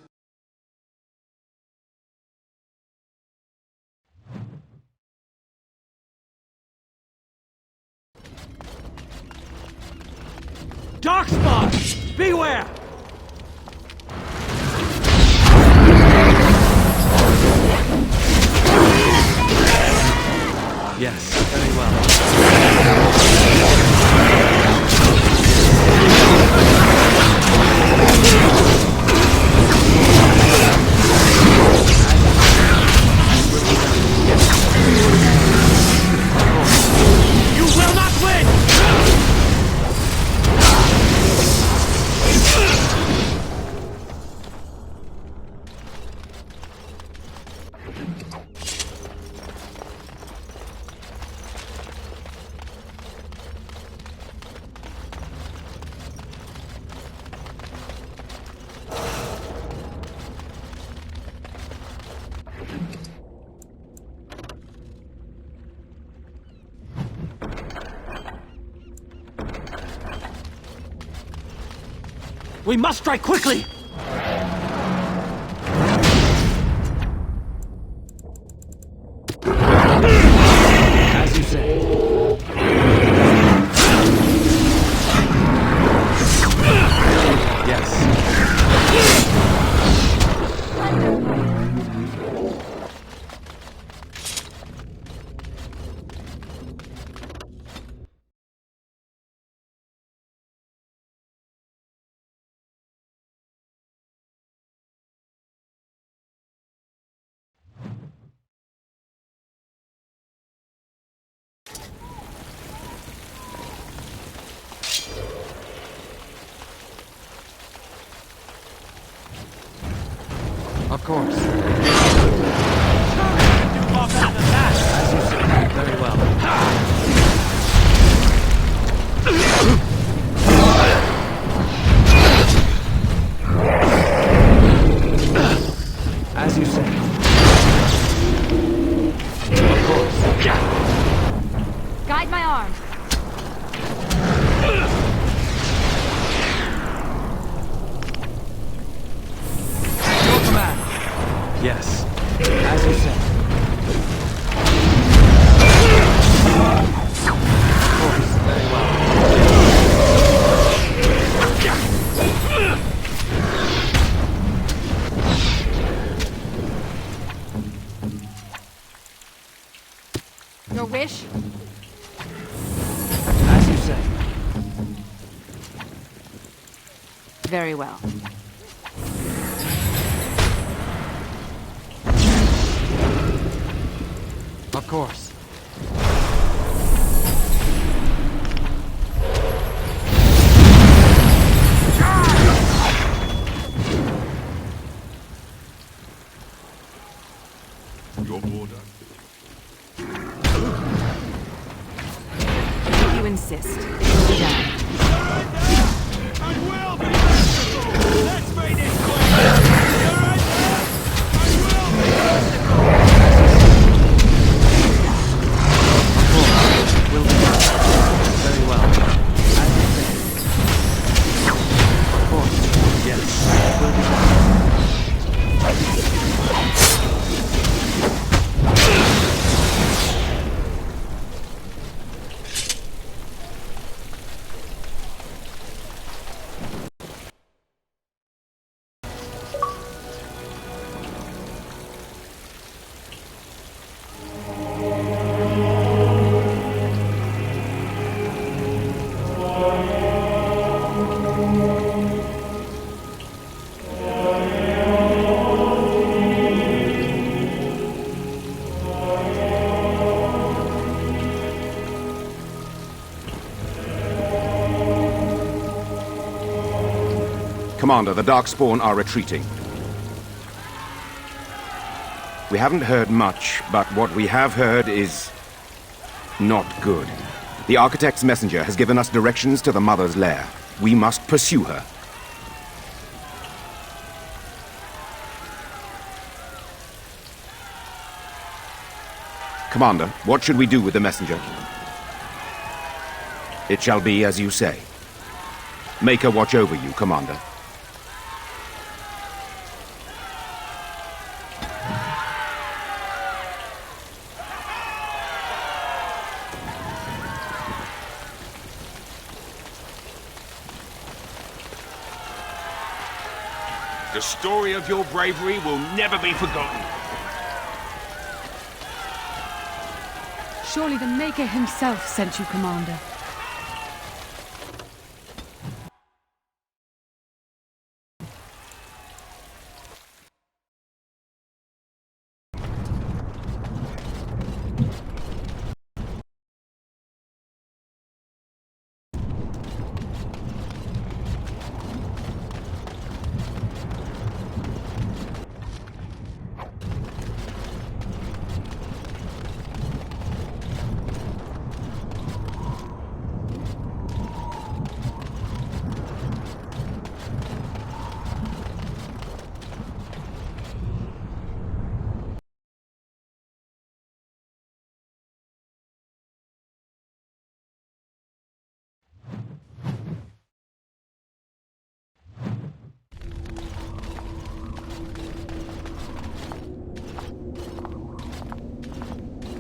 Darkspawn! Beware! Yes, very well. You will not win! We must strike quickly! As you say. Yes. Of course. As you say, very well. As you say. Of course. Guide my arm. Yes, as you say. Of course, very well. Your wish? As you say. Very well. Of course. Your order. If you insist, it will be done. I will be merciful! Let's make this quick! Very well. As you say. Of course. Yes. It will be done. Commander, the Darkspawn are retreating. We haven't heard much, but what we have heard is not good. The Architect's messenger has given us directions to the Mother's lair. We must pursue her. Commander, what should we do with the messenger? It shall be as you say. Make her watch over you, Commander. The story of your bravery will never be forgotten. Surely the Maker himself sent you, Commander.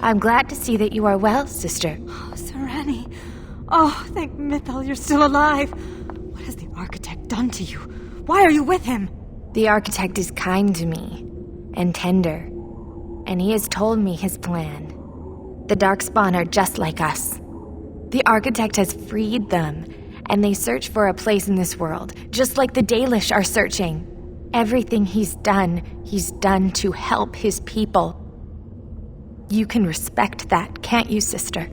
I'm glad to see that you are well, sister. Oh, Serani. Oh, thank Mythal you're still alive. What has the Architect done to you? Why are you with him? The Architect is kind to me, and tender, and he has told me his plan. The Darkspawn are just like us. The Architect has freed them, and they search for a place in this world, just like the Dalish are searching. Everything he's done to help his people. You can respect that, can't you, sister?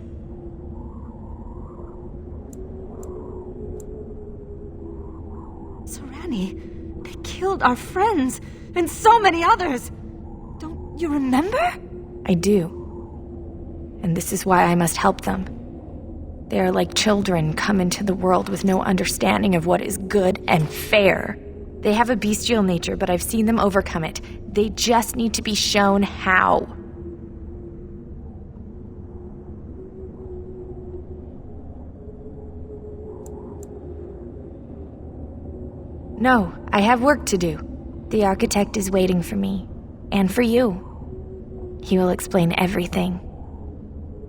Serani, they killed our friends, and so many others. Don't you remember? I do. And this is why I must help them. They are like children come into the world with no understanding of what is good and fair. They have a bestial nature, but I've seen them overcome it. They just need to be shown how. No, I have work to do. The Architect is waiting for me, and for you. He will explain everything.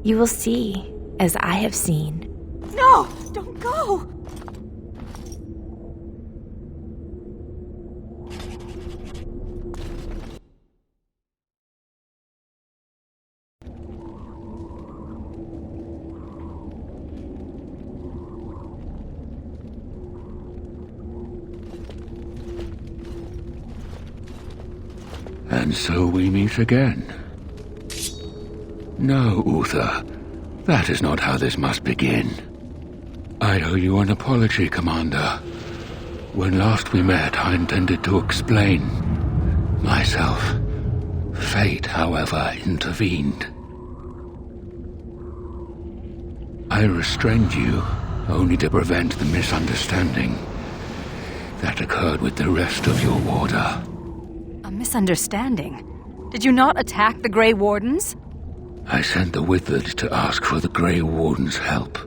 You will see, as I have seen. No! Don't go! And so we meet again. No, Uther. That is not how this must begin. I owe you an apology, Commander. When last we met, I intended to explain myself. Fate, however, intervened. I restrained you, only to prevent the misunderstanding that occurred with the rest of your order. A misunderstanding? Did you not attack the Grey Wardens? I sent the Withered to ask for the Grey Warden's help.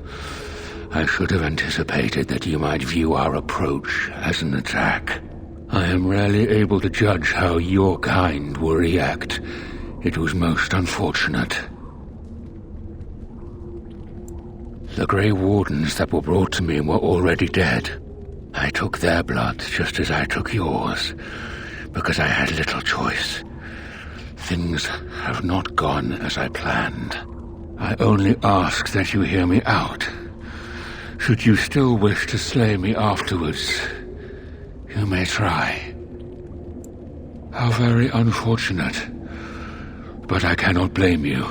I should have anticipated that you might view our approach as an attack. I am rarely able to judge how your kind will react. It was most unfortunate. The Grey Wardens that were brought to me were already dead. I took their blood just as I took yours, because I had little choice. Things have not gone as I planned. I only ask that you hear me out. Should you still wish to slay me afterwards, you may try. How very unfortunate. But I cannot blame you.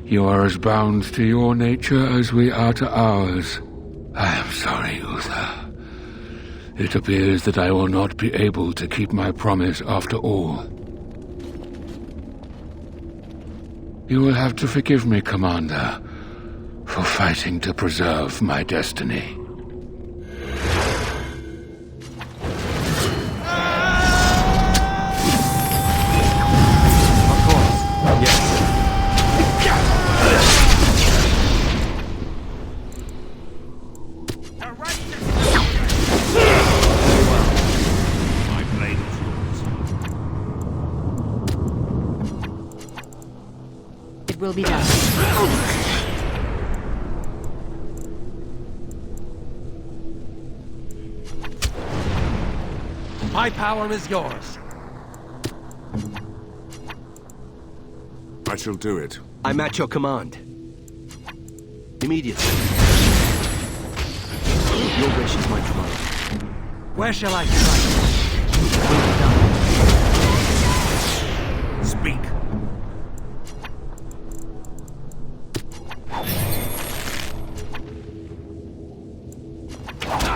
You are as bound to your nature as we are to ours. I am sorry, Uther. It appears that I will not be able to keep my promise after all. You will have to forgive me, Commander, for fighting to preserve my destiny. Will be done. My power is yours. I shall do it. I'm at your command. Immediately. Your wish is my command. Where shall I strike? Speak.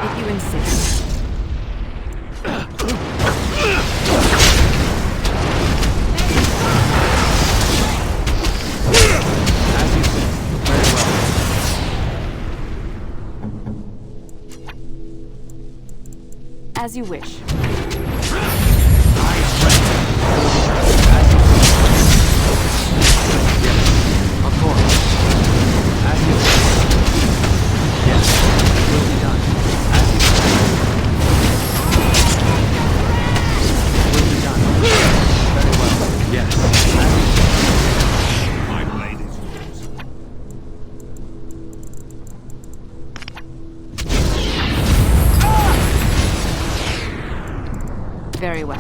If you insist. As you wish. Of course. As you say. Yes, it will be done. As you say. It will be done. Very well. Yes, as you say. My blade is yours. Very well.